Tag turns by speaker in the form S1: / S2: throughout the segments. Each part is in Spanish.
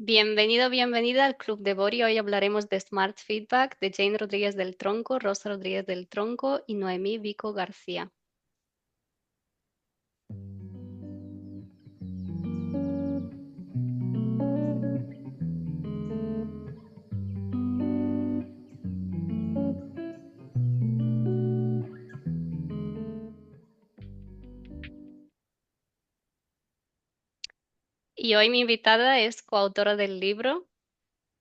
S1: Bienvenido, bienvenida al Club de Bori. Hoy hablaremos de Smart Feedback de Jane Rodríguez del Tronco, Rosa Rodríguez del Tronco y Noemí Vico García. Y hoy mi invitada es coautora del libro,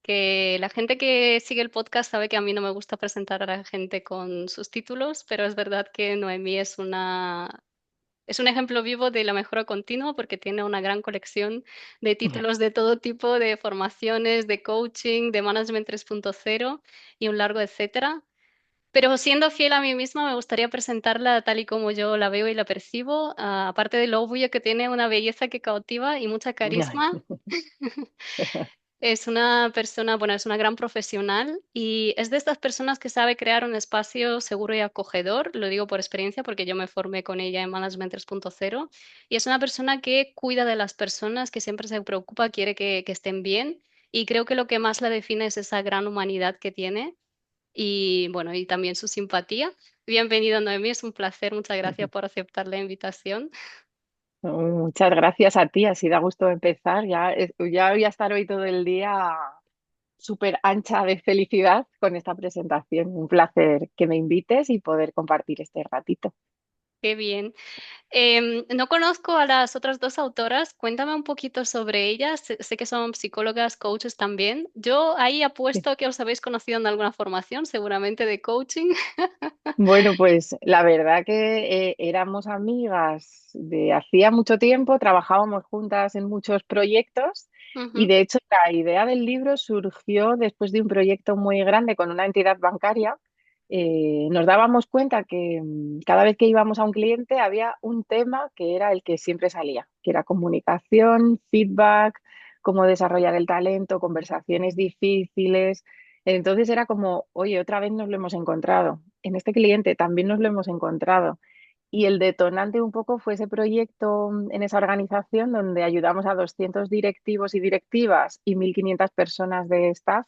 S1: que la gente que sigue el podcast sabe que a mí no me gusta presentar a la gente con sus títulos, pero es verdad que Noemí es un ejemplo vivo de la mejora continua porque tiene una gran colección de títulos de todo tipo, de formaciones, de coaching, de management 3.0 y un largo etcétera. Pero siendo fiel a mí misma, me gustaría presentarla tal y como yo la veo y la percibo. Aparte de lo obvio que tiene una belleza que cautiva y mucha
S2: Ay.
S1: carisma, es una persona, bueno, es una gran profesional y es de estas personas que sabe crear un espacio seguro y acogedor. Lo digo por experiencia porque yo me formé con ella en Management 3.0 y es una persona que cuida de las personas, que siempre se preocupa, quiere que estén bien y creo que lo que más la define es esa gran humanidad que tiene y bueno, y también su simpatía. Bienvenido, Noemí, es un placer, muchas gracias por aceptar la invitación.
S2: Muchas gracias a ti, así da gusto empezar. Ya voy a estar hoy todo el día súper ancha de felicidad con esta presentación. Un placer que me invites y poder compartir este ratito.
S1: Qué bien. No conozco a las otras dos autoras, cuéntame un poquito sobre ellas. Sé que son psicólogas, coaches también. Yo ahí apuesto que os habéis conocido en alguna formación, seguramente de coaching.
S2: Bueno, pues la verdad que éramos amigas de hacía mucho tiempo, trabajábamos juntas en muchos proyectos y
S1: Ujú,
S2: de hecho la idea del libro surgió después de un proyecto muy grande con una entidad bancaria. Nos dábamos cuenta que cada vez que íbamos a un cliente había un tema que era el que siempre salía, que era comunicación, feedback, cómo desarrollar el talento, conversaciones difíciles. Entonces era como, oye, otra vez nos lo hemos encontrado. En este cliente también nos lo hemos encontrado. Y el detonante un poco fue ese proyecto en esa organización donde ayudamos a 200 directivos y directivas y 1.500 personas de staff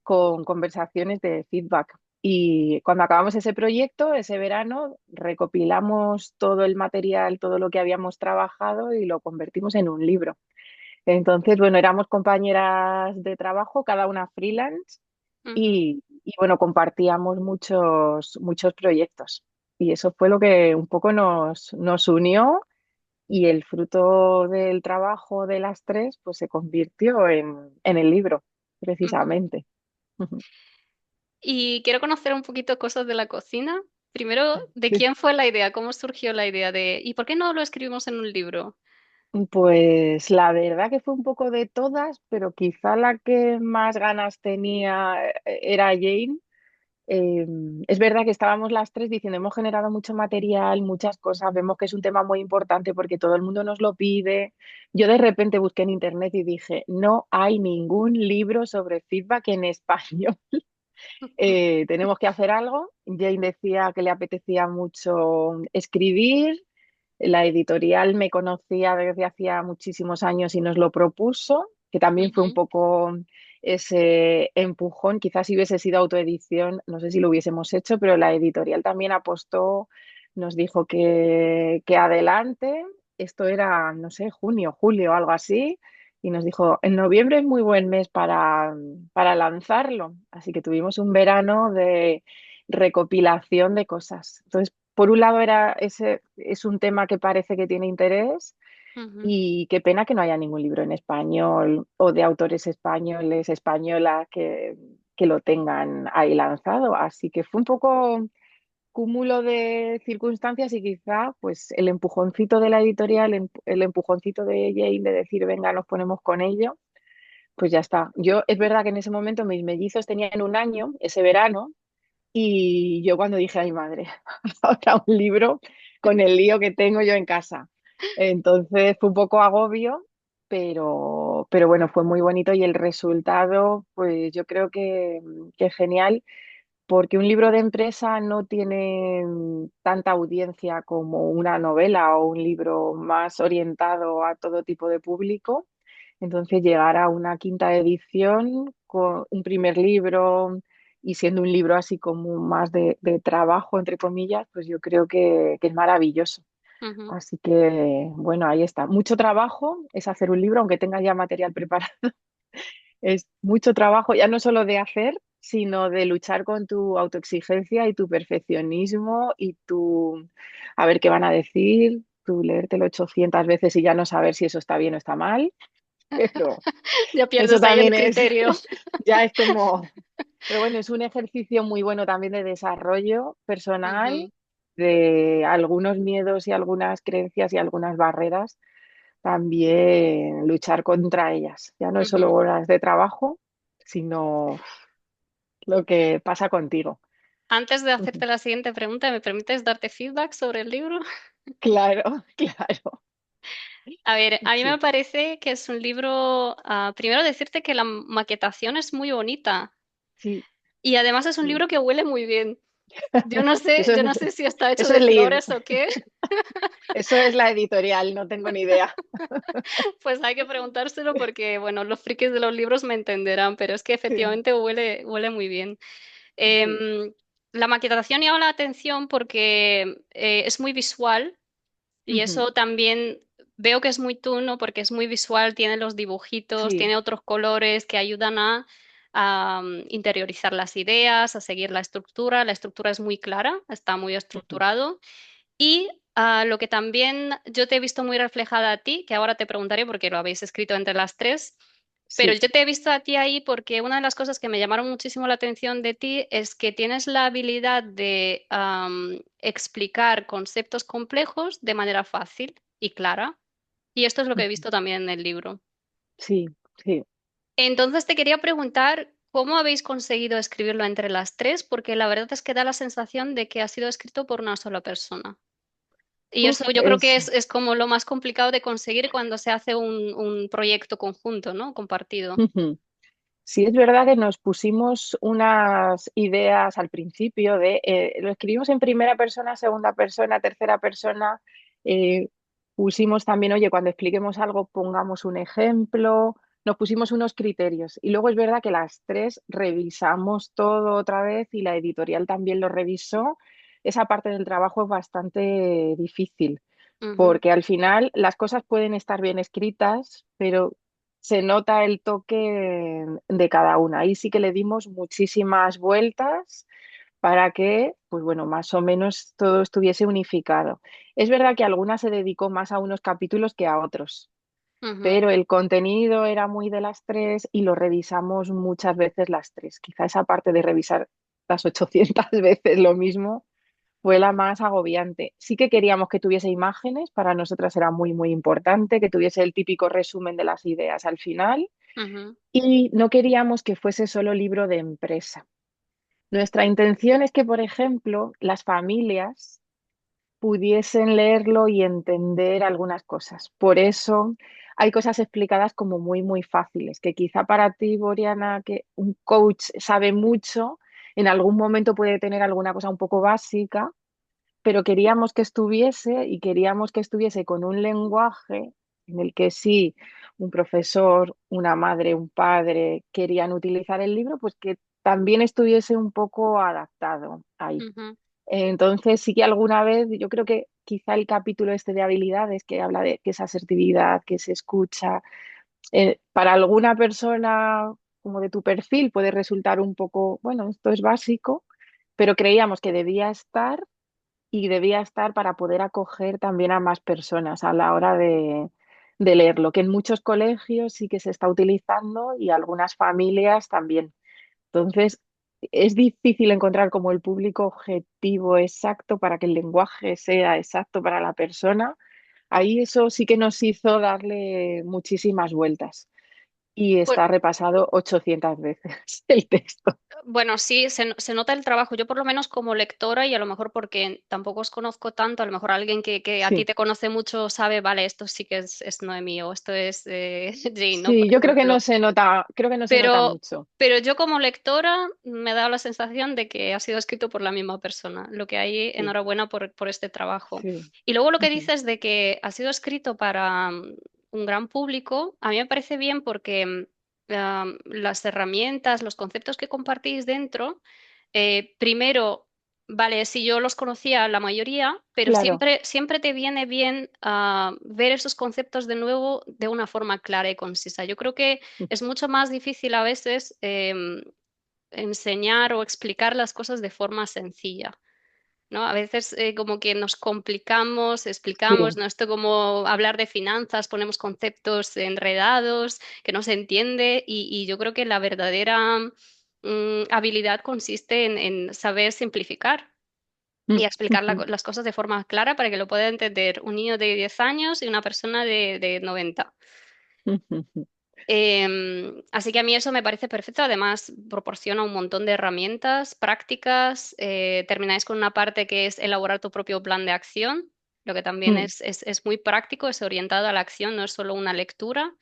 S2: con conversaciones de feedback. Y cuando acabamos ese proyecto, ese verano, recopilamos todo el material, todo lo que habíamos trabajado y lo convertimos en un libro. Entonces, bueno, éramos compañeras de trabajo, cada una freelance
S1: ujú,
S2: y, bueno, compartíamos muchos proyectos. Y eso fue lo que un poco nos unió y el fruto del trabajo de las tres pues se convirtió en el libro,
S1: ujú.
S2: precisamente.
S1: Y quiero conocer un poquito cosas de la cocina. Primero, ¿de
S2: Sí.
S1: quién fue la idea? ¿Cómo surgió la idea de... ¿Y por qué no lo escribimos en un libro?
S2: Pues la verdad que fue un poco de todas, pero quizá la que más ganas tenía era Jane. Eh, es verdad que estábamos las tres diciendo, hemos generado mucho material, muchas cosas, vemos que es un tema muy importante porque todo el mundo nos lo pide. Yo de repente busqué en internet y dije, no hay ningún libro sobre feedback en español. Tenemos que hacer algo. Jane decía que le apetecía mucho escribir. La editorial me conocía desde hacía muchísimos años y nos lo propuso, que también fue un
S1: Ujú,
S2: poco ese empujón. Quizás si hubiese sido autoedición, no sé si lo hubiésemos hecho, pero la editorial también apostó, nos dijo que adelante. Esto era, no sé, junio, julio, algo así. Y nos dijo, en noviembre es muy buen mes para lanzarlo. Así que tuvimos un verano de recopilación de cosas. Entonces, por un lado era ese, es un tema que parece que tiene interés
S1: ujú.
S2: y qué pena que no haya ningún libro en español o de autores españoles, españolas que lo tengan ahí lanzado. Así que fue un poco cúmulo de circunstancias y quizá pues el empujoncito de la editorial, el empujoncito de Jane de decir, venga, nos ponemos con ello, pues ya está. Yo es verdad que en ese momento mis mellizos tenían un año, ese verano, y yo cuando dije, ay madre, ahora un libro con el lío que tengo yo en casa. Entonces fue un poco agobio, pero bueno, fue muy bonito y el resultado, pues yo creo que genial, porque un libro de empresa no tiene tanta audiencia como una novela o un libro más orientado a todo tipo de público. Entonces, llegar a una quinta edición con un primer libro y siendo un libro así como más de trabajo, entre comillas, pues yo creo que es maravilloso.
S1: Ujú.
S2: Así que, bueno, ahí está. Mucho trabajo es hacer un libro, aunque tenga ya material preparado. Es mucho trabajo, ya no solo de hacer, sino de luchar con tu autoexigencia y tu perfeccionismo y tu, a ver qué van a decir, tu leértelo 800 veces y ya no saber si eso está bien o está mal. Pero
S1: Ya
S2: eso
S1: pierdes ahí el
S2: también es,
S1: criterio.
S2: ya es como, pero bueno, es un ejercicio muy bueno también de desarrollo personal,
S1: Ujú,
S2: de algunos miedos y algunas creencias y algunas barreras, también luchar contra ellas. Ya no es solo
S1: ujú.
S2: horas de trabajo, sino lo que pasa contigo.
S1: Antes de hacerte la siguiente pregunta, ¿me permites darte feedback sobre el libro?
S2: Claro, claro.
S1: A ver, a mí me
S2: Sí,
S1: parece que es un libro, primero decirte que la maquetación es muy bonita
S2: sí,
S1: y además es un
S2: sí.
S1: libro que huele muy bien. Yo no sé,
S2: Eso
S1: yo
S2: es,
S1: no sé si está hecho
S2: eso
S1: de
S2: es lead,
S1: flores o qué,
S2: eso es la editorial, no tengo ni idea.
S1: pues hay que preguntárselo porque, bueno, los frikis de los libros me entenderán, pero es que
S2: Sí,
S1: efectivamente huele muy bien.
S2: sí.
S1: Em, la maquetación llama la atención porque es muy visual. Y
S2: Ujú,
S1: eso también veo que es muy tú, ¿no? Porque es muy visual, tiene los dibujitos,
S2: sí,
S1: tiene otros colores que ayudan a interiorizar las ideas, a seguir la estructura. La estructura es muy clara, está muy
S2: ujú,
S1: estructurado. Y lo que también yo te he visto muy reflejada a ti, que ahora te preguntaré porque lo habéis escrito entre las tres, pero
S2: sí,
S1: yo te he visto a ti ahí porque una de las cosas que me llamaron muchísimo la atención de ti es que tienes la habilidad de explicar conceptos complejos de manera fácil y clara. Y esto es lo que he
S2: ujú,
S1: visto también en el libro.
S2: sí, sí.
S1: Entonces te quería preguntar, ¿cómo habéis conseguido escribirlo entre las tres? Porque la verdad es que da la sensación de que ha sido escrito por una sola persona. Y eso
S2: Uf,
S1: yo creo que es como lo más complicado de conseguir cuando se hace un proyecto conjunto, ¿no? Compartido.
S2: ujú. Sí, es verdad que nos pusimos unas ideas al principio lo escribimos en primera persona, segunda persona, tercera persona. Pusimos también, oye, cuando expliquemos algo, pongamos un ejemplo. Nos pusimos unos criterios. Y luego es verdad que las tres revisamos todo otra vez y la editorial también lo revisó. Esa parte del trabajo es bastante difícil
S1: Ujú,
S2: porque al final las cosas pueden estar bien escritas, pero se nota el toque de cada una. Ahí sí que le dimos muchísimas vueltas para que, pues bueno, más o menos todo estuviese unificado. Es verdad que alguna se dedicó más a unos capítulos que a otros,
S1: ujú.
S2: pero el contenido era muy de las tres y lo revisamos muchas veces las tres. Quizá esa parte de revisar las 800 veces lo mismo fue la más agobiante. Sí que queríamos que tuviese imágenes, para nosotras era muy, muy importante, que tuviese el típico resumen de las ideas al final
S1: Ujú,
S2: y no queríamos que fuese solo libro de empresa. Nuestra intención es que, por ejemplo, las familias pudiesen leerlo y entender algunas cosas. Por eso hay cosas explicadas como muy, muy fáciles, que quizá para ti, Boriana, que un coach sabe mucho, en algún momento puede tener alguna cosa un poco básica, pero queríamos que estuviese y queríamos que estuviese con un lenguaje en el que sí, un profesor, una madre, un padre querían utilizar el libro, pues que también estuviese un poco adaptado ahí.
S1: ujú,
S2: Entonces, sí que alguna vez, yo creo que quizá el capítulo este de habilidades que habla de que es asertividad, que se escucha, para alguna persona como de tu perfil puede resultar un poco, bueno, esto es básico, pero creíamos que debía estar y debía estar para poder acoger también a más personas a la hora de leerlo, que en muchos colegios sí que se está utilizando y algunas familias también. Entonces, es difícil encontrar como el público objetivo exacto para que el lenguaje sea exacto para la persona. Ahí eso sí que nos hizo darle muchísimas vueltas y
S1: Pues,
S2: está repasado 800 veces el texto.
S1: bueno, sí, se nota el trabajo. Yo por lo menos como lectora y a lo mejor porque tampoco os conozco tanto, a lo mejor alguien que a ti
S2: Sí.
S1: te conoce mucho sabe, vale, esto sí que es Noemí o esto es Jane, ¿no? Por
S2: Sí, yo creo que no
S1: ejemplo.
S2: se nota, creo que no se nota
S1: Pero,
S2: mucho.
S1: pero yo como lectora me da la sensación de que ha sido escrito por la misma persona, lo que hay,
S2: Sí,
S1: enhorabuena por este trabajo.
S2: sí.
S1: Y luego lo que
S2: Ujú,
S1: dices de que ha sido escrito para un gran público, a mí me parece bien porque las herramientas, los conceptos que compartís dentro, primero, vale, si yo los conocía la mayoría, pero
S2: Claro.
S1: siempre te viene bien ver esos conceptos de nuevo de una forma clara y concisa. Yo creo que es mucho más difícil a veces enseñar o explicar las cosas de forma sencilla. ¿No? A veces como que nos complicamos, explicamos,
S2: Sí.
S1: ¿no? Esto como hablar de finanzas, ponemos conceptos enredados que no se entiende y yo creo que la verdadera habilidad consiste en saber simplificar y explicar las cosas de forma clara para que lo pueda entender un niño de 10 años y una persona de 90. Así que a mí eso me parece perfecto. Además, proporciona un montón de herramientas prácticas. Termináis con una parte que es elaborar tu propio plan de acción, lo que también es muy práctico, es orientado a la acción, no es solo una lectura.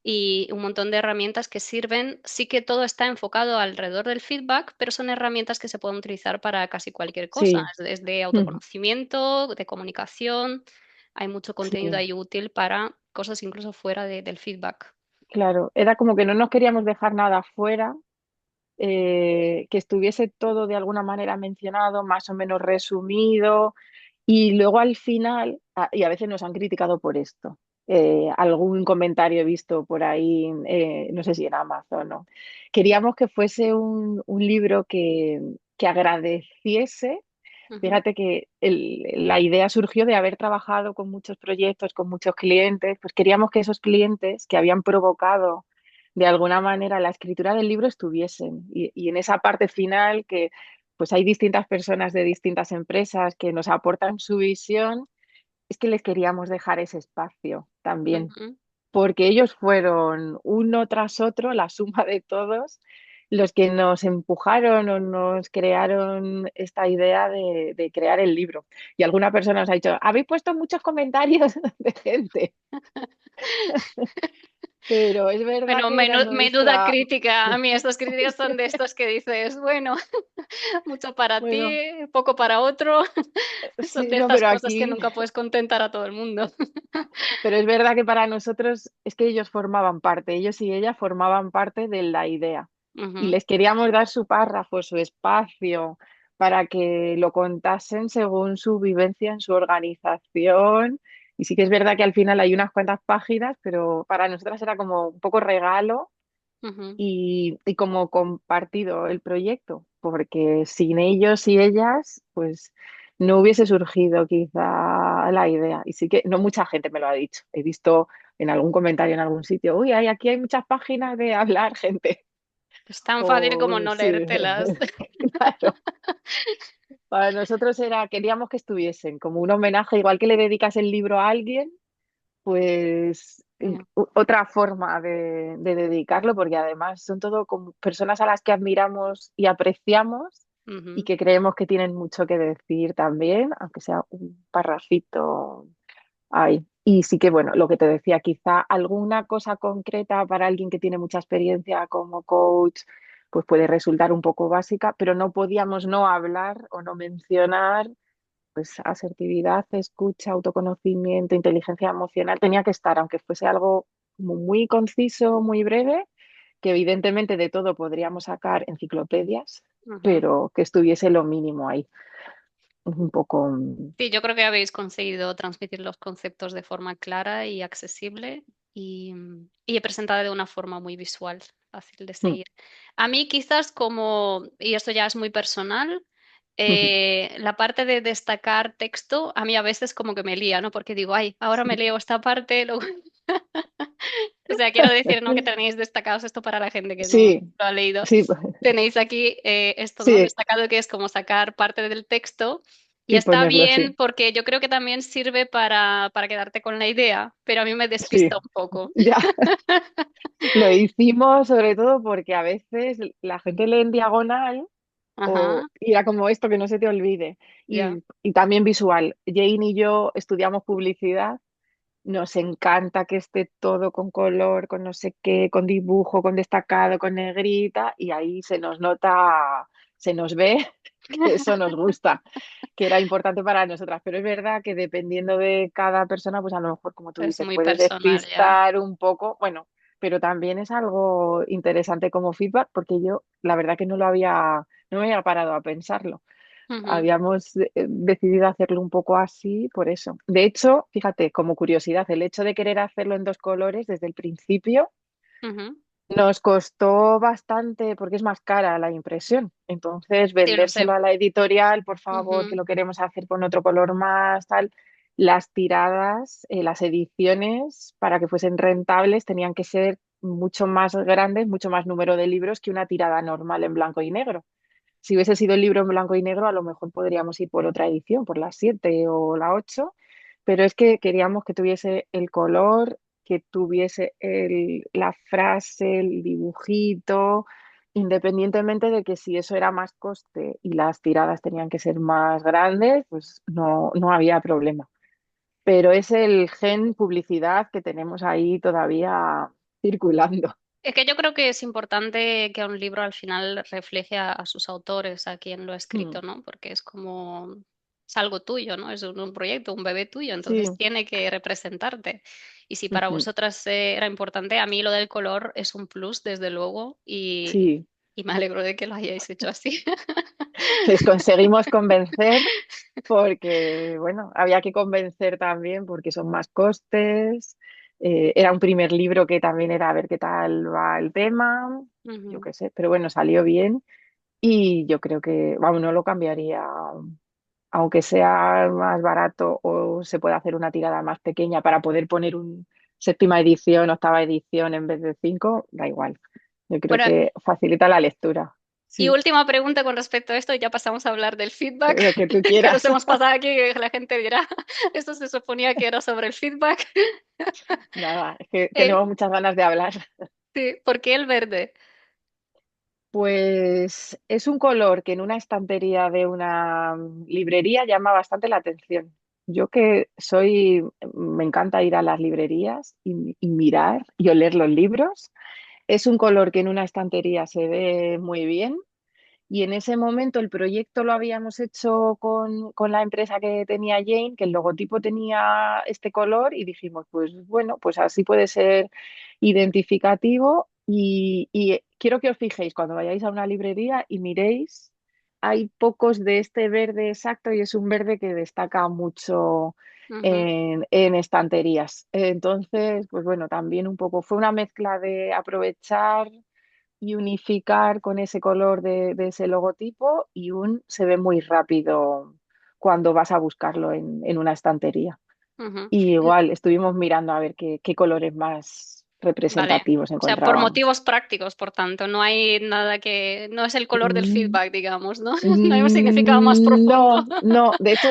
S1: Y un montón de herramientas que sirven. Sí que todo está enfocado alrededor del feedback, pero son herramientas que se pueden utilizar para casi cualquier cosa.
S2: Sí.
S1: Es de autoconocimiento, de comunicación. Hay mucho contenido
S2: Sí.
S1: ahí útil para cosas incluso fuera del feedback.
S2: Claro, era como que no nos queríamos dejar nada fuera, que estuviese todo de alguna manera mencionado, más o menos resumido, y luego al final, y a veces nos han criticado por esto. Algún comentario he visto por ahí, no sé si en Amazon, ¿no? Queríamos que fuese un libro que agradeciese.
S1: Ujú,
S2: Fíjate que la idea surgió de haber trabajado con muchos proyectos, con muchos clientes, pues queríamos que esos clientes que habían provocado de alguna manera la escritura del libro estuviesen. Y en esa parte final que pues hay distintas personas de distintas empresas que nos aportan su visión, es que les queríamos dejar ese espacio también
S1: ujú.
S2: porque ellos fueron uno tras otro, la suma de todos, los que nos empujaron o nos crearon esta idea de crear el libro. Y alguna persona nos ha dicho, habéis puesto muchos comentarios de gente, pero es verdad
S1: Bueno,
S2: que era
S1: menuda
S2: nuestra...
S1: crítica. A mí estas críticas son de estas que dices, bueno, mucho para ti,
S2: Bueno,
S1: poco para otro. Son
S2: sí,
S1: de
S2: no,
S1: estas
S2: pero
S1: cosas que
S2: aquí,
S1: nunca puedes contentar a todo el mundo.
S2: pero es verdad que para nosotros es que ellos formaban parte, ellos y ellas formaban parte de la idea. Y
S1: Ujú,
S2: les queríamos dar su párrafo, su espacio, para que lo contasen según su vivencia en su organización. Y sí que es verdad que al final hay unas cuantas páginas, pero para nosotras era como un poco regalo
S1: ujú.
S2: y como compartido el proyecto, porque sin ellos y ellas, pues no hubiese surgido quizá la idea. Y sí que no mucha gente me lo ha dicho. He visto en algún comentario en algún sitio, uy, aquí hay muchas páginas de hablar, gente.
S1: Es tan fácil como
S2: O
S1: no
S2: sí,
S1: leértelas.
S2: claro. Para nosotros era, queríamos que estuviesen como un homenaje, igual que le dedicas el libro a alguien, pues
S1: Ya.
S2: otra forma de dedicarlo, porque además son todo como personas a las que admiramos y apreciamos y
S1: Ujú,
S2: que creemos que tienen mucho que decir también, aunque sea un parrafito ahí. Y sí que, bueno, lo que te decía, quizá alguna cosa concreta para alguien que tiene mucha experiencia como coach, pues puede resultar un poco básica, pero no podíamos no hablar o no mencionar, pues asertividad, escucha, autoconocimiento, inteligencia emocional, tenía que estar, aunque fuese algo como muy conciso, muy breve, que evidentemente de todo podríamos sacar enciclopedias,
S1: ujú.
S2: pero que estuviese lo mínimo ahí. Un poco,
S1: Sí, yo creo que habéis conseguido transmitir los conceptos de forma clara y accesible y presentada de una forma muy visual, fácil de seguir. A mí quizás como, y esto ya es muy personal, la parte de destacar texto, a mí a veces como que me lía, ¿no? Porque digo, ay, ahora me leo esta parte, luego... O sea, quiero decir, ¿no? Que tenéis destacados esto para la gente que no
S2: sí,
S1: lo ha leído.
S2: sí,
S1: Tenéis aquí esto, ¿no?
S2: sí,
S1: Destacado que es como sacar parte del texto y
S2: y
S1: está
S2: ponerlo
S1: bien
S2: así.
S1: porque yo creo que también sirve para quedarte con la idea, pero a mí me
S2: Sí,
S1: despista un poco.
S2: ya lo hicimos sobre todo porque a veces la gente lee en diagonal
S1: Ajá,
S2: y era como esto que no se te olvide.
S1: ya.
S2: Y también visual. Jane y yo estudiamos publicidad. Nos encanta que esté todo con color, con no sé qué, con dibujo, con destacado, con negrita, y ahí se nos ve que eso nos gusta, que era importante para nosotras. Pero es verdad que dependiendo de cada persona, pues a lo mejor, como tú
S1: Es
S2: dices,
S1: muy
S2: puedes
S1: personal ya.
S2: despistar un poco. Bueno, pero también es algo interesante como feedback, porque yo la verdad que no me había parado a pensarlo.
S1: Ujú,
S2: Habíamos decidido hacerlo un poco así por eso. De hecho, fíjate, como curiosidad, el hecho de querer hacerlo en dos colores desde el principio
S1: ujú.
S2: nos costó bastante porque es más cara la impresión. Entonces,
S1: Sí, lo
S2: vendérselo
S1: sé.
S2: a la editorial, por favor, que
S1: Ujú,
S2: lo queremos hacer con otro color más, tal. Las tiradas, las ediciones, para que fuesen rentables, tenían que ser mucho más grandes, mucho más número de libros que una tirada normal en blanco y negro. Si hubiese sido el libro en blanco y negro, a lo mejor podríamos ir por otra edición, por la 7 o la 8, pero es que queríamos que tuviese el color, que tuviese la frase, el dibujito, independientemente de que si eso era más coste y las tiradas tenían que ser más grandes, pues no había problema. Pero es el gen publicidad que tenemos ahí todavía circulando.
S1: Es que yo creo que es importante que un libro al final refleje a sus autores, a quien lo ha
S2: Mm,
S1: escrito, ¿no? Porque es como, es algo tuyo, ¿no? Es un proyecto, un bebé tuyo,
S2: sí,
S1: entonces tiene que representarte. Y si para
S2: ujú,
S1: vosotras era importante, a mí lo del color es un plus, desde luego,
S2: sí.
S1: y me alegro de que lo hayáis hecho así.
S2: Les conseguimos convencer porque, bueno, había que convencer también porque son más costes. Era un primer libro que también era a ver qué tal va el tema, yo
S1: Ujú.
S2: qué sé, pero bueno, salió bien y yo creo que, vamos, no lo cambiaría, aunque sea más barato o se pueda hacer una tirada más pequeña para poder poner un séptima edición, octava edición en vez de cinco, da igual. Yo creo
S1: Bueno,
S2: que facilita la lectura.
S1: y
S2: Sí,
S1: última pregunta con respecto a esto, y ya pasamos a hablar del feedback,
S2: lo que tú
S1: que nos
S2: quieras.
S1: hemos pasado aquí, que la gente dirá, esto se suponía que era sobre el feedback.
S2: Nada, es que
S1: El,
S2: tenemos muchas ganas de hablar.
S1: sí, ¿por qué el verde?
S2: Pues es un color que en una estantería de una librería llama bastante la atención. Yo que soy, me encanta ir a las librerías y mirar y oler los libros. Es un color que en una estantería se ve muy bien y en ese momento el proyecto lo habíamos hecho con la empresa que tenía Jane, que el logotipo tenía este color y dijimos, pues bueno, pues así puede ser identificativo y quiero que os fijéis cuando vayáis a una librería y miréis, hay pocos de este verde exacto y es un verde que destaca mucho
S1: Ujú,
S2: en estanterías. Entonces, pues bueno, también un poco fue una mezcla de aprovechar y unificar con ese color de ese logotipo y un se ve muy rápido cuando vas a buscarlo en una estantería.
S1: ujú.
S2: Y
S1: N-
S2: igual estuvimos mirando a ver qué colores más
S1: Vale.
S2: representativos
S1: O sea, por
S2: encontrábamos.
S1: motivos prácticos, por tanto, no hay nada que, no es el color del
S2: Mm,
S1: feedback, digamos, ¿no? No hay un significado más profundo.
S2: No, no. De hecho,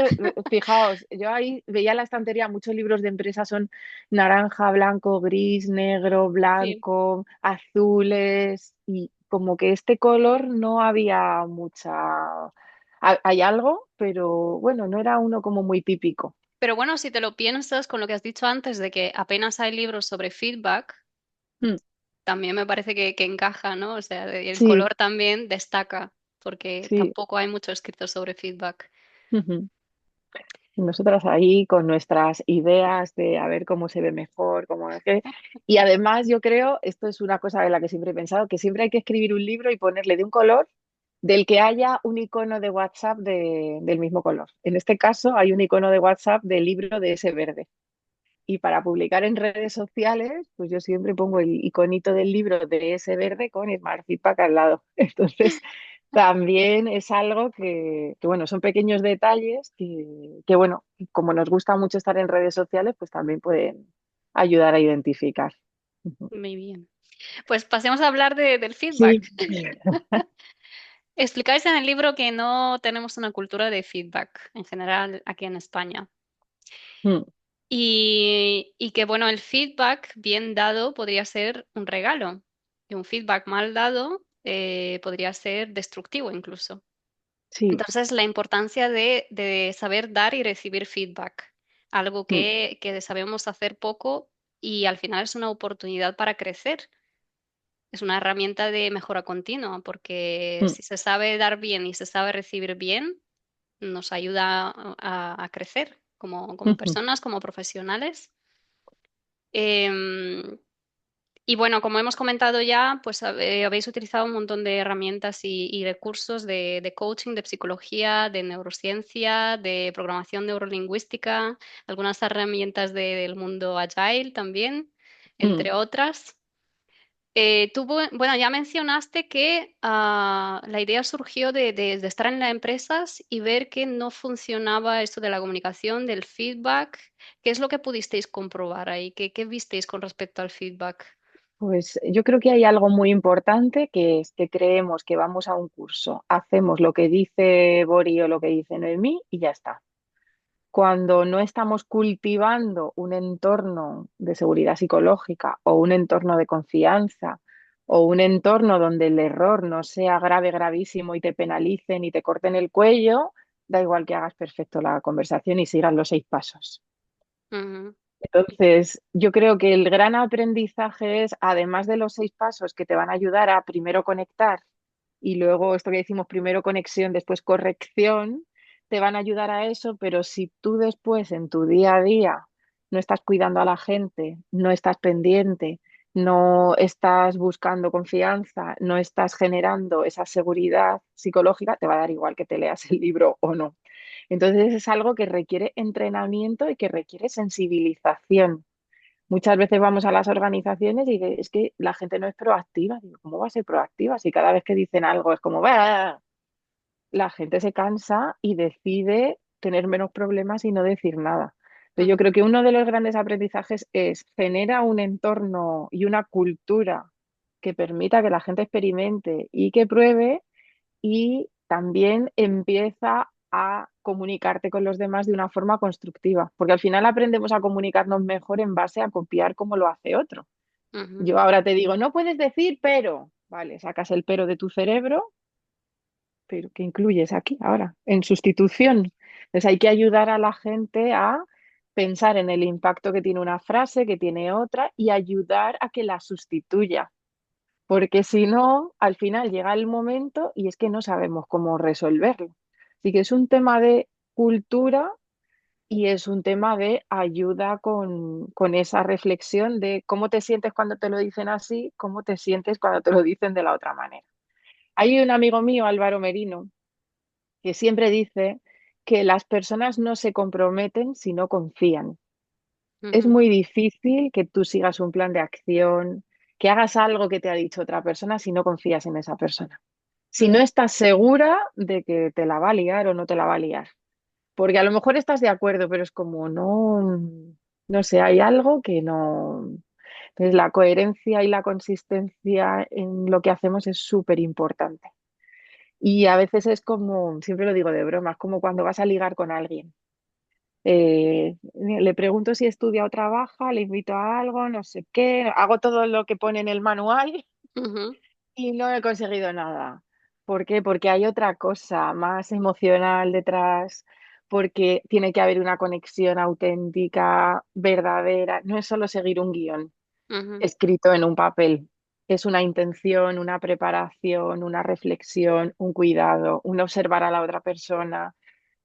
S2: fijaos, yo ahí veía en la estantería muchos libros de empresa son naranja, blanco, gris, negro,
S1: Sí.
S2: blanco, azules y como que este color no había mucha. Hay algo, pero bueno, no era uno como muy típico.
S1: Pero bueno, si te lo piensas con lo que has dicho antes de que apenas hay libros sobre feedback,
S2: Mm,
S1: también me parece que encaja, ¿no? O sea, el
S2: sí,
S1: color también destaca, porque
S2: sí.
S1: tampoco hay mucho escrito sobre feedback.
S2: Ujú. Y nosotras ahí con nuestras ideas de a ver cómo se ve mejor, cómo es que. Y además yo creo, esto es una cosa de la que siempre he pensado, que siempre hay que escribir un libro y ponerle de un color del que haya un icono de WhatsApp del mismo color. En este caso hay un icono de WhatsApp del libro de ese verde. Y para publicar en redes sociales, pues yo siempre pongo el iconito del libro de ese verde con Smart Feedback al lado. Entonces, también es algo que, bueno, son pequeños detalles que, bueno, como nos gusta mucho estar en redes sociales, pues también pueden ayudar a identificar. Ujú.
S1: Muy bien. Pues pasemos a hablar del feedback.
S2: Sí.
S1: Explicáis en el libro que no tenemos una cultura de feedback en general aquí en España.
S2: Mm,
S1: Y que, bueno, el feedback bien dado podría ser un regalo. Y un feedback mal dado podría ser destructivo incluso.
S2: sí.
S1: Entonces, la importancia de saber dar y recibir feedback, algo
S2: Mm,
S1: que sabemos hacer poco y al final es una oportunidad para crecer. es una herramienta de mejora continua, porque
S2: Mm,
S1: si se sabe dar bien y se sabe recibir bien, nos ayuda a crecer como
S2: ujú.
S1: personas, como profesionales. Em, y bueno, como hemos comentado ya, pues habéis utilizado un montón de herramientas y recursos de coaching, de psicología, de neurociencia, de programación neurolingüística, algunas herramientas del mundo Agile también,
S2: Mm.
S1: entre otras. Bueno, ya mencionaste que la idea surgió de estar en las empresas y ver que no funcionaba esto de la comunicación, del feedback. ¿Qué es lo que pudisteis comprobar ahí? ¿Qué visteis con respecto al feedback?
S2: Pues yo creo que hay algo muy importante que es que creemos que vamos a un curso, hacemos lo que dice Bori o lo que dice Noemí y ya está. Cuando no estamos cultivando un entorno de seguridad psicológica o un entorno de confianza o un entorno donde el error no sea grave, gravísimo y te penalicen y te corten el cuello, da igual que hagas perfecto la conversación y sigas los 6 pasos.
S1: Ujú,
S2: Entonces, yo creo que el gran aprendizaje es, además de los 6 pasos que te van a ayudar a primero conectar y luego esto que decimos primero conexión, después corrección, te van a ayudar a eso, pero si tú después en tu día a día no estás cuidando a la gente, no estás pendiente, no estás buscando confianza, no estás generando esa seguridad psicológica, te va a dar igual que te leas el libro o no. Entonces es algo que requiere entrenamiento y que requiere sensibilización. Muchas veces vamos a las organizaciones y es que la gente no es proactiva. Digo, ¿cómo va a ser proactiva? Si cada vez que dicen algo es como, "Bah", la gente se cansa y decide tener menos problemas y no decir nada. Entonces, yo
S1: ujú,
S2: creo que uno de los grandes aprendizajes es genera un entorno y una cultura que permita que la gente experimente y que pruebe y también empieza a comunicarte con los demás de una forma constructiva, porque al final aprendemos a comunicarnos mejor en base a copiar cómo lo hace otro.
S1: ujú,
S2: Yo ahora te digo, no puedes decir pero, vale, sacas el pero de tu cerebro, pero ¿qué incluyes aquí ahora? En sustitución. Entonces hay que ayudar a la gente a pensar en el impacto que tiene una frase, que tiene otra, y ayudar a que la sustituya. Porque si no, al final llega el momento y es que no sabemos cómo resolverlo. Así que es un tema de cultura y es un tema de ayuda con esa reflexión de cómo te sientes cuando te lo dicen así, cómo te sientes cuando te lo dicen de la otra manera. Hay un amigo mío, Álvaro Merino, que siempre dice que las personas no se comprometen si no confían. Es
S1: ujú,
S2: muy difícil que tú sigas un plan de acción, que hagas algo que te ha dicho otra persona si no confías en esa persona. Si no
S1: ujú,
S2: estás segura de que te la va a liar o no te la va a liar. Porque a lo mejor estás de acuerdo, pero es como no, no sé, hay algo que no. Entonces, la coherencia y la consistencia en lo que hacemos es súper importante. Y a veces es como, siempre lo digo de broma, es como cuando vas a ligar con alguien. Le pregunto si estudia o trabaja, le invito a algo, no sé qué, hago todo lo que pone en el manual
S1: ujú,
S2: y no he conseguido nada. ¿Por qué? Porque hay otra cosa más emocional detrás, porque tiene que haber una conexión auténtica, verdadera. No es solo seguir un guión
S1: ujú,
S2: escrito en un papel. Es una intención, una preparación, una reflexión, un cuidado, un observar a la otra persona.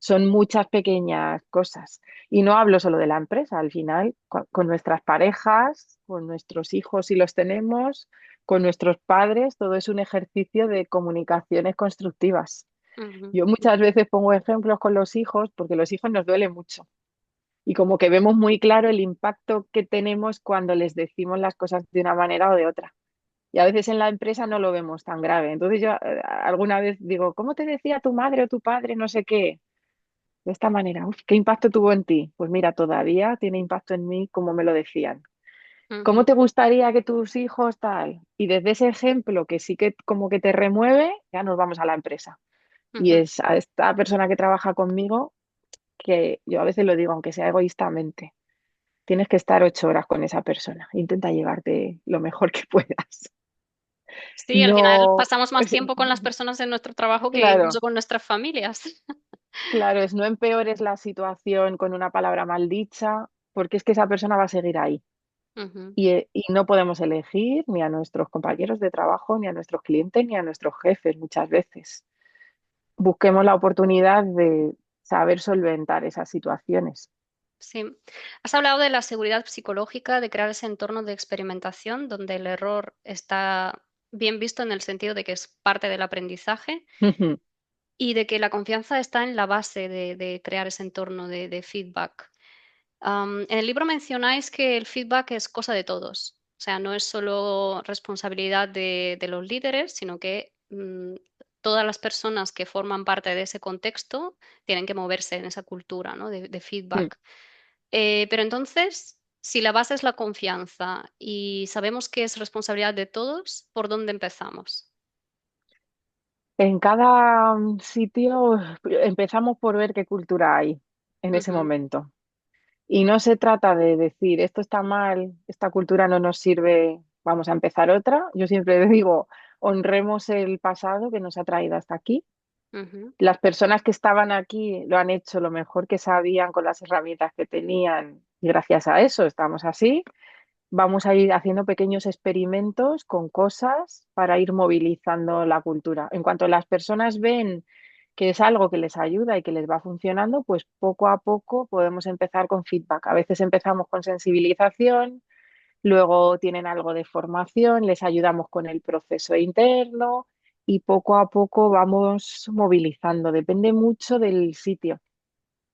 S2: Son muchas pequeñas cosas. Y no hablo solo de la empresa, al final, con nuestras parejas, con nuestros hijos si los tenemos, con nuestros padres, todo es un ejercicio de comunicaciones constructivas.
S1: ujú,
S2: Yo muchas veces pongo ejemplos con los hijos porque los hijos nos duelen mucho y como que vemos muy claro el impacto que tenemos cuando les decimos las cosas de una manera o de otra. Y a veces en la empresa no lo vemos tan grave. Entonces yo alguna vez digo, ¿cómo te decía tu madre o tu padre? No sé qué. De esta manera, uf, ¿qué impacto tuvo en ti? Pues mira, todavía tiene impacto en mí como me lo decían. ¿Cómo
S1: ujú,
S2: te gustaría que tus hijos tal? Y desde ese ejemplo que sí que como que te remueve, ya nos vamos a la empresa. Y
S1: ujú.
S2: es a esta persona que trabaja conmigo que yo a veces lo digo, aunque sea egoístamente. Tienes que estar 8 horas con esa persona. Intenta llevarte lo mejor que puedas.
S1: Sí, al final
S2: No,
S1: pasamos más tiempo con las personas en nuestro trabajo que incluso
S2: claro,
S1: con nuestras familias.
S2: claro, es no empeores la situación con una palabra mal dicha, porque es que esa persona va a seguir ahí.
S1: Ujú.
S2: y no podemos elegir ni a nuestros compañeros de trabajo, ni a nuestros clientes, ni a nuestros jefes muchas veces. Busquemos la oportunidad de saber solventar esas situaciones.
S1: Sí. Has hablado de la seguridad psicológica, de crear ese entorno de experimentación donde el error está bien visto en el sentido de que es parte del aprendizaje y de que la confianza está en la base de crear ese entorno de feedback. En el libro mencionáis que el feedback es cosa de todos, o sea, no es solo responsabilidad de los líderes, sino que todas las personas que forman parte de ese contexto tienen que moverse en esa cultura, ¿no? de feedback. Pero entonces, si la base es la confianza y sabemos que es responsabilidad de todos, ¿por dónde empezamos?
S2: En cada sitio empezamos por ver qué cultura hay en ese
S1: Ujú,
S2: momento. Y no se trata de decir, esto está mal, esta cultura no nos sirve, vamos a empezar otra. Yo siempre digo, honremos el pasado que nos ha traído hasta aquí.
S1: ujú,
S2: Las personas que estaban aquí lo han hecho lo mejor que sabían con las herramientas que tenían y gracias a eso estamos así. Vamos a ir haciendo pequeños experimentos con cosas para ir movilizando la cultura. En cuanto las personas ven que es algo que les ayuda y que les va funcionando, pues poco a poco podemos empezar con feedback. A veces empezamos con sensibilización, luego tienen algo de formación, les ayudamos con el proceso interno y poco a poco vamos movilizando. Depende mucho del sitio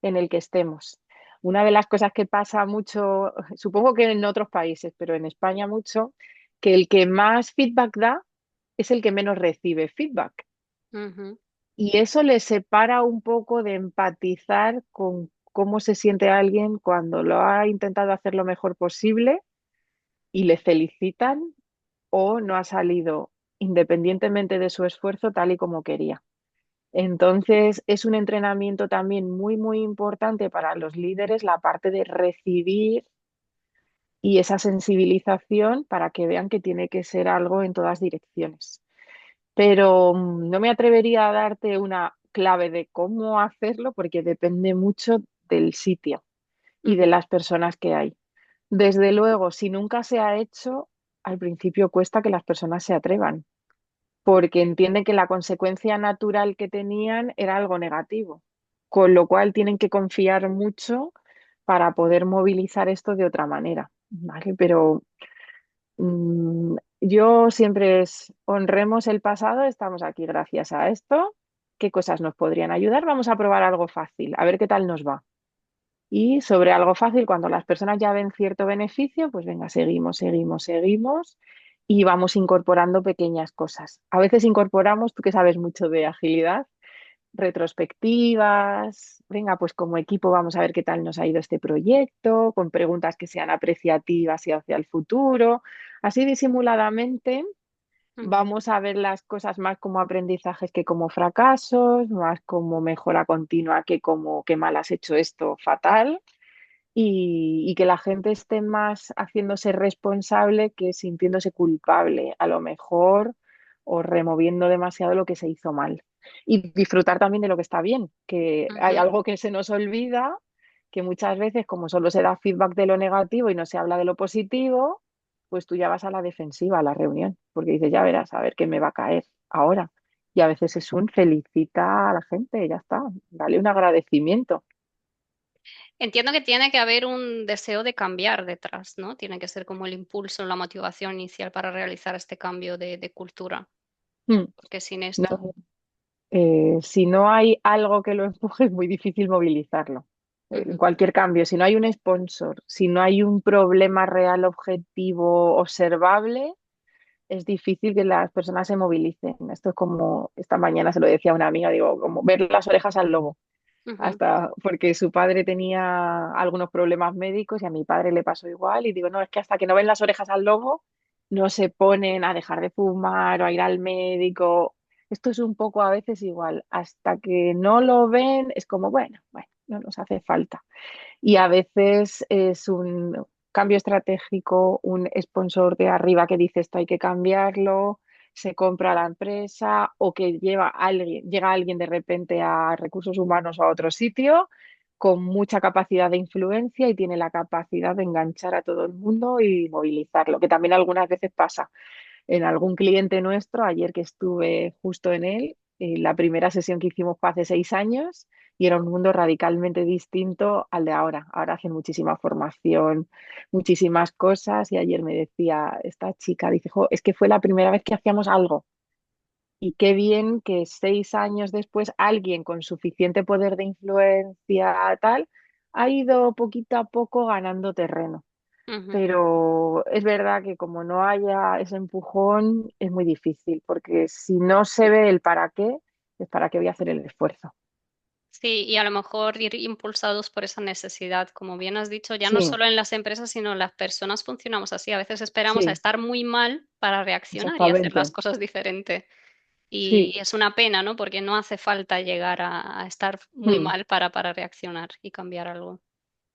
S2: en el que estemos. Una de las cosas que pasa mucho, supongo que en otros países, pero en España mucho, que el que más feedback da es el que menos recibe feedback.
S1: ujú,
S2: Y eso le separa un poco de empatizar con cómo se siente alguien cuando lo ha intentado hacer lo mejor posible y le felicitan o no ha salido independientemente de su esfuerzo tal y como quería. Entonces, es un entrenamiento también muy, muy importante para los líderes, la parte de recibir y esa sensibilización para que vean que tiene que ser algo en todas direcciones. Pero no me atrevería a darte una clave de cómo hacerlo porque depende mucho del sitio y de
S1: ujú,
S2: las personas que hay. Desde luego, si nunca se ha hecho, al principio cuesta que las personas se atrevan porque entienden que la consecuencia natural que tenían era algo negativo, con lo cual tienen que confiar mucho para poder movilizar esto de otra manera, ¿vale? Pero yo siempre es, honremos el pasado, estamos aquí gracias a esto, ¿qué cosas nos podrían ayudar? Vamos a probar algo fácil, a ver qué tal nos va. Y sobre algo fácil, cuando las personas ya ven cierto beneficio, pues venga, seguimos, seguimos, seguimos y vamos incorporando pequeñas cosas. A veces incorporamos, tú que sabes mucho de agilidad, retrospectivas, venga, pues como equipo vamos a ver qué tal nos ha ido este proyecto, con preguntas que sean apreciativas y hacia el futuro. Así disimuladamente
S1: ujú.
S2: vamos a ver las cosas más como aprendizajes que como fracasos, más como mejora continua que como que mal has hecho esto fatal y que la gente esté más haciéndose responsable que sintiéndose culpable, a lo mejor, o removiendo demasiado lo que se hizo mal. Y disfrutar también de lo que está bien, que hay
S1: Ujú.
S2: algo que se nos olvida, que muchas veces, como solo se da feedback de lo negativo y no se habla de lo positivo, pues tú ya vas a la defensiva a la reunión, porque dices, ya verás, a ver qué me va a caer ahora. Y a veces es un felicita a la gente, ya está, dale un agradecimiento.
S1: Entiendo que tiene que haber un deseo de cambiar detrás, ¿no? Tiene que ser como el impulso, la motivación inicial para realizar este cambio de cultura,
S2: Mm.
S1: porque sin esto.
S2: No, si no hay algo que lo empuje, es muy difícil movilizarlo. En
S1: Ujú,
S2: cualquier cambio, si no hay un sponsor, si no hay un problema real, objetivo, observable, es difícil que las personas se movilicen. Esto es como, esta mañana se lo decía a una amiga, digo, como ver las orejas al lobo,
S1: ujú,
S2: hasta porque su padre tenía algunos problemas médicos y a mi padre le pasó igual y digo, no, es que hasta que no ven las orejas al lobo, no se ponen a dejar de fumar o a ir al médico. Esto es un poco a veces igual, hasta que no lo ven es como, bueno, bueno, no nos hace falta. Y a veces es un cambio estratégico, un sponsor de arriba que dice esto hay que cambiarlo, se compra la empresa o que llega alguien de repente a recursos humanos o a otro sitio con mucha capacidad de influencia y tiene la capacidad de enganchar a todo el mundo y movilizarlo, que también algunas veces pasa en algún cliente nuestro, ayer que estuve justo en él, la primera sesión que hicimos fue hace 6 años y era un mundo radicalmente distinto al de ahora. Ahora hacen muchísima formación, muchísimas cosas y ayer me decía esta chica, dice, "Jo, es que fue la primera vez que hacíamos algo y qué bien que 6 años después alguien con suficiente poder de influencia tal ha ido poquito a poco ganando terreno.
S1: Ujú.
S2: Pero es verdad que como no haya ese empujón es muy difícil, porque si no se ve el para qué, es para qué voy a hacer el esfuerzo.
S1: Sí, y a lo mejor ir impulsados por esa necesidad, como bien has dicho, ya no
S2: Sí,
S1: solo en las empresas, sino las personas funcionamos así. A veces esperamos a
S2: sí,
S1: estar muy mal para reaccionar y hacer las
S2: exactamente.
S1: cosas diferente.
S2: Sí,
S1: Y es una pena, ¿no? Porque no hace falta llegar a estar muy
S2: mm,
S1: mal para reaccionar y cambiar algo.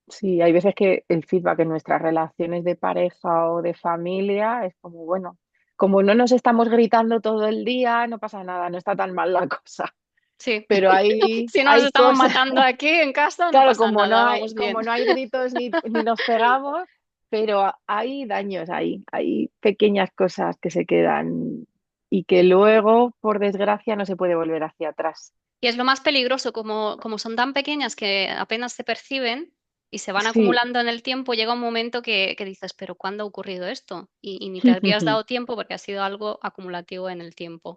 S2: sí, hay veces que el feedback en nuestras relaciones de pareja o de familia es como, bueno, como no nos estamos gritando todo el día, no pasa nada, no está tan mal la cosa.
S1: Sí,
S2: Pero hay,
S1: si no nos
S2: hay
S1: estamos
S2: cosas.
S1: matando aquí en casa, no
S2: Claro,
S1: pasa nada, vamos bien.
S2: como no hay gritos ni nos pegamos, pero hay daños ahí, hay pequeñas cosas que se quedan y que luego, por desgracia, no se puede volver hacia atrás.
S1: Y es lo más peligroso, como son tan pequeñas que apenas se perciben y se van
S2: Sí,
S1: acumulando en el tiempo, llega un momento que dices, pero ¿cuándo ha ocurrido esto? Y ni te habías dado tiempo porque ha sido algo acumulativo en el tiempo.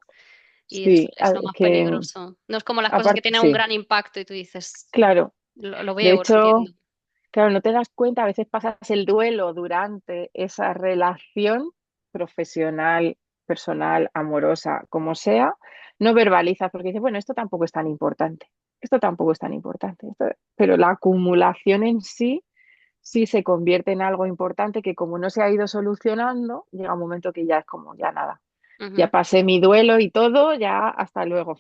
S1: Y
S2: sí,
S1: es lo más
S2: que
S1: peligroso. No es como las cosas que
S2: aparte,
S1: tienen un
S2: sí,
S1: gran impacto y tú dices,
S2: claro.
S1: lo
S2: De
S1: veo, lo
S2: hecho,
S1: entiendo.
S2: claro, no te das cuenta, a veces pasas el duelo durante esa relación profesional, personal, amorosa, como sea, no verbalizas porque dices, bueno, esto tampoco es tan importante, esto tampoco es tan importante, pero la acumulación en sí sí se convierte en algo importante que como no se ha ido solucionando, llega un momento que ya es como, ya nada, ya
S1: Ujú,
S2: pasé mi duelo y todo, ya hasta luego.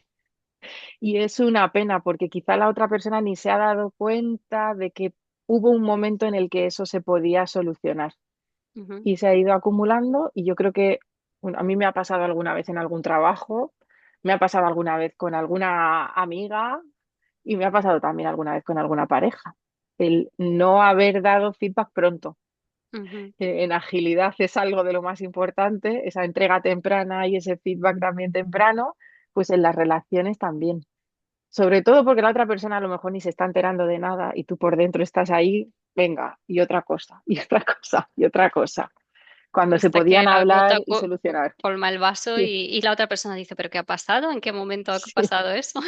S2: Y es una pena porque quizá la otra persona ni se ha dado cuenta de que hubo un momento en el que eso se podía solucionar
S1: ujú,
S2: y se ha ido acumulando y yo creo que bueno, a mí me ha pasado alguna vez en algún trabajo, me ha pasado alguna vez con alguna amiga y me ha pasado también alguna vez con alguna pareja. El no haber dado feedback pronto.
S1: ujú.
S2: En agilidad es algo de lo más importante, esa entrega temprana y ese feedback también temprano, pues en las relaciones también. Sobre todo porque la otra persona a lo mejor ni se está enterando de nada y tú por dentro estás ahí, venga, y otra cosa, y otra cosa, y otra cosa, cuando se
S1: Hasta que
S2: podían
S1: la
S2: hablar
S1: gota
S2: y solucionar.
S1: colma el vaso
S2: Sí,
S1: y la otra persona dice, ¿pero qué ha pasado? ¿En qué momento ha
S2: sí,
S1: pasado eso?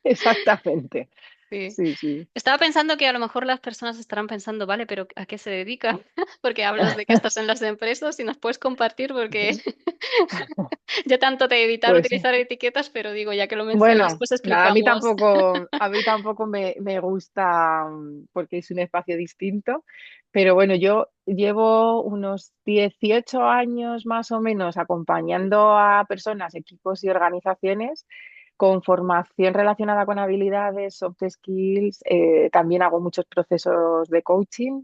S2: exactamente.
S1: Sí.
S2: Sí, sí.
S1: Estaba pensando que a lo mejor las personas estarán pensando, vale, pero ¿a qué se dedica? Porque hablas de que estás en las empresas y nos puedes compartir porque ya tanto te evitar
S2: Pues
S1: utilizar etiquetas, pero digo, ya que lo mencionas,
S2: bueno,
S1: pues
S2: nada,
S1: explicamos.
S2: a mí tampoco me gusta porque es un espacio distinto, pero bueno, yo llevo unos 18 años más o menos acompañando a personas, equipos y organizaciones con formación relacionada con habilidades, soft skills. También hago muchos procesos de coaching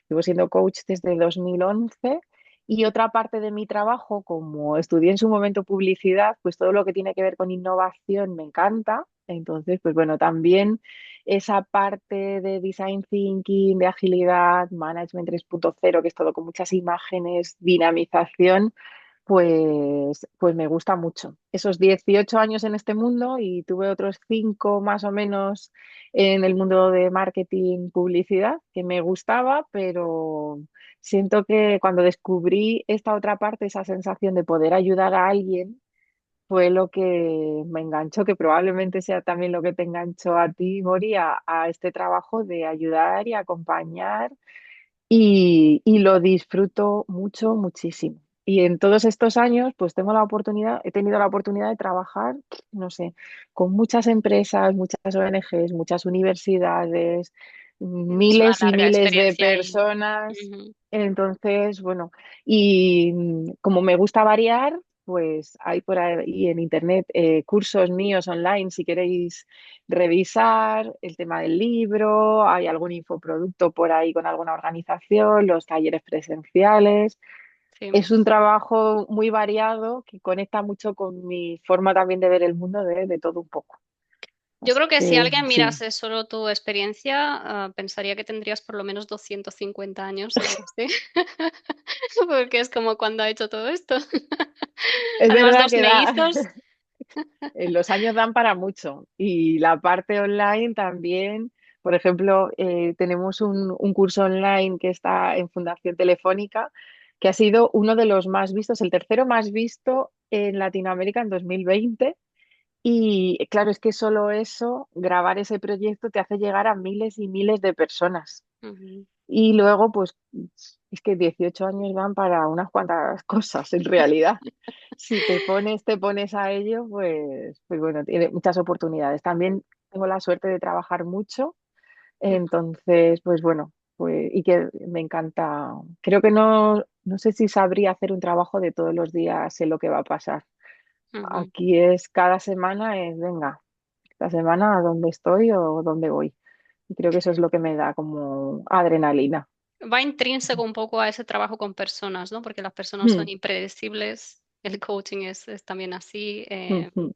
S2: llevo siendo coach desde 2011. Y otra parte de mi trabajo, como estudié en su momento publicidad, pues todo lo que tiene que ver con innovación me encanta. Entonces, pues bueno, también esa parte de design thinking, de agilidad, management 3.0, que es todo con muchas imágenes, dinamización, pues me gusta mucho. Esos 18 años en este mundo y tuve otros 5 más o menos en el mundo de marketing, publicidad, que me gustaba, pero siento que cuando descubrí esta otra parte, esa sensación de poder ayudar a alguien, fue lo que me enganchó, que probablemente sea también lo que te enganchó a ti, Mori, a este trabajo de ayudar y acompañar y lo disfruto mucho, muchísimo. Y en todos estos años, pues he tenido la oportunidad de trabajar, no sé, con muchas empresas, muchas ONGs, muchas universidades,
S1: Tienes una
S2: miles y
S1: larga
S2: miles de
S1: experiencia ahí.
S2: personas.
S1: Ujú.
S2: Entonces, bueno, y como me gusta variar, pues hay por ahí en internet cursos míos online si queréis revisar el tema del libro, hay algún infoproducto por ahí con alguna organización, los talleres presenciales.
S1: Sí.
S2: Es un trabajo muy variado que conecta mucho con mi forma también de ver el mundo de todo un poco.
S1: Yo
S2: Así
S1: creo que si
S2: que
S1: alguien
S2: sí.
S1: mirase solo tu experiencia, pensaría que tendrías por lo menos 250 años o algo así. Porque es como cuando ha hecho todo esto.
S2: Es
S1: Además,
S2: verdad
S1: dos
S2: que da,
S1: mellizos.
S2: los años dan para mucho y la parte online también. Por ejemplo, tenemos un curso online que está en Fundación Telefónica, que ha sido uno de los más vistos, el tercero más visto en Latinoamérica en 2020. Y claro, es que solo eso, grabar ese proyecto te hace llegar a miles y miles de personas.
S1: Ujú,
S2: Y luego, pues, es que 18 años dan para unas cuantas cosas en realidad. Si te pones a ello, pues bueno, tiene muchas oportunidades. También tengo la suerte de trabajar mucho, entonces, pues bueno, pues, y que me encanta. Creo que no sé si sabría hacer un trabajo de todos los días, sé lo que va a pasar.
S1: ujú.
S2: Aquí es cada semana, venga, esta semana a dónde estoy o dónde voy. Y creo que eso es lo que me da como adrenalina.
S1: Va intrínseco un poco a ese trabajo con personas, ¿no? Porque las personas son
S2: Mm,
S1: impredecibles. El coaching es también así.
S2: mm, mm.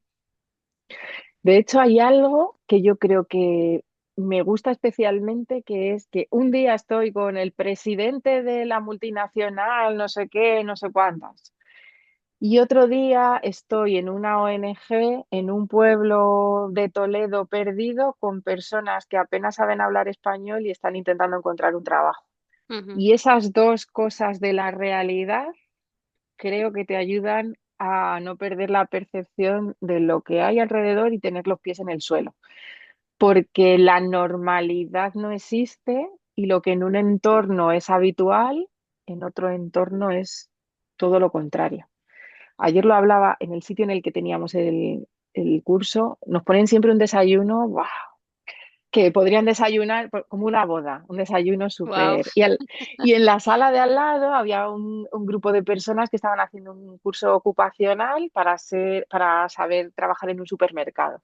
S2: De hecho, hay algo que yo creo que me gusta especialmente, que es que un día estoy con el presidente de la multinacional, no sé qué, no sé cuántas, y otro día estoy en una ONG, en un pueblo de Toledo perdido, con personas que apenas saben hablar español y están intentando encontrar un trabajo.
S1: Ujú,
S2: Y esas dos cosas de la realidad creo que te ayudan a no perder la percepción de lo que hay alrededor y tener los pies en el suelo, porque la normalidad no existe y lo que en un entorno es habitual, en otro entorno es todo lo contrario. Ayer lo hablaba en el sitio en el que teníamos el curso, nos ponen siempre un desayuno, ¡buah! Que podrían desayunar como una boda, un desayuno
S1: wow.
S2: súper... Y en la sala de al lado había un grupo de personas que estaban haciendo un curso ocupacional para saber trabajar en un supermercado.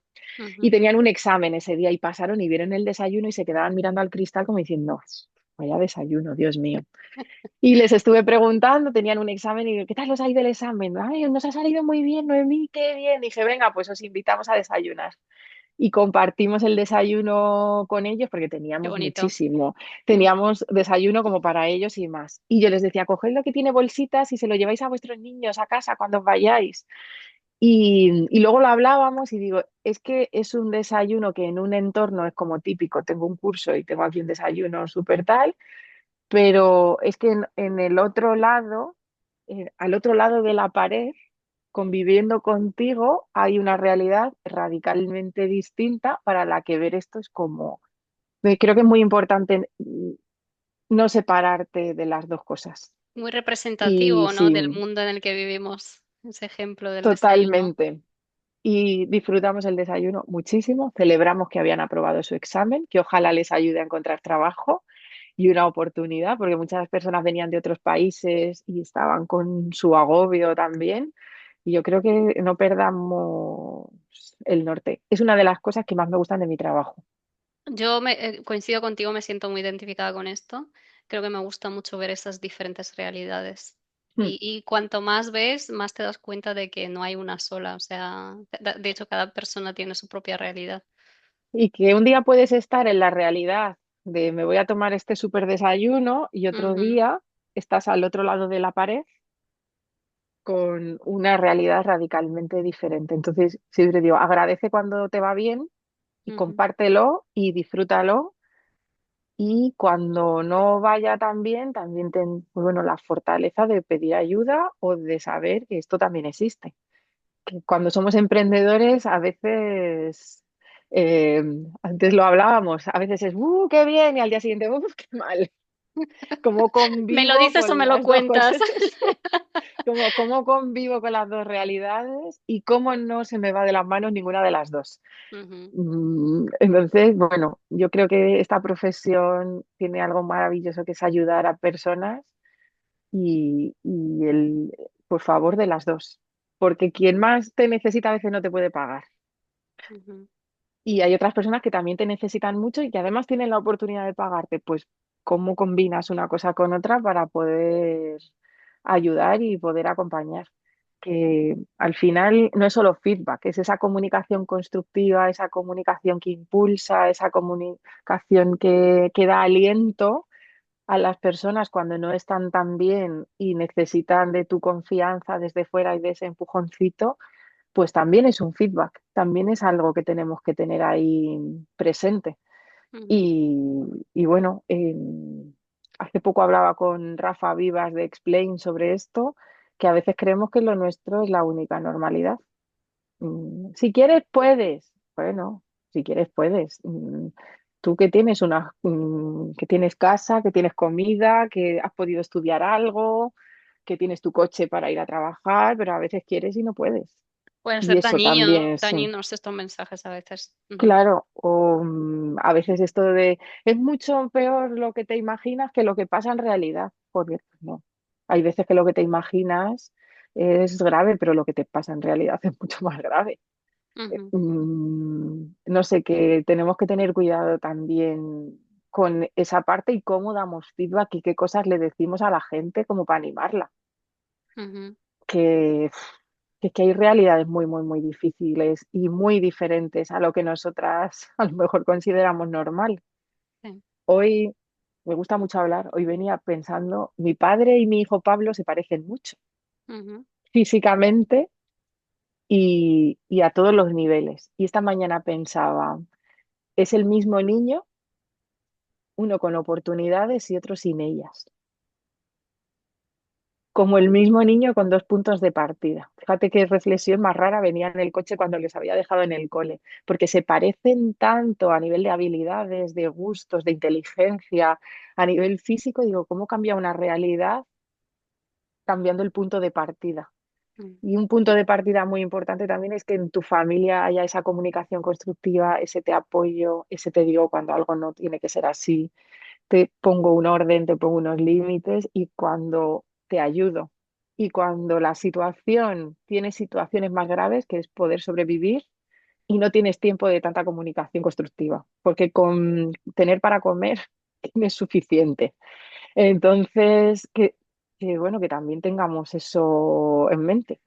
S2: Y
S1: Ujú.
S2: tenían un examen ese día y pasaron y vieron el desayuno y se quedaban mirando al cristal como diciendo, vaya desayuno, Dios mío. Y les estuve preguntando, tenían un examen y digo, ¿qué tal os ha ido el examen? Ay, nos ha salido muy bien, Noemí, qué bien. Dije, venga, pues os invitamos a desayunar y compartimos el desayuno con ellos porque
S1: Qué
S2: teníamos
S1: bonito.
S2: muchísimo.
S1: Mm.
S2: Teníamos desayuno como para ellos y más. Y yo les decía, coged lo que tiene bolsitas y se lo lleváis a vuestros niños a casa cuando os vayáis. Y luego lo hablábamos y digo, es que es un desayuno que en un entorno es como típico, tengo un curso y tengo aquí un desayuno súper tal, pero es que en el otro lado, al otro lado de la pared, conviviendo contigo, hay una realidad radicalmente distinta para la que ver esto es como, creo que es muy importante no separarte de las dos cosas.
S1: Muy
S2: Y
S1: representativo, ¿no?
S2: sí,
S1: Del mundo en el que vivimos. Ese ejemplo del desayuno.
S2: totalmente. Y disfrutamos el desayuno muchísimo, celebramos que habían aprobado su examen, que ojalá les ayude a encontrar trabajo y una oportunidad, porque muchas personas venían de otros países y estaban con su agobio también. Y yo creo que no perdamos el norte. Es una de las cosas que más me gustan de mi trabajo.
S1: Coincido contigo, me siento muy identificada con esto. Creo que me gusta mucho ver esas diferentes realidades.
S2: Mm.
S1: Y cuanto más ves, más te das cuenta de que no hay una sola. O sea, de hecho, cada persona tiene su propia realidad.
S2: Y que un día puedes estar en la realidad de me voy a tomar este súper desayuno y otro
S1: Ujú,
S2: día estás al otro lado de la pared con una realidad radicalmente diferente. Entonces, siempre digo, agradece cuando te va bien y
S1: ujú,
S2: compártelo y disfrútalo. Y cuando no vaya tan bien, también ten, pues bueno, la fortaleza de pedir ayuda o de saber que esto también existe. Que cuando somos emprendedores, a veces, eh, antes lo hablábamos, a veces es, qué bien! Y al día siguiente, qué mal! ¿Cómo
S1: ¿Me lo
S2: convivo
S1: dices o
S2: con
S1: me lo
S2: las dos
S1: cuentas?
S2: cosas? ¿Cómo convivo con las dos realidades y cómo no se me va de las manos ninguna de las dos?
S1: Ujú,
S2: Entonces, bueno, yo creo que esta profesión tiene algo maravilloso que es ayudar a personas y por favor, de las dos. Porque quien más te necesita a veces no te puede pagar.
S1: ujú,
S2: Y hay otras personas que también te necesitan mucho y que además tienen la oportunidad de pagarte. Pues, ¿cómo combinas una cosa con otra para poder ayudar y poder acompañar? que al final no es solo feedback, es esa comunicación constructiva, esa comunicación que impulsa, esa comunicación que da aliento a las personas cuando no están tan bien y necesitan de tu confianza desde fuera y de ese empujoncito, pues también es un feedback, también es algo que tenemos que tener ahí presente.
S1: Ujú,
S2: Y, y bueno, hace poco hablaba con Rafa Vivas de Explain sobre esto, que a veces creemos que lo nuestro es la única normalidad. Si quieres, puedes. Bueno, si quieres, puedes. Tú que tienes que tienes casa, que tienes comida, que has podido estudiar algo, que tienes tu coche para ir a trabajar, pero a veces quieres y no puedes.
S1: pueden
S2: Y
S1: ser
S2: eso también, sí.
S1: dañinos estos mensajes a veces. Ujú,
S2: Claro, o a veces esto de es mucho peor lo que te imaginas que lo que pasa en realidad, porque pues, no. Hay veces que lo que te imaginas es grave, pero lo que te pasa en realidad es mucho más grave.
S1: ujú,
S2: No sé, que tenemos que tener cuidado también con esa parte y cómo damos feedback y qué cosas le decimos a la gente como para animarla.
S1: ujú,
S2: Que, que hay realidades muy, muy, muy difíciles y muy diferentes a lo que nosotras a lo mejor consideramos normal.
S1: sí,
S2: Hoy me gusta mucho hablar, hoy venía pensando, mi padre y mi hijo Pablo se parecen mucho
S1: ujú.
S2: físicamente y a todos los niveles. Y esta mañana pensaba, es el mismo niño, uno con oportunidades y otro sin ellas. Como el mismo niño con dos puntos de partida. Fíjate qué reflexión más rara venía en el coche cuando les había dejado en el cole, porque se parecen tanto a nivel de habilidades, de gustos, de inteligencia, a nivel físico, digo, ¿cómo cambia una realidad cambiando el punto de partida?
S1: Mm.
S2: Y un punto de partida muy importante también es que en tu familia haya esa comunicación constructiva, ese te apoyo, ese te digo cuando algo no tiene que ser así, te pongo un orden, te pongo unos límites y cuando te ayudo y cuando la situación tiene situaciones más graves, que es poder sobrevivir y no tienes tiempo de tanta comunicación constructiva, porque con tener para comer es suficiente. Entonces, bueno, que también tengamos eso en mente.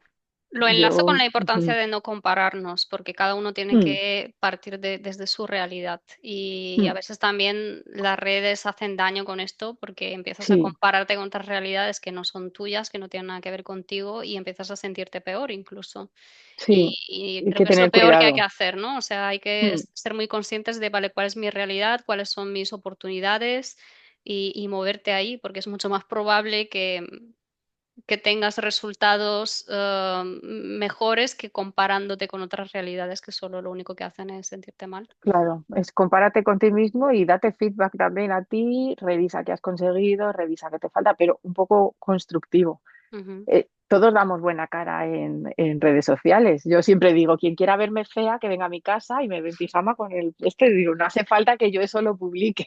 S1: Lo enlazo con
S2: Yo,
S1: la importancia de no compararnos, porque cada uno tiene
S2: mm,
S1: que partir desde su realidad. Y a
S2: mm,
S1: veces también las redes hacen daño con esto, porque empiezas a
S2: sí,
S1: compararte con otras realidades que no son tuyas, que no tienen nada que ver contigo, y empiezas a sentirte peor incluso.
S2: sí,
S1: Y
S2: hay
S1: creo
S2: que
S1: que es lo
S2: tener
S1: peor que hay que
S2: cuidado.
S1: hacer, ¿no? O sea, hay que
S2: Mm,
S1: ser muy conscientes de, vale, cuál es mi realidad, cuáles son mis oportunidades y moverte ahí, porque es mucho más probable que tengas resultados mejores que comparándote con otras realidades que solo lo único que hacen es sentirte mal.
S2: claro, es compárate con ti mismo y date feedback también a ti, revisa qué has conseguido, revisa qué te falta, pero un poco constructivo.
S1: Ujú.
S2: Todos damos buena cara en redes sociales. Yo siempre digo, quien quiera verme fea, que venga a mi casa y me ve en pijama con digo, no hace falta que yo eso lo publique.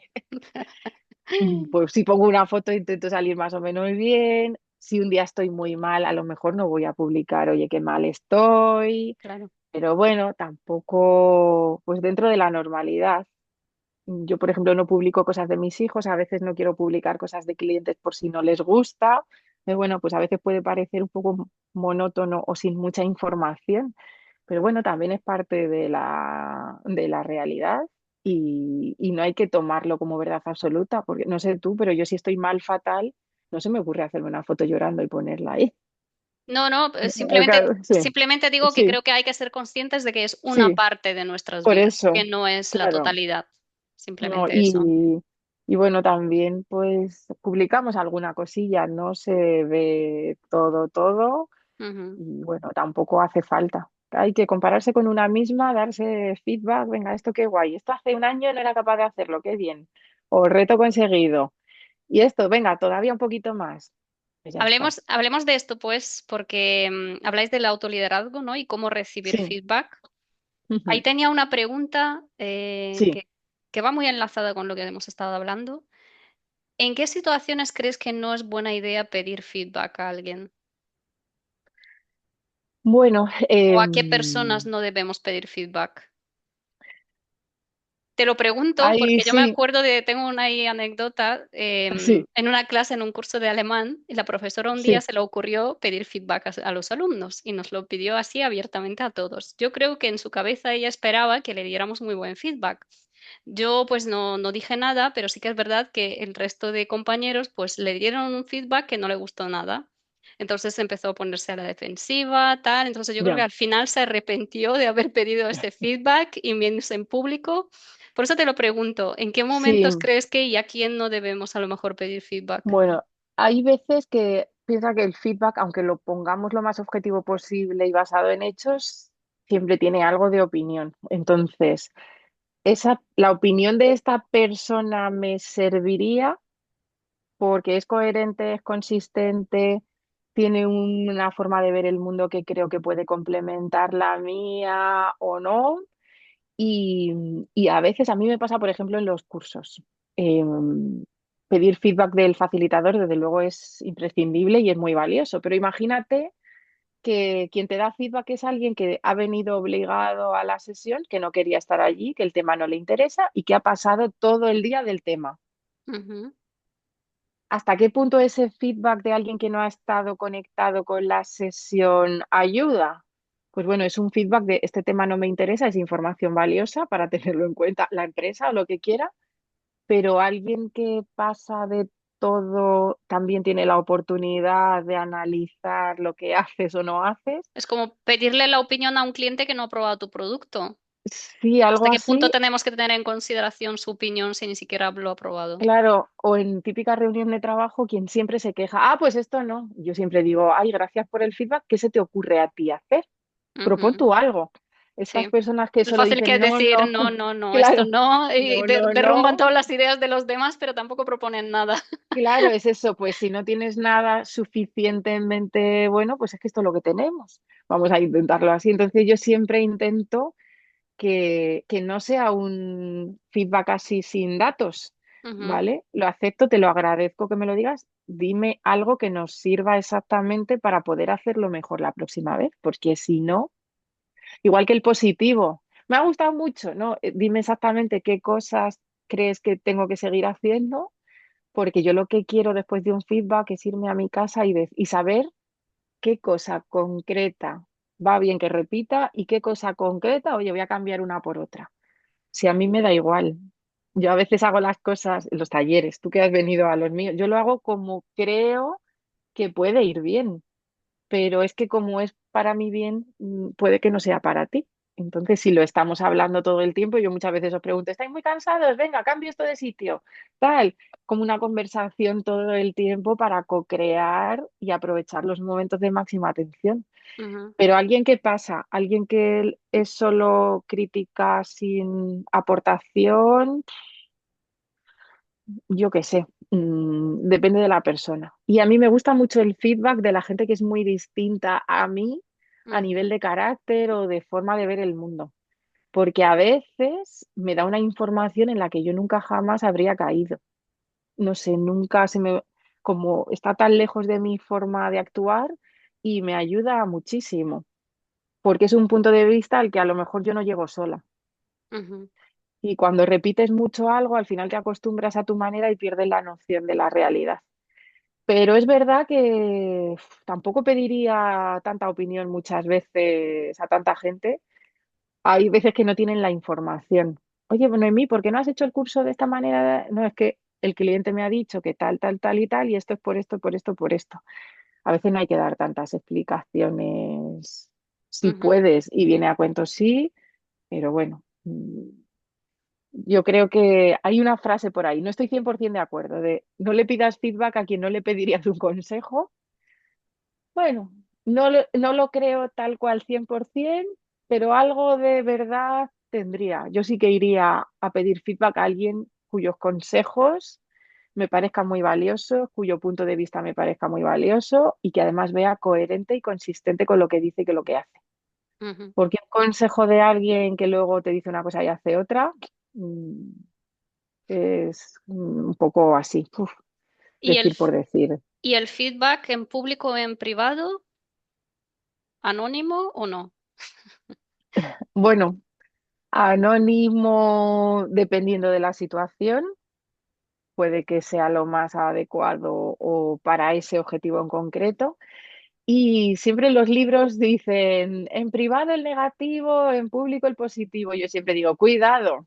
S2: Pues si pongo una foto intento salir más o menos bien. Si un día estoy muy mal, a lo mejor no voy a publicar, oye, qué mal estoy.
S1: Claro.
S2: Pero bueno, tampoco, pues dentro de la normalidad. Yo, por ejemplo, no publico cosas de mis hijos, a veces no quiero publicar cosas de clientes por si no les gusta. Bueno, pues a veces puede parecer un poco monótono o sin mucha información, pero bueno, también es parte de la realidad y no hay que tomarlo como verdad absoluta, porque no sé tú, pero yo si estoy mal fatal, no se me ocurre hacerme una foto llorando y ponerla ahí.
S1: No, no, simplemente,
S2: Sí,
S1: simplemente digo que
S2: sí,
S1: creo que hay que ser conscientes de que es una
S2: sí,
S1: parte de nuestras
S2: por
S1: vidas, que
S2: eso,
S1: no es la
S2: claro.
S1: totalidad.
S2: No,
S1: Simplemente eso.
S2: y bueno, también pues publicamos alguna cosilla, no se ve todo, todo,
S1: Ujú.
S2: y bueno, tampoco hace falta. Hay que compararse con una misma, darse feedback, venga, esto qué guay, esto hace un año no era capaz de hacerlo, qué bien, o reto conseguido, y esto, venga, todavía un poquito más, pues ya está.
S1: Hablemos de esto, pues, porque habláis del autoliderazgo, ¿no? Y cómo recibir
S2: Sí,
S1: feedback. Ahí
S2: ujú,
S1: tenía una pregunta
S2: sí.
S1: que va muy enlazada con lo que hemos estado hablando. ¿En qué situaciones crees que no es buena idea pedir feedback a alguien?
S2: Bueno,
S1: ¿O a qué personas no debemos pedir feedback? Te lo pregunto
S2: Ahí
S1: porque yo me
S2: sí,
S1: acuerdo tengo una ahí anécdota,
S2: sí,
S1: en una clase, en un curso de alemán, y la profesora un día
S2: sí,
S1: se le ocurrió pedir feedback a los alumnos y nos lo pidió así abiertamente a todos. Yo creo que en su cabeza ella esperaba que le diéramos muy buen feedback. Yo pues no dije nada, pero sí que es verdad que el resto de compañeros pues le dieron un feedback que no le gustó nada. Entonces empezó a ponerse a la defensiva, tal. Entonces yo creo que
S2: ya,
S1: al final se arrepintió de haber pedido este feedback y menos en público. Por eso te lo pregunto, ¿en qué
S2: sí.
S1: momentos crees que y a quién no debemos a lo mejor pedir feedback?
S2: Bueno, hay veces que piensa que el feedback, aunque lo pongamos lo más objetivo posible y basado en hechos, siempre tiene algo de opinión. Entonces, la opinión de esta persona me serviría porque es coherente, es consistente, tiene una forma de ver el mundo que creo que puede complementar la mía o no. Y a veces a mí me pasa, por ejemplo, en los cursos. Pedir feedback del facilitador, desde luego, es imprescindible y es muy valioso. Pero imagínate que quien te da feedback es alguien que ha venido obligado a la sesión, que no quería estar allí, que el tema no le interesa y que ha pasado todo el día del tema.
S1: Ujú.
S2: ¿Hasta qué punto ese feedback de alguien que no ha estado conectado con la sesión ayuda? Pues bueno, es un feedback de este tema no me interesa, es información valiosa para tenerlo en cuenta la empresa o lo que quiera, pero alguien que pasa de todo también tiene la oportunidad de analizar lo que haces o no haces.
S1: Es como pedirle la opinión a un cliente que no ha probado tu producto.
S2: Sí, algo
S1: ¿Hasta qué punto
S2: así.
S1: tenemos que tener en consideración su opinión si ni siquiera lo ha probado?
S2: Claro, o en típica reunión de trabajo, quien siempre se queja, pues esto no. Yo siempre digo, ay, gracias por el feedback, ¿qué se te ocurre a ti hacer? Propon
S1: Ujú.
S2: tú algo. Estas
S1: Sí.
S2: personas que
S1: Es
S2: solo
S1: fácil que
S2: dicen
S1: es
S2: no,
S1: decir
S2: no,
S1: no, no, no, esto
S2: claro,
S1: no, y
S2: no, no,
S1: derrumban
S2: no,
S1: todas las ideas de los demás, pero tampoco proponen nada.
S2: claro, es eso, pues si no tienes nada suficientemente bueno, pues es que esto es lo que tenemos. Vamos a intentarlo así. Entonces yo siempre intento que no sea un feedback así sin datos,
S1: Ujú,
S2: ¿vale? Lo acepto, te lo agradezco que me lo digas. Dime algo que nos sirva exactamente para poder hacerlo mejor la próxima vez, porque si no, igual que el positivo, me ha gustado mucho, ¿no? Dime exactamente qué cosas crees que tengo que seguir haciendo, porque yo lo que quiero después de un feedback es irme a mi casa y saber qué cosa concreta va bien que repita y qué cosa concreta, oye, voy a cambiar una por otra. Si a mí me da igual. Yo a veces hago las cosas en los talleres, tú que has venido a los míos, yo lo hago como creo que puede ir bien, pero es que como es para mi bien, puede que no sea para ti. Entonces, si lo estamos hablando todo el tiempo, yo muchas veces os pregunto, ¿estáis muy cansados? Venga, cambio esto de sitio. Tal, como una conversación todo el tiempo para co-crear y aprovechar los momentos de máxima atención.
S1: ujú,
S2: Pero alguien que pasa, alguien que es solo crítica sin aportación, yo qué sé, depende de la persona. Y a mí me gusta mucho el feedback de la gente que es muy distinta a mí a nivel
S1: ujú,
S2: de carácter o de forma de ver el mundo, porque a veces me da una información en la que yo nunca jamás habría caído. No sé, nunca se me, como está tan lejos de mi forma de actuar y me ayuda muchísimo, porque es un punto de vista al que a lo mejor yo no llego sola.
S1: ujú,
S2: Y cuando repites mucho algo, al final te acostumbras a tu manera y pierdes la noción de la realidad. Pero es verdad que tampoco pediría tanta opinión muchas veces a tanta gente. Hay veces que no tienen la información. Oye, bueno, Noemí, ¿por qué no has hecho el curso de esta manera? No, es que el cliente me ha dicho que tal, tal, tal y tal, y esto es por esto, por esto, por esto. A veces no hay que dar tantas explicaciones. Si
S1: ujú.
S2: puedes y viene a cuento, sí, pero bueno. Yo creo que hay una frase por ahí, no estoy 100% de acuerdo, de no le pidas feedback a quien no le pedirías un consejo. Bueno, no lo creo tal cual 100%, pero algo de verdad tendría. Yo sí que iría a pedir feedback a alguien cuyos consejos me parezcan muy valiosos, cuyo punto de vista me parezca muy valioso y que además vea coherente y consistente con lo que dice y con lo que hace.
S1: Ujú.
S2: Porque un consejo de alguien que luego te dice una cosa y hace otra, mm, es un poco así,
S1: ¿Y el,
S2: decir por decir.
S1: y el feedback en público o en privado, anónimo o no?
S2: Bueno. Anónimo, dependiendo de la situación, puede que sea lo más adecuado o para ese objetivo en concreto. Y siempre los libros dicen, en privado el negativo, en público el positivo. Yo siempre digo, cuidado.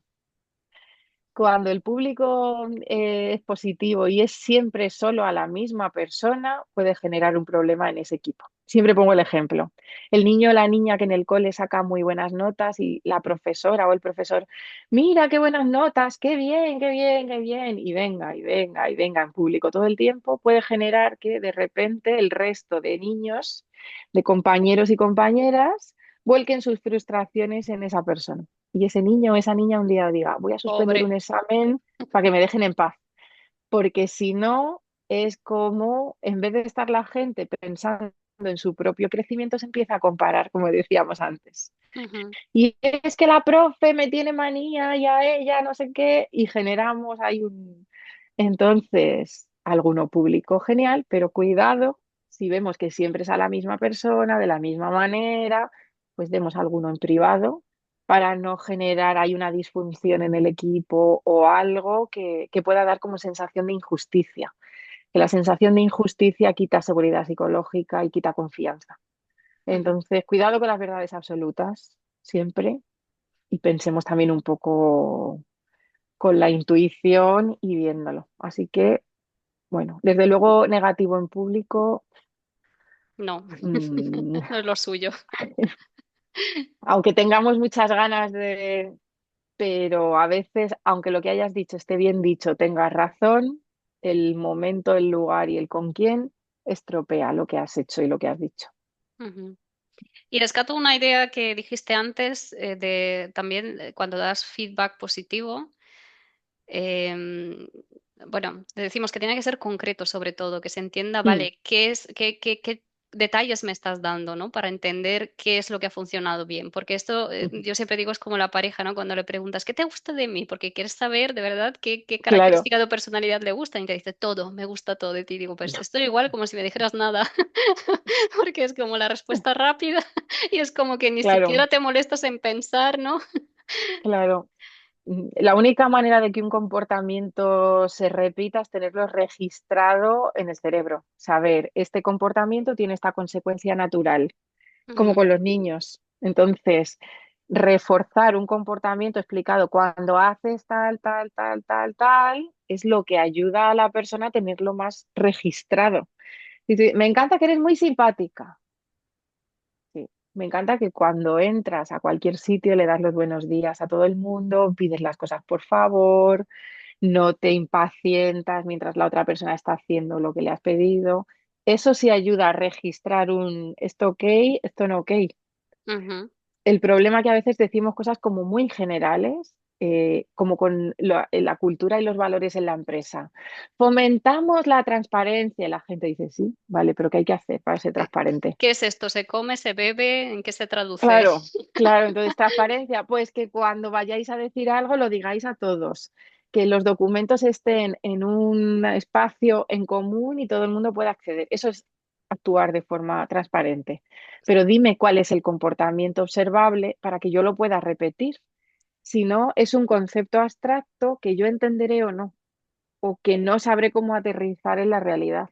S2: Cuando el público es positivo y es siempre solo a la misma persona, puede generar un problema en ese equipo. Siempre pongo el ejemplo. El niño o la niña que en el cole saca muy buenas notas y la profesora o el profesor, mira qué buenas notas, qué bien, qué bien, qué bien, y venga, y venga, y venga en público todo el tiempo, puede generar que de repente el resto de niños, de compañeros y compañeras, vuelquen sus frustraciones en esa persona y ese niño o esa niña un día diga, voy a suspender un
S1: Pobre.
S2: examen para que me dejen en paz, porque si no es como, en vez de estar la gente pensando en su propio crecimiento, se empieza a comparar, como decíamos antes.
S1: Ujú,
S2: Y es que la profe me tiene manía y a ella no sé qué, y generamos ahí un... Entonces, alguno público genial, pero cuidado, si vemos que siempre es a la misma persona, de la misma manera, pues demos alguno en privado para no generar ahí una disfunción en el equipo o algo que pueda dar como sensación de injusticia. Que la sensación de injusticia quita seguridad psicológica y quita confianza.
S1: ujú.
S2: Entonces, cuidado con las verdades absolutas, siempre, y pensemos también un poco con la intuición y viéndolo. Así que, bueno, desde luego negativo en público,
S1: No,
S2: mm,
S1: no es lo suyo.
S2: aunque tengamos muchas ganas de, pero a veces, aunque lo que hayas dicho esté bien dicho, tengas razón, el momento, el lugar y el con quién estropea lo que has hecho y lo que has dicho.
S1: Ujú. Y rescato una idea que dijiste antes de también cuando das feedback positivo. em, bueno, decimos que tiene que ser concreto sobre todo, que se entienda,
S2: Mm,
S1: vale, qué detalles me estás dando, ¿no? Para entender qué es lo que ha funcionado bien. Porque esto,
S2: ujú.
S1: yo siempre digo, es como la pareja, ¿no? Cuando le preguntas, ¿qué te gusta de mí? Porque quieres saber de verdad qué
S2: Claro,
S1: característica de tu personalidad le gusta. Y te dice, todo, me gusta todo de ti. Digo, pues esto igual como si me dijeras nada, porque es como la respuesta rápida y es como que ni
S2: claro,
S1: siquiera te molestas en pensar, ¿no?
S2: claro. La única manera de que un comportamiento se repita es tenerlo registrado en el cerebro. Saber, este comportamiento tiene esta consecuencia natural, como
S1: Ujú,
S2: con los niños. Entonces, reforzar un comportamiento explicado cuando haces tal, tal, tal, tal, tal, es lo que ayuda a la persona a tenerlo más registrado. Dice, me encanta que eres muy simpática. Sí, me encanta que cuando entras a cualquier sitio le das los buenos días a todo el mundo, pides las cosas por favor, no te impacientas mientras la otra persona está haciendo lo que le has pedido. Eso sí ayuda a registrar un esto ok, esto no ok.
S1: ujú.
S2: El problema es que a veces decimos cosas como muy generales, como con la cultura y los valores en la empresa. Fomentamos la transparencia y la gente dice, sí, vale, pero ¿qué hay que hacer para ser
S1: Eh,
S2: transparente?
S1: ¿Qué es esto? ¿Se come? ¿Se bebe? ¿En qué se traduce?
S2: Claro, claro, entonces transparencia, pues que cuando vayáis a decir algo lo digáis a todos, que los documentos estén en un espacio en común y todo el mundo pueda acceder. Eso es actuar de forma transparente. Pero dime cuál es el comportamiento observable para que yo lo pueda repetir. Si no, es un concepto abstracto que yo entenderé o no, o que no sabré cómo aterrizar en la realidad.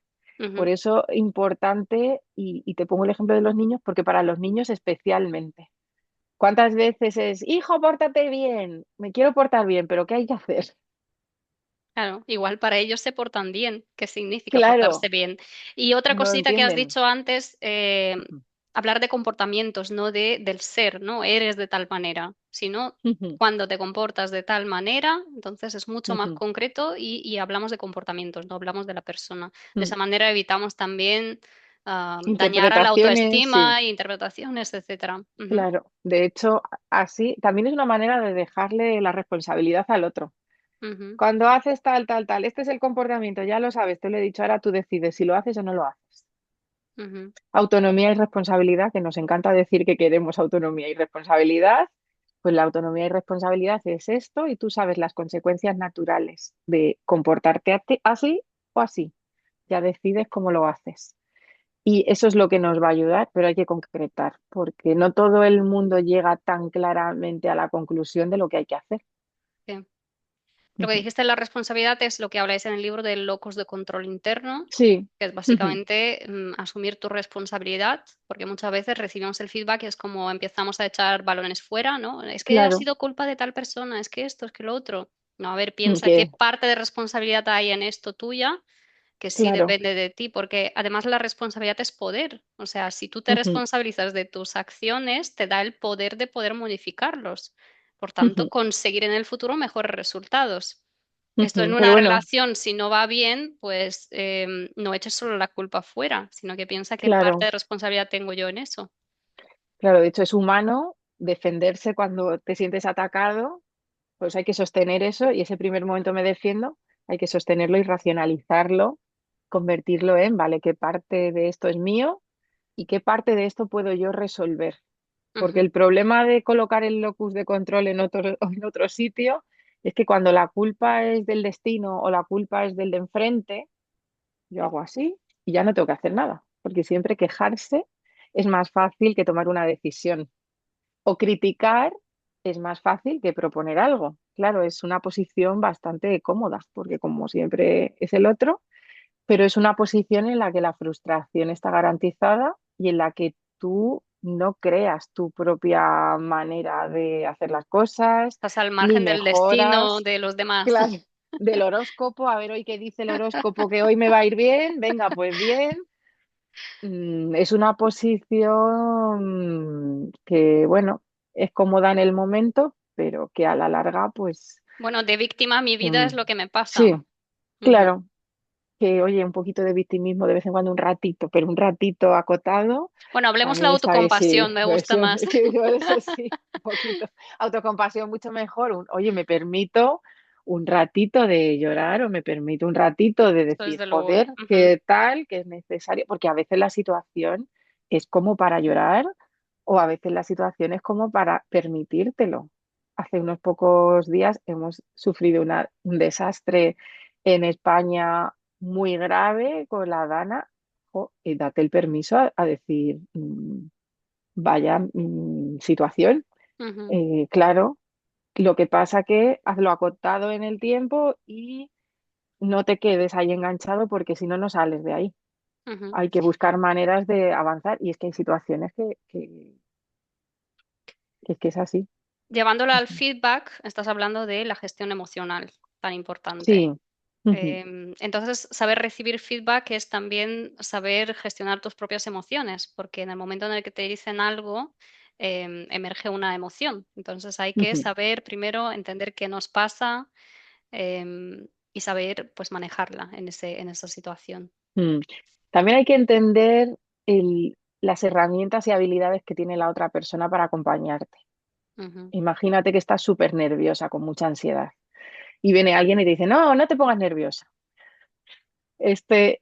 S2: Por
S1: Ujú.
S2: eso, importante, y te pongo el ejemplo de los niños, porque para los niños especialmente. ¿Cuántas veces es, hijo, pórtate bien? Me quiero portar bien, pero ¿qué hay que hacer?
S1: Claro, igual para ellos se portan bien. ¿Qué significa portarse
S2: Claro,
S1: bien? Y otra
S2: no lo
S1: cosita que has
S2: entienden.
S1: dicho antes, hablar de comportamientos, no del ser, ¿no? Eres de tal manera, sino
S2: Ujú,
S1: cuando te comportas de tal manera, entonces es mucho más
S2: ujú,
S1: concreto y hablamos de comportamientos, no hablamos de la persona. De
S2: ujú.
S1: esa manera evitamos también dañar a la
S2: Interpretaciones, sí,
S1: autoestima, interpretaciones, etcétera. Ujú,
S2: claro. De hecho, así también es una manera de dejarle la responsabilidad al otro.
S1: ujú,
S2: Cuando haces tal, tal, tal, este es el comportamiento, ya lo sabes, te lo he dicho, ahora tú decides si lo haces o no lo haces.
S1: ujú,
S2: Autonomía y responsabilidad, que nos encanta decir que queremos autonomía y responsabilidad, pues la autonomía y responsabilidad es esto y tú sabes las consecuencias naturales de comportarte así o así. Ya decides cómo lo haces. Y eso es lo que nos va a ayudar, pero hay que concretar, porque no todo el mundo llega tan claramente a la conclusión de lo que hay que hacer.
S1: Sí. Lo que
S2: Ujú.
S1: dijiste de la responsabilidad es lo que habláis en el libro de locus de control interno,
S2: Sí.
S1: que es
S2: Ujú.
S1: básicamente asumir tu responsabilidad, porque muchas veces recibimos el feedback y es como empezamos a echar balones fuera, ¿no? Es que ha
S2: Claro.
S1: sido culpa de tal persona, es que esto, es que lo otro. No, a ver, piensa qué
S2: Que,
S1: parte de responsabilidad hay en esto tuya que sí
S2: claro.
S1: depende de ti, porque además la responsabilidad es poder. O sea, si tú te
S2: Ujú,
S1: responsabilizas de tus acciones, te da el poder de poder modificarlos. Por tanto,
S2: ujú,
S1: conseguir en el futuro mejores resultados. Esto en
S2: ujú. Pero
S1: una
S2: bueno,
S1: relación, si no va bien, pues no eches solo la culpa afuera, sino que piensa qué parte
S2: claro,
S1: de responsabilidad tengo yo en eso.
S2: claro, de hecho es humano defenderse cuando te sientes atacado, pues hay que sostener eso y ese primer momento me defiendo, hay que sostenerlo y racionalizarlo, convertirlo en, vale, qué parte de esto es mío y qué parte de esto puedo yo resolver. Porque
S1: Ujú,
S2: el problema de colocar el locus de control en otro, en otro sitio es que cuando la culpa es del destino o la culpa es del de enfrente, yo hago así y ya no tengo que hacer nada, porque siempre quejarse es más fácil que tomar una decisión. O criticar es más fácil que proponer algo. Claro, es una posición bastante cómoda, porque como siempre es el otro, pero es una posición en la que la frustración está garantizada y en la que tú no creas tu propia manera de hacer las cosas,
S1: estás al
S2: ni
S1: margen del destino
S2: mejoras.
S1: de los demás.
S2: Claro, del horóscopo, a ver hoy qué dice el horóscopo, que hoy me va a ir bien, venga, pues bien. Es una posición que, bueno, es cómoda en el momento, pero que a la larga, pues,
S1: Bueno, de víctima mi vida
S2: mm,
S1: es lo que me pasa.
S2: sí,
S1: Ujú.
S2: claro, que oye, un poquito de victimismo de vez en cuando, un ratito, pero un ratito acotado,
S1: Bueno, hablemos la
S2: también está bien, sí,
S1: autocompasión, me gusta
S2: eso,
S1: más.
S2: que yo eso sí, un poquito, autocompasión mucho mejor, oye, me permito un ratito de llorar o me permito un ratito de
S1: Esto
S2: decir,
S1: desde luego.
S2: joder,
S1: Ujú,
S2: qué tal, que es necesario, porque a veces la situación es como para llorar o a veces la situación es como para permitírtelo. Hace unos pocos días hemos sufrido un desastre en España muy grave con la Dana, y date el permiso a decir, vaya situación.
S1: ujú,
S2: Claro, lo que pasa que hazlo acotado en el tiempo y no te quedes ahí enganchado porque si no, no sales de ahí.
S1: ujú.
S2: Hay que buscar maneras de avanzar y es que hay situaciones que es así.
S1: Llevándolo al
S2: Ujú.
S1: feedback, estás hablando de la gestión emocional, tan importante.
S2: Sí. Ujú,
S1: Entonces, saber recibir feedback es también saber gestionar tus propias emociones, porque en el momento en el que te dicen algo, emerge una emoción. Entonces, hay que
S2: ujú,
S1: saber primero entender qué nos pasa, y saber, pues, manejarla en esa situación.
S2: mm. También hay que entender las herramientas y habilidades que tiene la otra persona para acompañarte.
S1: Ujú,
S2: Imagínate que estás súper nerviosa, con mucha ansiedad, y viene alguien y te dice, no, no te pongas nerviosa.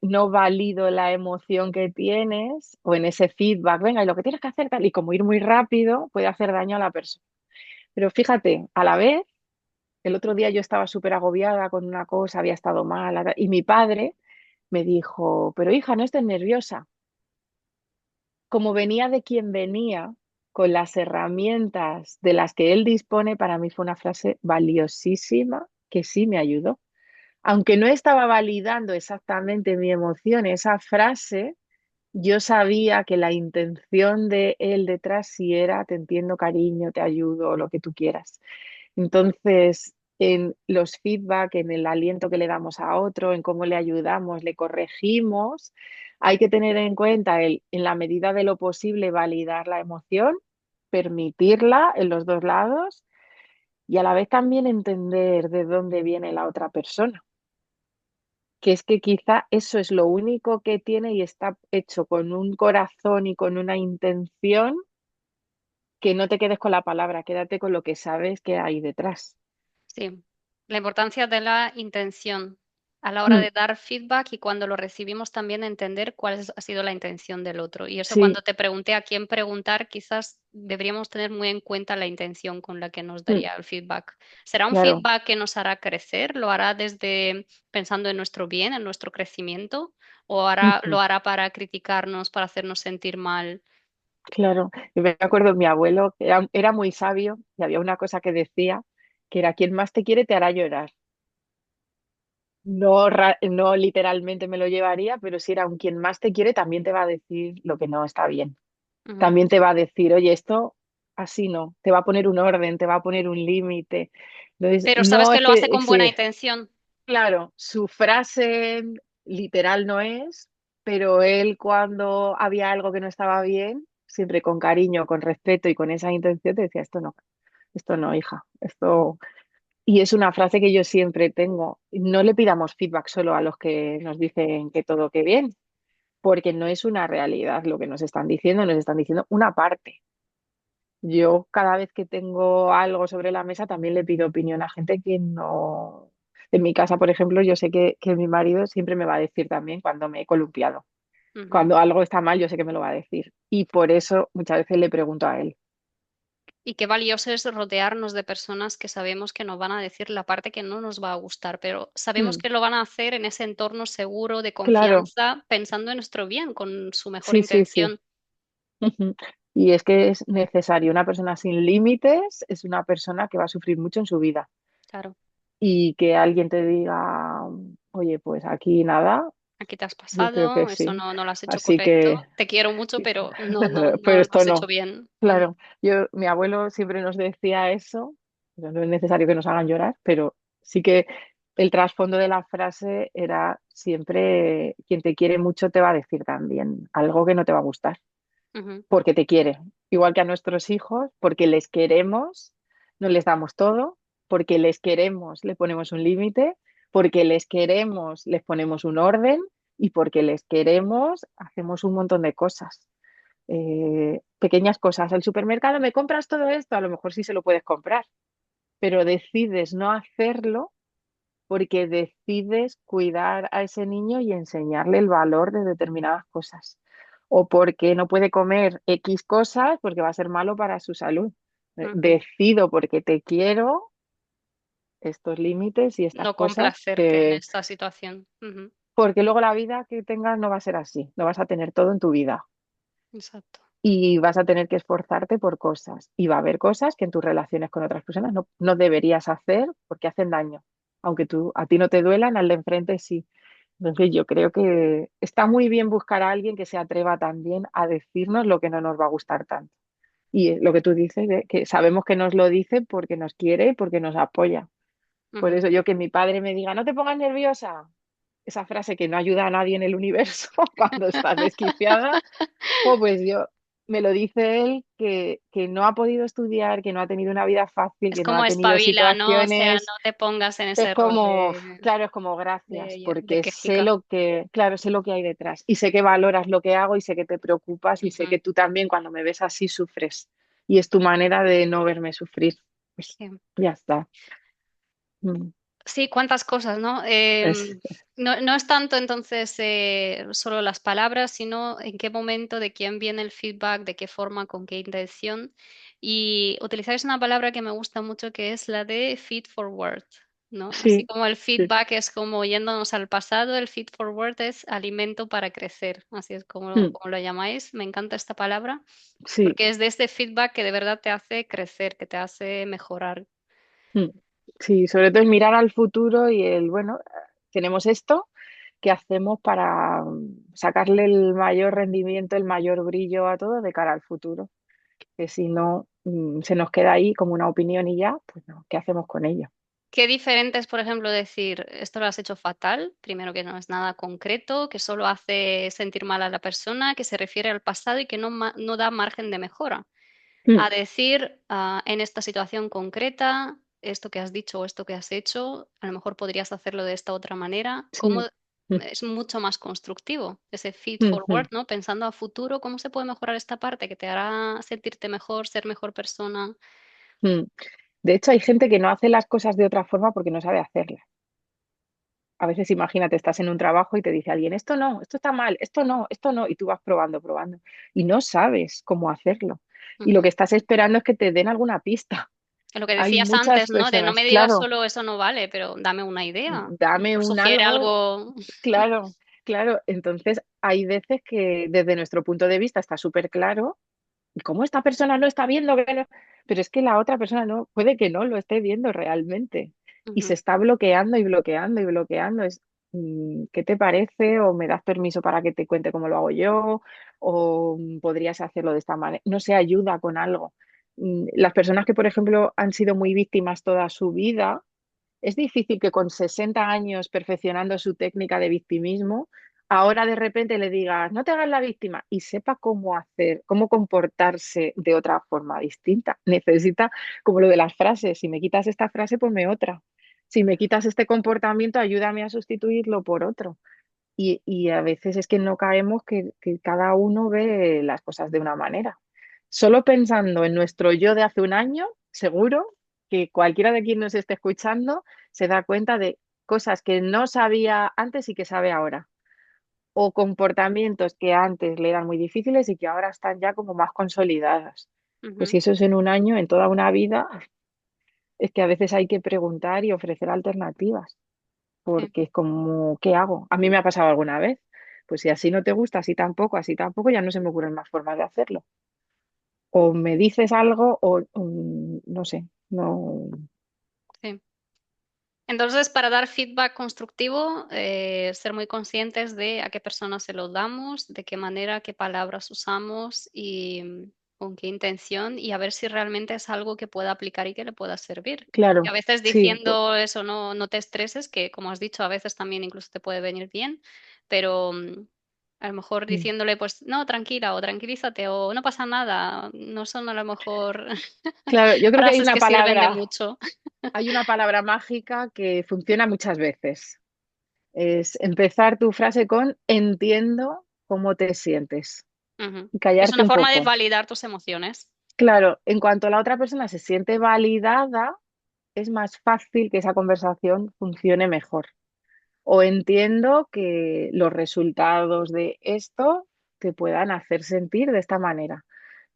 S2: No valido la emoción que tienes o en ese feedback, venga, y lo que tienes que hacer tal, y como ir muy rápido puede hacer daño a la persona. Pero fíjate, a la vez, el otro día yo estaba súper agobiada con una cosa, había estado mal, y mi padre me dijo, pero hija, no estés nerviosa. Como venía de quien venía, con las herramientas de las que él dispone, para mí fue una frase valiosísima que sí me ayudó. Aunque no estaba validando exactamente mi emoción, esa frase, yo sabía que la intención de él detrás sí era, te entiendo, cariño, te ayudo, lo que tú quieras. Entonces, en los feedback, en el aliento que le damos a otro, en cómo le ayudamos, le corregimos, hay que tener en cuenta en la medida de lo posible, validar la emoción, permitirla en los dos lados y a la vez también entender de dónde viene la otra persona, que es que quizá eso es lo único que tiene y está hecho con un corazón y con una intención, que no te quedes con la palabra, quédate con lo que sabes que hay detrás.
S1: sí, la importancia de la intención a la hora
S2: Mm,
S1: de dar feedback y cuando lo recibimos también entender ha sido la intención del otro. Y eso
S2: sí,
S1: cuando te pregunté a quién preguntar, quizás deberíamos tener muy en cuenta la intención con la que nos
S2: mm,
S1: daría el feedback. ¿Será un
S2: claro.
S1: feedback que nos hará crecer? ¿Lo hará desde pensando en nuestro bien, en nuestro crecimiento? o
S2: Ujú.
S1: lo hará para criticarnos, para hacernos sentir mal.
S2: Claro, y me acuerdo mi abuelo, que era muy sabio, y había una cosa que decía, que era quien más te quiere te hará llorar. No, no literalmente me lo llevaría, pero si era un quien más te quiere, también te va a decir lo que no está bien.
S1: Ujú.
S2: También te va a decir, oye, esto así no, te va a poner un orden, te va a poner un límite. Entonces,
S1: Pero sabes
S2: no
S1: que
S2: es
S1: lo hace
S2: que,
S1: con buena
S2: sí,
S1: intención.
S2: claro, su frase literal no es, pero él cuando había algo que no estaba bien, siempre con cariño, con respeto y con esa intención, te decía, esto no, hija, esto... Y es una frase que yo siempre tengo. No le pidamos feedback solo a los que nos dicen que todo qué bien, porque no es una realidad lo que nos están diciendo una parte. Yo cada vez que tengo algo sobre la mesa también le pido opinión a gente que no... En mi casa, por ejemplo, yo sé que mi marido siempre me va a decir también cuando me he columpiado.
S1: Ujú.
S2: Cuando algo está mal, yo sé que me lo va a decir. Y por eso muchas veces le pregunto a él.
S1: Y qué valioso es rodearnos de personas que sabemos que nos van a decir la parte que no nos va a gustar, pero sabemos
S2: "Mm,
S1: que lo van a hacer en ese entorno seguro de
S2: claro,
S1: confianza, pensando en nuestro bien, con su mejor
S2: sí, sí, sí.
S1: intención.
S2: Ujú. Y es que es necesario. Una persona sin límites es una persona que va a sufrir mucho en su vida.
S1: Claro,
S2: Y que alguien te diga, oye, pues aquí nada,
S1: aquí te has
S2: yo creo que
S1: pasado, eso
S2: sí.
S1: no lo has hecho
S2: Así
S1: correcto.
S2: que,
S1: Te quiero mucho, pero no
S2: pero
S1: lo
S2: esto
S1: has hecho
S2: no.
S1: bien. Ujú.
S2: Claro, mi abuelo siempre nos decía eso, pero no es necesario que nos hagan llorar, pero sí que el trasfondo de la frase era siempre quien te quiere mucho te va a decir también algo que no te va a gustar,
S1: Ujú.
S2: porque te quiere, igual que a nuestros hijos, porque les queremos, no les damos todo, porque les queremos, le ponemos un límite, porque les queremos, les ponemos un orden y porque les queremos, hacemos un montón de cosas. Pequeñas cosas. Al supermercado me compras todo esto, a lo mejor sí se lo puedes comprar, pero decides no hacerlo porque decides cuidar a ese niño y enseñarle el valor de determinadas cosas. O porque no puede comer X cosas porque va a ser malo para su salud.
S1: Ujú.
S2: Decido porque te quiero estos límites y estas
S1: No
S2: cosas
S1: complacerte en
S2: que,
S1: esta situación. Ujú.
S2: porque luego la vida que tengas no va a ser así, no vas a tener todo en tu vida.
S1: Exacto.
S2: Y vas a tener que esforzarte por cosas. Y va a haber cosas que en tus relaciones con otras personas no deberías hacer porque hacen daño. Aunque a ti no te duelan, al de enfrente sí. Entonces yo creo que está muy bien buscar a alguien que se atreva también a decirnos lo que no nos va a gustar tanto. Y lo que tú dices, que sabemos que nos lo dice porque nos quiere y porque nos apoya. Por
S1: Ujú.
S2: eso yo que mi padre me diga, no te pongas nerviosa, esa frase que no ayuda a nadie en el universo cuando estás desquiciada. Pues yo, me lo dice él que no ha podido estudiar, que no ha tenido una vida fácil,
S1: Es
S2: que no ha
S1: como
S2: tenido
S1: espabila, ¿no? O sea, no
S2: situaciones.
S1: te pongas en
S2: Es
S1: ese rol
S2: como, claro, es como gracias,
S1: de
S2: porque sé
S1: quejica.
S2: lo que, claro, sé lo que hay detrás y sé que valoras lo que hago y sé que te preocupas y sé
S1: Ujú.
S2: que tú también cuando me ves así sufres y es tu manera de no verme sufrir. Pues
S1: Sí.
S2: ya está. Mm.
S1: Sí, cuántas cosas, ¿no?
S2: Es,
S1: No es tanto entonces solo las palabras, sino en qué momento, de quién viene el feedback, de qué forma, con qué intención. Y utilizáis una palabra que me gusta mucho que es la de feed forward, ¿no? Así
S2: sí,
S1: como el
S2: sí,
S1: feedback es como yéndonos al pasado, el feed forward es alimento para crecer, así es
S2: mm,
S1: como lo llamáis. Me encanta esta palabra
S2: sí.
S1: porque es de este feedback que de verdad te hace crecer, que te hace mejorar.
S2: Mm. Sí, sobre todo el mirar al futuro y el, bueno, tenemos esto, ¿qué hacemos para sacarle el mayor rendimiento, el mayor brillo a todo de cara al futuro? Que si no, se nos queda ahí como una opinión y ya, pues no, ¿qué hacemos con ello?
S1: Qué diferente es, por ejemplo, decir esto lo has hecho fatal, primero que no es nada concreto, que solo hace sentir mal a la persona, que se refiere al pasado y que no da margen de mejora.
S2: Mm,
S1: A decir en esta situación concreta, esto que has dicho o esto que has hecho, a lo mejor podrías hacerlo de esta otra manera, cómo
S2: sí. Mm,
S1: es mucho más constructivo ese feed
S2: mm,
S1: forward,
S2: mm,
S1: ¿no? Pensando a futuro, cómo se puede mejorar esta parte que te hará sentirte mejor, ser mejor persona.
S2: mm. De hecho, hay gente que no hace las cosas de otra forma porque no sabe hacerlas. A veces imagínate, estás en un trabajo y te dice alguien, esto no, esto está mal, esto no, y tú vas probando, probando, y no sabes cómo hacerlo. Y lo
S1: Ujú.
S2: que estás esperando es que te den alguna pista.
S1: Lo que
S2: Hay
S1: decías antes,
S2: muchas
S1: ¿no? De no
S2: personas,
S1: me digas
S2: claro,
S1: solo eso no vale, pero dame una idea. A lo
S2: dame
S1: mejor
S2: un
S1: sugiere
S2: algo,
S1: algo.
S2: claro. Claro, entonces hay veces que desde nuestro punto de vista está súper claro. ¿Y cómo esta persona no está viendo que no? Pero es que la otra persona no, puede que no lo esté viendo realmente. Y se
S1: Ujú,
S2: está bloqueando y bloqueando y bloqueando. ¿Qué te parece? ¿O me das permiso para que te cuente cómo lo hago yo? ¿O podrías hacerlo de esta manera? No se ayuda con algo. Las personas que, por ejemplo, han sido muy víctimas toda su vida, es difícil que con 60 años perfeccionando su técnica de victimismo, ahora de repente le digas, no te hagas la víctima y sepa cómo hacer, cómo comportarse de otra forma distinta. Necesita, como lo de las frases, si me quitas esta frase, ponme otra. Si me quitas este comportamiento, ayúdame a sustituirlo por otro. Y a veces es que no caemos que cada uno ve las cosas de una manera. Solo pensando en nuestro yo de hace un año, seguro que cualquiera de quien nos esté escuchando se da cuenta de cosas que no sabía antes y que sabe ahora, o comportamientos que antes le eran muy difíciles y que ahora están ya como más consolidadas. Pues
S1: ujú,
S2: si eso es en un año, en toda una vida, es que a veces hay que preguntar y ofrecer alternativas
S1: sí,
S2: porque es como, ¿qué hago? A mí me ha pasado alguna vez. Pues si así no te gusta, así tampoco, ya no se me ocurren más formas de hacerlo. O me dices algo o no sé, no.
S1: sí. Entonces, para dar feedback constructivo, ser muy conscientes de a qué personas se lo damos, de qué manera, qué palabras usamos y con qué intención y a ver si realmente es algo que pueda aplicar y que le pueda servir. Y a
S2: Claro,
S1: veces
S2: sí,
S1: diciendo eso, no, no te estreses, que como has dicho, a veces también incluso te puede venir bien, pero a lo mejor
S2: mm,
S1: diciéndole, pues, no, tranquila o tranquilízate o no pasa nada, no son a lo mejor
S2: claro, yo creo que
S1: frases que sirven de mucho.
S2: hay una palabra mágica que funciona muchas veces. Es empezar tu frase con entiendo cómo te sientes
S1: Ujú.
S2: y
S1: Es
S2: callarte
S1: una
S2: un
S1: forma de
S2: poco.
S1: validar tus emociones.
S2: Claro, en cuanto la otra persona se siente validada, es más fácil que esa conversación funcione mejor. O entiendo que los resultados de esto te puedan hacer sentir de esta manera.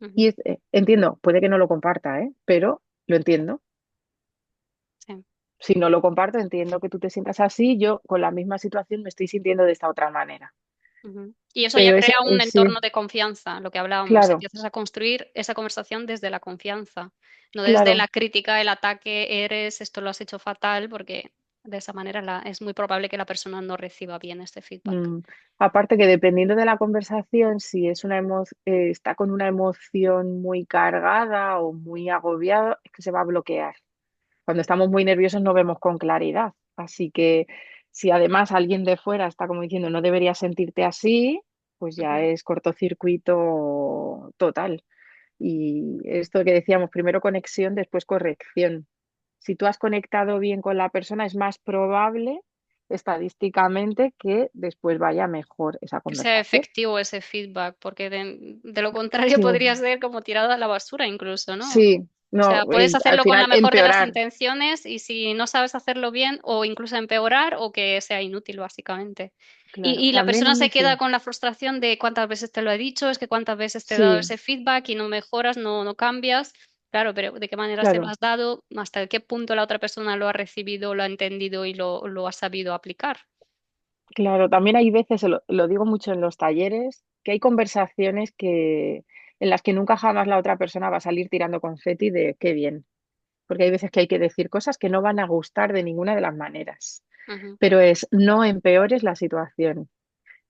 S1: Ujú,
S2: Y entiendo, puede que no lo comparta, ¿eh? Pero lo entiendo.
S1: sí,
S2: Si no lo comparto, entiendo que tú te sientas así, yo con la misma situación me estoy sintiendo de esta otra manera.
S1: ujú. Y eso ya
S2: Pero
S1: crea un
S2: sí,
S1: entorno de confianza, lo que hablábamos.
S2: claro,
S1: Empiezas a construir esa conversación desde la confianza, no desde
S2: claro.
S1: la crítica, el ataque, eres, esto lo has hecho fatal, porque de esa manera es muy probable que la persona no reciba bien este feedback.
S2: Mm, Aparte que dependiendo de la conversación, si es está con una emoción muy cargada o muy agobiado, es que se va a bloquear. Cuando estamos muy nerviosos no vemos con claridad. Así que si además alguien de fuera está como diciendo no deberías sentirte así, pues ya
S1: Ujú,
S2: es cortocircuito total. Y esto que decíamos, primero conexión, después corrección. Si tú has conectado bien con la persona, es más probable estadísticamente que después vaya mejor esa
S1: que sea
S2: conversación.
S1: efectivo ese feedback, porque de lo contrario
S2: Sí,
S1: podría ser como tirado a la basura incluso, ¿no?
S2: sí,
S1: O sea,
S2: no,
S1: puedes
S2: al
S1: hacerlo con la
S2: final
S1: mejor de las
S2: empeorar.
S1: intenciones y si no sabes hacerlo bien o incluso empeorar o que sea inútil básicamente.
S2: Claro,
S1: Y la persona
S2: también
S1: se queda
S2: sí,
S1: con la frustración de cuántas veces te lo he dicho, es que cuántas veces te he dado
S2: sí,
S1: ese feedback y no mejoras, no, no cambias. Claro, pero ¿de qué manera se lo
S2: claro.
S1: has dado? ¿Hasta qué punto la otra persona lo ha recibido, lo ha entendido y lo ha sabido aplicar?
S2: Claro, también hay veces, lo digo mucho en los talleres, que hay conversaciones en las que nunca jamás la otra persona va a salir tirando confeti de qué bien, porque hay veces que hay que decir cosas que no van a gustar de ninguna de las maneras,
S1: Ujú,
S2: pero es no empeores la situación.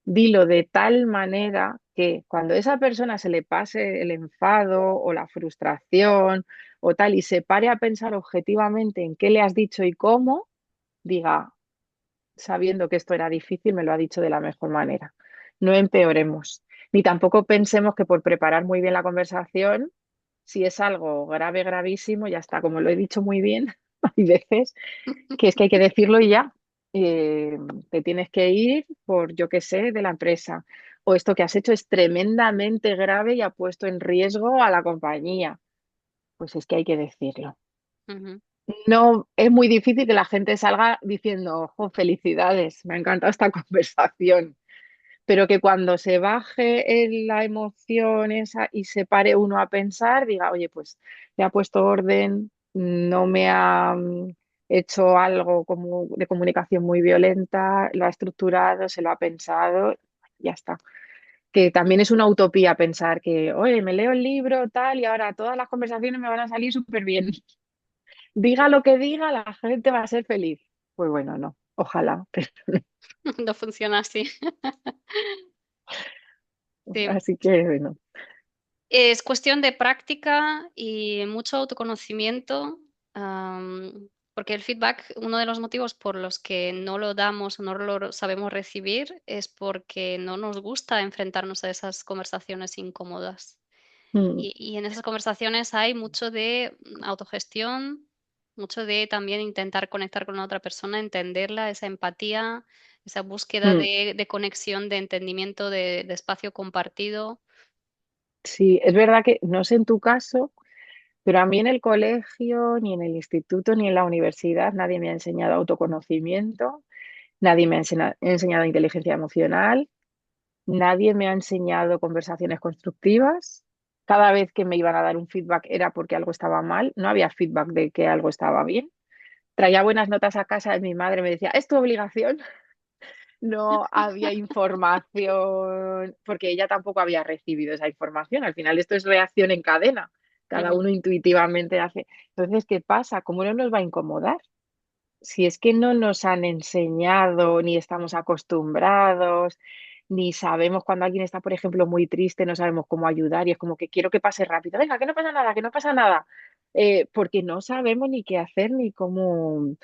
S2: Dilo de tal manera que cuando esa persona se le pase el enfado o la frustración o tal y se pare a pensar objetivamente en qué le has dicho y cómo, diga, sabiendo que esto era difícil, me lo ha dicho de la mejor manera. No empeoremos, ni tampoco pensemos que por preparar muy bien la conversación, si es algo grave, gravísimo, ya está, como lo he dicho muy bien, hay veces que es que hay que decirlo y ya. Eh, Te tienes que ir por, yo qué sé, de la empresa. O esto que has hecho es tremendamente grave y ha puesto en riesgo a la compañía. Pues es que hay que decirlo.
S1: ujú,
S2: No, es muy difícil que la gente salga diciendo, "Jo, felicidades, me ha encantado esta conversación", pero que cuando se baje la emoción esa y se pare uno a pensar, diga, oye, pues le ha puesto orden, no me ha hecho algo como de comunicación muy violenta, lo ha estructurado, se lo ha pensado, ya está. Que también es una utopía pensar que, oye, me leo el libro tal y ahora todas las conversaciones me van a salir súper bien. Diga lo que diga, la gente va a ser feliz. Pues bueno, no, ojalá.
S1: No funciona así. Sí.
S2: Así que bueno.
S1: Es cuestión de práctica y mucho autoconocimiento, porque el feedback, uno de los motivos por los que no lo damos o no lo sabemos recibir es porque no nos gusta enfrentarnos a esas conversaciones incómodas.
S2: Mm,
S1: Y en esas conversaciones hay mucho de autogestión, mucho de también intentar conectar con la otra persona, entenderla, esa empatía, esa búsqueda
S2: mm.
S1: de conexión, de entendimiento, de espacio compartido.
S2: Sí, es verdad que no sé en tu caso, pero a mí en el colegio, ni en el instituto, ni en la universidad, nadie me ha enseñado autoconocimiento, nadie me ha enseñado inteligencia emocional, nadie me ha enseñado conversaciones constructivas. Cada vez que me iban a dar un feedback era porque algo estaba mal, no había feedback de que algo estaba bien. Traía buenas notas a casa y mi madre me decía, es tu obligación. No había información, porque ella tampoco había recibido esa información. Al final esto es reacción en cadena. Cada
S1: Ujú.
S2: uno intuitivamente hace. Entonces, ¿qué pasa? ¿Cómo no nos va a incomodar? Si es que no nos han enseñado, ni estamos acostumbrados, ni sabemos cuando alguien está, por ejemplo, muy triste, no sabemos cómo ayudar y es como que quiero que pase rápido. Venga, que no pasa nada, que no pasa nada. Porque no sabemos ni qué hacer ni cómo.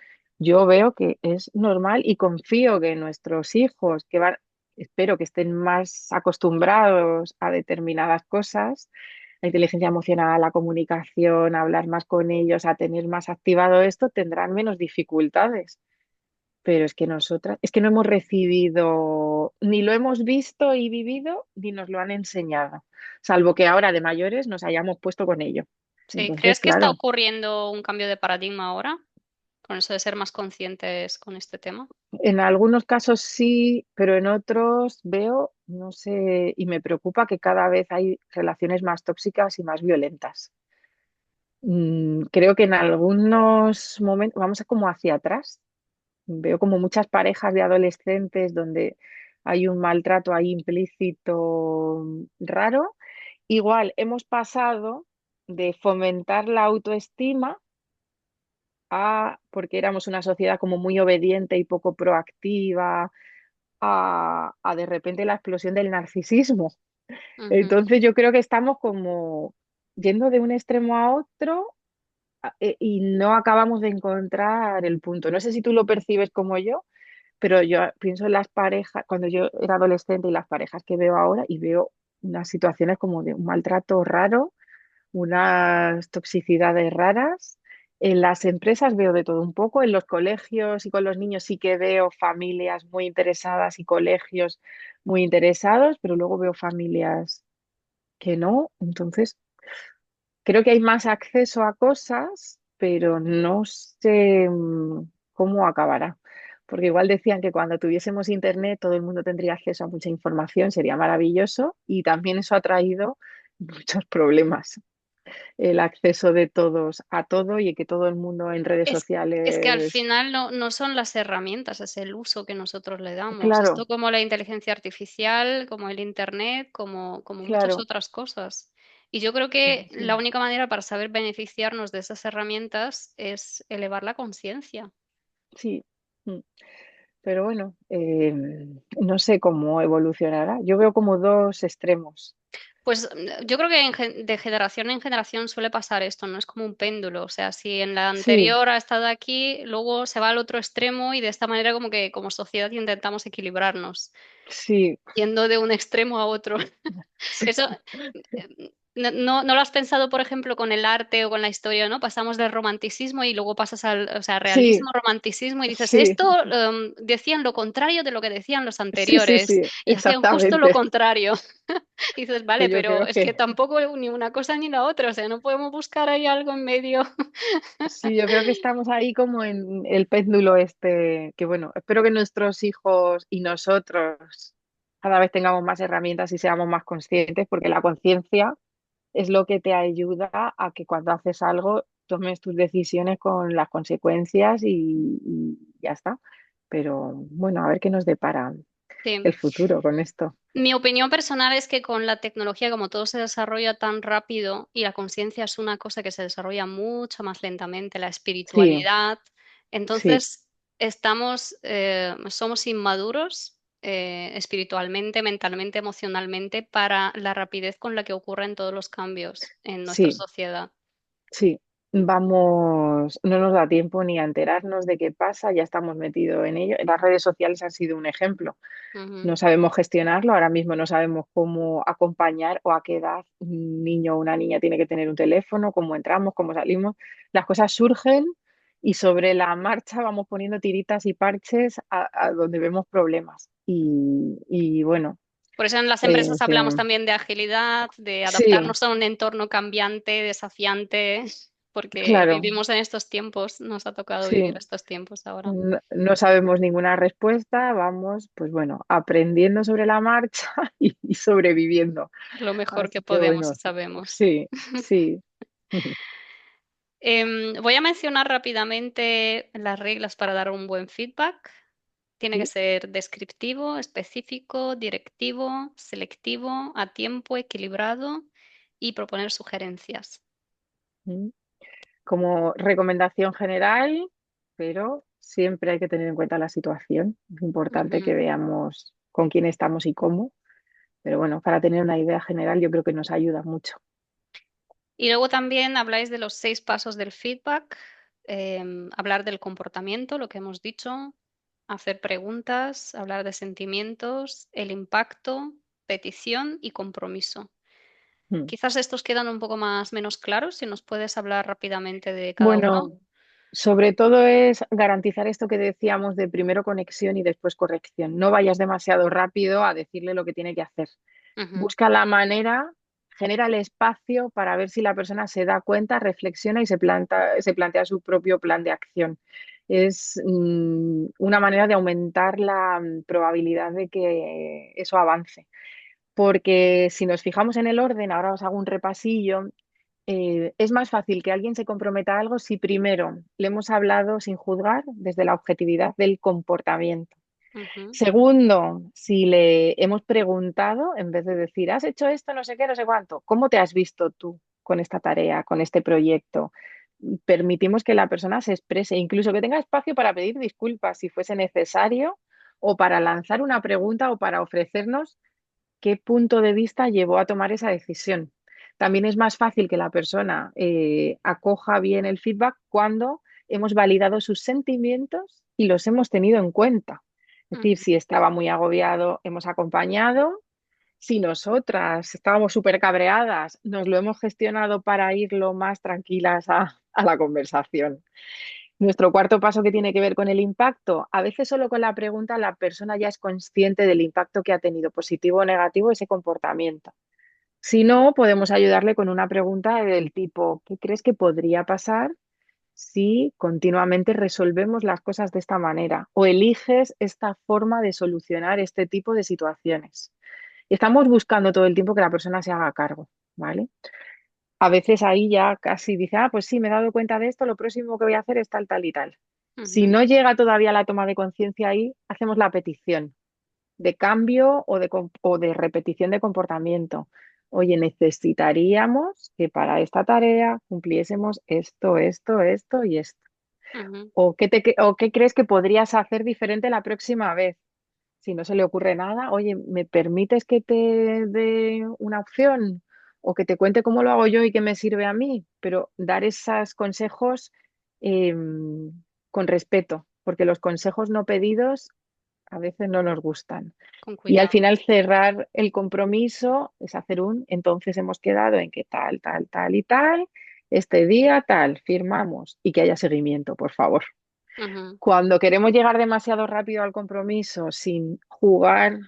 S2: Yo veo que es normal y confío que nuestros hijos, que van, espero que estén más acostumbrados a determinadas cosas, la inteligencia emocional, la comunicación, a hablar más con ellos, a tener más activado esto, tendrán menos dificultades. Pero es que nosotras, es que no hemos recibido, ni lo hemos visto y vivido, ni nos lo han enseñado, salvo que ahora de mayores nos hayamos puesto con ello.
S1: Sí,
S2: Entonces,
S1: ¿crees que está
S2: claro,
S1: ocurriendo un cambio de paradigma ahora con eso de ser más conscientes con este tema?
S2: en algunos casos sí, pero en otros veo, no sé, y me preocupa que cada vez hay relaciones más tóxicas y más violentas. Creo que en algunos momentos, vamos a como hacia atrás. Veo como muchas parejas de adolescentes donde hay un maltrato ahí implícito raro. Igual hemos pasado de fomentar la autoestima porque éramos una sociedad como muy obediente y poco proactiva, a de repente la explosión del narcisismo.
S1: Ujú.
S2: Entonces yo creo que estamos como yendo de un extremo a otro y no acabamos de encontrar el punto. No sé si tú lo percibes como yo, pero yo pienso en las parejas, cuando yo era adolescente y las parejas que veo ahora y veo unas situaciones como de un maltrato raro, unas toxicidades raras. En las empresas veo de todo un poco, en los colegios y con los niños sí que veo familias muy interesadas y colegios muy interesados, pero luego veo familias que no. Entonces, creo que hay más acceso a cosas, pero no sé cómo acabará. Porque igual decían que cuando tuviésemos internet todo el mundo tendría acceso a mucha información, sería maravilloso y también eso ha traído muchos problemas. El acceso de todos a todo y que todo el mundo en redes
S1: Es que al
S2: sociales.
S1: final no son las herramientas, es el uso que nosotros le damos. Esto
S2: Claro,
S1: como la inteligencia artificial, como el Internet, como muchas
S2: claro,
S1: otras cosas. Y yo creo
S2: sí,
S1: que la
S2: sí,
S1: única manera para saber beneficiarnos de esas herramientas es elevar la conciencia.
S2: sí. Mm. Pero bueno, no sé cómo evolucionará. Yo veo como dos extremos.
S1: Pues yo creo que de generación en generación suele pasar esto, no es como un péndulo. O sea, si en la
S2: Sí,
S1: anterior ha estado aquí, luego se va al otro extremo y de esta manera como que como sociedad intentamos equilibrarnos,
S2: sí,
S1: yendo de un extremo a otro.
S2: sí,
S1: Eso, no lo has pensado, por ejemplo, con el arte o con la historia, ¿no? Pasamos del romanticismo y luego pasas al, o sea,
S2: sí,
S1: realismo, romanticismo y dices,
S2: sí,
S1: esto decían lo contrario de lo que decían los
S2: sí, sí,
S1: anteriores
S2: sí,
S1: y hacían justo lo
S2: exactamente.
S1: contrario. Y dices, vale,
S2: Pues yo
S1: pero
S2: creo
S1: es que
S2: que
S1: tampoco ni una cosa ni la otra, o sea, no podemos buscar ahí algo en medio.
S2: sí, yo creo que estamos ahí como en el péndulo este, que bueno, espero que nuestros hijos y nosotros cada vez tengamos más herramientas y seamos más conscientes, porque la conciencia es lo que te ayuda a que cuando haces algo tomes tus decisiones con las consecuencias y ya está. Pero bueno, a ver qué nos depara
S1: Sí.
S2: el futuro con esto.
S1: Mi opinión personal es que con la tecnología, como todo se desarrolla tan rápido y la conciencia es una cosa que se desarrolla mucho más lentamente, la
S2: Sí,
S1: espiritualidad,
S2: sí,
S1: entonces somos inmaduros espiritualmente, mentalmente, emocionalmente para la rapidez con la que ocurren todos los cambios en nuestra
S2: sí.
S1: sociedad.
S2: Sí, vamos, no nos da tiempo ni a enterarnos de qué pasa, ya estamos metidos en ello. Las redes sociales han sido un ejemplo.
S1: Ujú.
S2: No sabemos gestionarlo, ahora mismo no sabemos cómo acompañar o a qué edad un niño o una niña tiene que tener un teléfono, cómo entramos, cómo salimos. Las cosas surgen y sobre la marcha vamos poniendo tiritas y parches a donde vemos problemas. Y bueno,
S1: Por eso en las empresas
S2: pues
S1: hablamos también de agilidad, de
S2: sí,
S1: adaptarnos a un entorno cambiante, desafiante, porque
S2: claro,
S1: vivimos en estos tiempos, nos ha tocado vivir
S2: sí.
S1: estos tiempos ahora.
S2: No sabemos ninguna respuesta, vamos, pues bueno, aprendiendo sobre la marcha y sobreviviendo.
S1: Lo mejor que
S2: Así que
S1: podemos y
S2: bueno,
S1: sabemos.
S2: sí, sí.
S1: Voy a mencionar rápidamente las reglas para dar un buen feedback. Tiene que
S2: Sí.
S1: ser descriptivo, específico, directivo, selectivo, a tiempo, equilibrado y proponer sugerencias.
S2: Mm. Como recomendación general, pero siempre hay que tener en cuenta la situación. Es importante que
S1: Ujú.
S2: veamos con quién estamos y cómo, pero bueno, para tener una idea general yo creo que nos ayuda mucho.
S1: Y luego también habláis de los 6 pasos del feedback, hablar del comportamiento, lo que hemos dicho, hacer preguntas, hablar de sentimientos, el impacto, petición y compromiso.
S2: Mm.
S1: Quizás estos quedan un poco más menos claros, si nos puedes hablar rápidamente de cada uno.
S2: Bueno, sobre todo es garantizar esto que decíamos de primero conexión y después corrección. No vayas demasiado rápido a decirle lo que tiene que hacer.
S1: Ujú,
S2: Busca la manera, genera el espacio para ver si la persona se da cuenta, reflexiona y se plantea su propio plan de acción. Es una manera de aumentar la probabilidad de que eso avance. Porque si nos fijamos en el orden, ahora os hago un repasillo, es más fácil que alguien se comprometa a algo si primero le hemos hablado sin juzgar desde la objetividad del comportamiento.
S1: ujú,
S2: Segundo, si le hemos preguntado, en vez de decir, has hecho esto, no sé qué, no sé cuánto, ¿cómo te has visto tú con esta tarea, con este proyecto? Permitimos que la persona se exprese, incluso que tenga espacio para pedir disculpas si fuese necesario, o para lanzar una pregunta o para ofrecernos qué punto de vista llevó a tomar esa decisión. También es más fácil que la persona acoja bien el feedback cuando hemos validado sus sentimientos y los hemos tenido en cuenta. Es decir,
S1: ujú,
S2: si estaba muy agobiado, hemos acompañado. Si nosotras estábamos súper cabreadas, nos lo hemos gestionado para ir lo más tranquilas a la conversación. Nuestro cuarto paso que tiene que ver con el impacto, a veces solo con la pregunta la persona ya es consciente del impacto que ha tenido, positivo o negativo, ese comportamiento. Si no, podemos ayudarle con una pregunta del tipo, ¿qué crees que podría pasar si continuamente resolvemos las cosas de esta manera o eliges esta forma de solucionar este tipo de situaciones? Estamos buscando todo el tiempo que la persona se haga cargo, ¿vale? A veces ahí ya casi dice, ah, pues sí, me he dado cuenta de esto, lo próximo que voy a hacer es tal, tal y tal. Si
S1: ujú,
S2: no llega todavía la toma de conciencia ahí, hacemos la petición de cambio o de repetición de comportamiento. Oye, necesitaríamos que para esta tarea cumpliésemos esto, esto, esto y esto.
S1: ujú,
S2: O qué crees que podrías hacer diferente la próxima vez? Si no se le ocurre nada, oye, ¿me permites que te dé una opción o que te cuente cómo lo hago yo y qué me sirve a mí? Pero dar esos consejos eh, con respeto, porque los consejos no pedidos a veces no nos gustan.
S1: con
S2: Y al
S1: cuidado.
S2: final cerrar el compromiso es hacer entonces hemos quedado en que tal, tal, tal y tal, este día tal, firmamos y que haya seguimiento, por favor.
S1: Ujú,
S2: Cuando queremos llegar demasiado rápido al compromiso sin jugar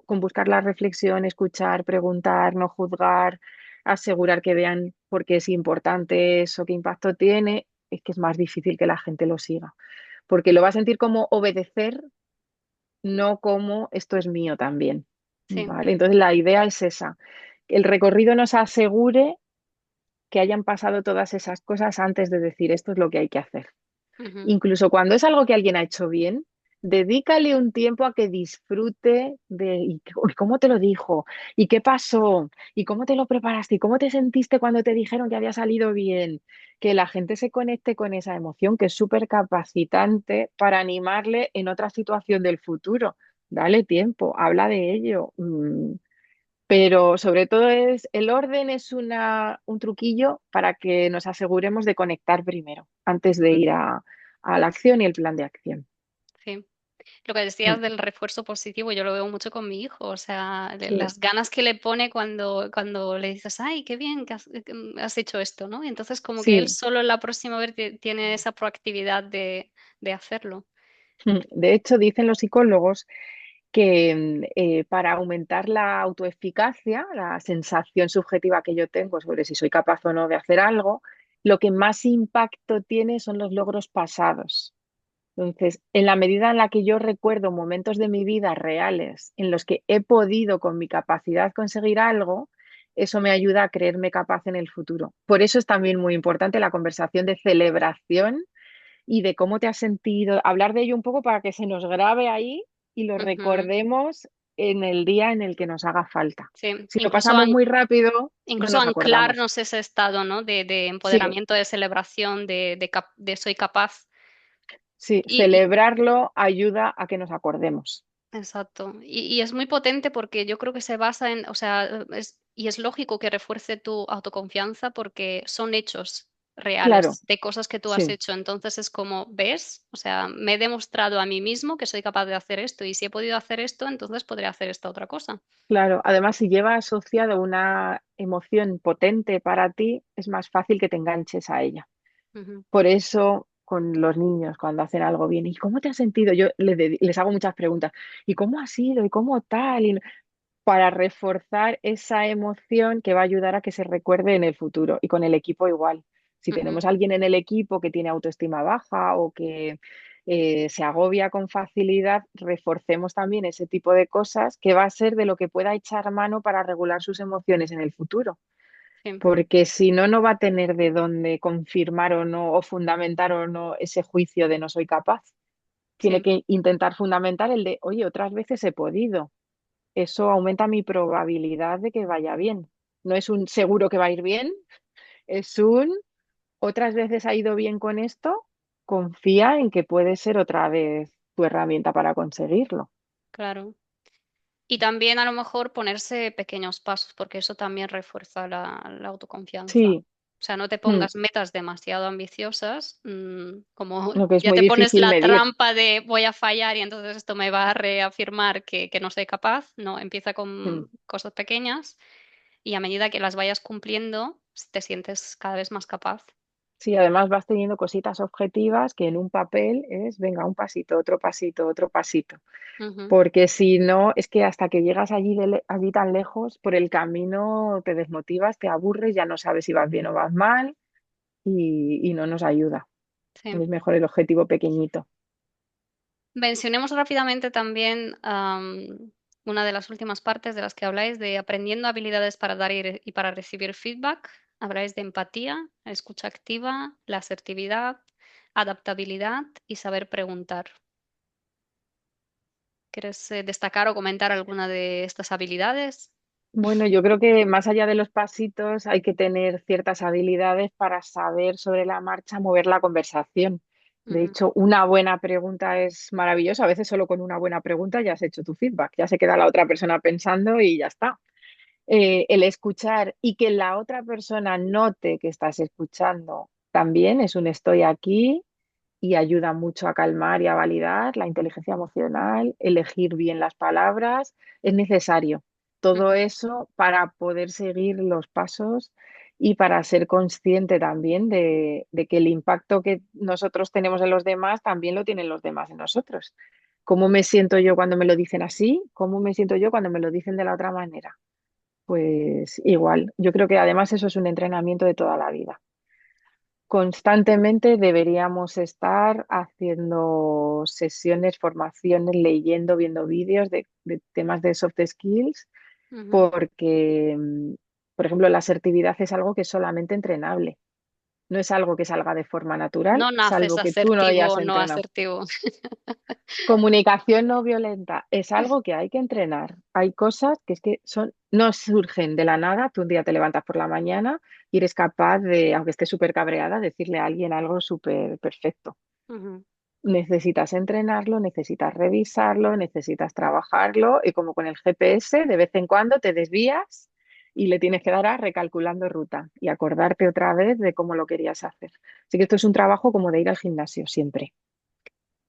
S2: con buscar la reflexión, escuchar, preguntar, no juzgar, asegurar que vean por qué es importante eso, qué impacto tiene, es que es más difícil que la gente lo siga, porque lo va a sentir como obedecer, no como esto es mío también,
S1: sí.
S2: ¿vale? Entonces la idea es esa, que el recorrido nos asegure que hayan pasado todas esas cosas antes de decir esto es lo que hay que hacer.
S1: Ujú,
S2: Incluso cuando es algo que alguien ha hecho bien, dedícale un tiempo a que disfrute de "¿Y cómo te lo dijo? ¿Y qué pasó? ¿Y cómo te lo preparaste? ¿Y cómo te sentiste cuando te dijeron que había salido bien?". Que la gente se conecte con esa emoción que es súper capacitante para animarle en otra situación del futuro. Dale tiempo, habla de ello. Pero sobre todo es el orden es un truquillo para que nos aseguremos de conectar primero, antes de
S1: ujú,
S2: ir a la acción y el plan de acción.
S1: sí. Lo que
S2: Mm,
S1: decías del refuerzo positivo, yo lo veo mucho con mi hijo, o sea,
S2: sí,
S1: las ganas que le pone cuando le dices, ay, qué bien que has hecho esto, ¿no? Y entonces como que él
S2: sí.
S1: solo la próxima vez tiene esa proactividad de hacerlo.
S2: De hecho, dicen los psicólogos que para aumentar la autoeficacia, la sensación subjetiva que yo tengo sobre si soy capaz o no de hacer algo, lo que más impacto tiene son los logros pasados. Entonces, en la medida en la que yo recuerdo momentos de mi vida reales en los que he podido con mi capacidad conseguir algo, eso me ayuda a creerme capaz en el futuro. Por eso es también muy importante la conversación de celebración y de cómo te has sentido, hablar de ello un poco para que se nos grabe ahí y lo
S1: Ujú,
S2: recordemos en el día en el que nos haga falta.
S1: sí,
S2: Si lo pasamos muy rápido, no
S1: incluso
S2: nos acordamos.
S1: anclarnos ese estado, ¿no? De
S2: Sí,
S1: empoderamiento, de celebración, de soy capaz.
S2: sí, celebrarlo ayuda a que nos acordemos.
S1: Exacto. Y es muy potente porque yo creo que se basa en, o sea, y es lógico que refuerce tu autoconfianza porque son hechos
S2: Claro,
S1: reales de cosas que tú has
S2: sí.
S1: hecho. Entonces es como, ¿ves? O sea, me he demostrado a mí mismo que soy capaz de hacer esto y si he podido hacer esto, entonces podré hacer esta otra cosa.
S2: Claro, además si lleva asociado una emoción potente para ti, es más fácil que te enganches a ella.
S1: Ujú,
S2: Por eso con los niños cuando hacen algo bien, ¿y cómo te has sentido? Yo les hago muchas preguntas, ¿y cómo ha sido? ¿Y cómo tal? Para reforzar esa emoción que va a ayudar a que se recuerde en el futuro. Y con el equipo igual. Si
S1: ujú,
S2: tenemos a alguien en el equipo que tiene autoestima baja o que se agobia con facilidad, reforcemos también ese tipo de cosas que va a ser de lo que pueda echar mano para regular sus emociones en el futuro.
S1: sí,
S2: Porque si no, no va a tener de dónde confirmar o no, o fundamentar o no ese juicio de no soy capaz. Tiene
S1: sí,
S2: que intentar fundamentar el de, oye, otras veces he podido, eso aumenta mi probabilidad de que vaya bien. No es un seguro que va a ir bien, es un otras veces ha ido bien con esto, confía en que puede ser otra vez tu herramienta para conseguirlo.
S1: claro. Y también a lo mejor ponerse pequeños pasos, porque eso también refuerza la autoconfianza.
S2: Sí,
S1: O sea, no te
S2: mm,
S1: pongas metas demasiado ambiciosas, como
S2: lo que es
S1: ya
S2: muy
S1: te pones
S2: difícil
S1: la
S2: medir.
S1: trampa de voy a fallar y entonces esto me va a reafirmar que no soy capaz. No, empieza
S2: Mm.
S1: con cosas pequeñas y a medida que las vayas cumpliendo, te sientes cada vez más capaz.
S2: Sí, además vas teniendo cositas objetivas que en un papel es, venga, un pasito, otro pasito, otro pasito.
S1: Ujú,
S2: Porque si no, es que hasta que llegas allí, allí tan lejos, por el camino te desmotivas, te aburres, ya no sabes si vas bien o vas mal y no nos ayuda.
S1: sí.
S2: Es mejor el objetivo pequeñito.
S1: Mencionemos rápidamente también una de las últimas partes de las que habláis de aprendiendo habilidades para dar y para recibir feedback. Habláis de empatía, escucha activa, la asertividad, adaptabilidad y saber preguntar. ¿Quieres destacar o comentar alguna de estas habilidades?
S2: Bueno, yo creo que más allá de los pasitos hay que tener ciertas habilidades para saber sobre la marcha mover la conversación. De
S1: Ujú,
S2: hecho, una buena pregunta es maravillosa. A veces solo con una buena pregunta ya has hecho tu feedback, ya se queda la otra persona pensando y ya está. El escuchar y que la otra persona note que estás escuchando también es un estoy aquí y ayuda mucho a calmar y a validar la inteligencia emocional, elegir bien las palabras, es necesario. Todo
S1: ujú,
S2: eso para poder seguir los pasos y para ser consciente también de que el impacto que nosotros tenemos en los demás también lo tienen los demás en nosotros. ¿Cómo me siento yo cuando me lo dicen así? ¿Cómo me siento yo cuando me lo dicen de la otra manera? Pues igual, yo creo que además eso es un entrenamiento de toda la vida. Constantemente deberíamos estar haciendo sesiones, formaciones, leyendo, viendo vídeos de temas de soft skills,
S1: ujú.
S2: porque Por ejemplo, la asertividad es algo que es solamente entrenable. No es algo que salga de forma natural,
S1: No naces
S2: salvo que tú no hayas
S1: asertivo o no
S2: entrenado.
S1: asertivo.
S2: Comunicación no violenta es algo que hay que entrenar. Hay cosas que es que no surgen de la nada. Tú un día te levantas por la mañana y eres capaz de, aunque estés súper cabreada, decirle a alguien algo súper perfecto.
S1: Ujú.
S2: Necesitas entrenarlo, necesitas revisarlo, necesitas trabajarlo y como con el GPS, de vez en cuando te desvías y le tienes que dar a recalculando ruta y acordarte otra vez de cómo lo querías hacer. Así que esto es un trabajo como de ir al gimnasio siempre.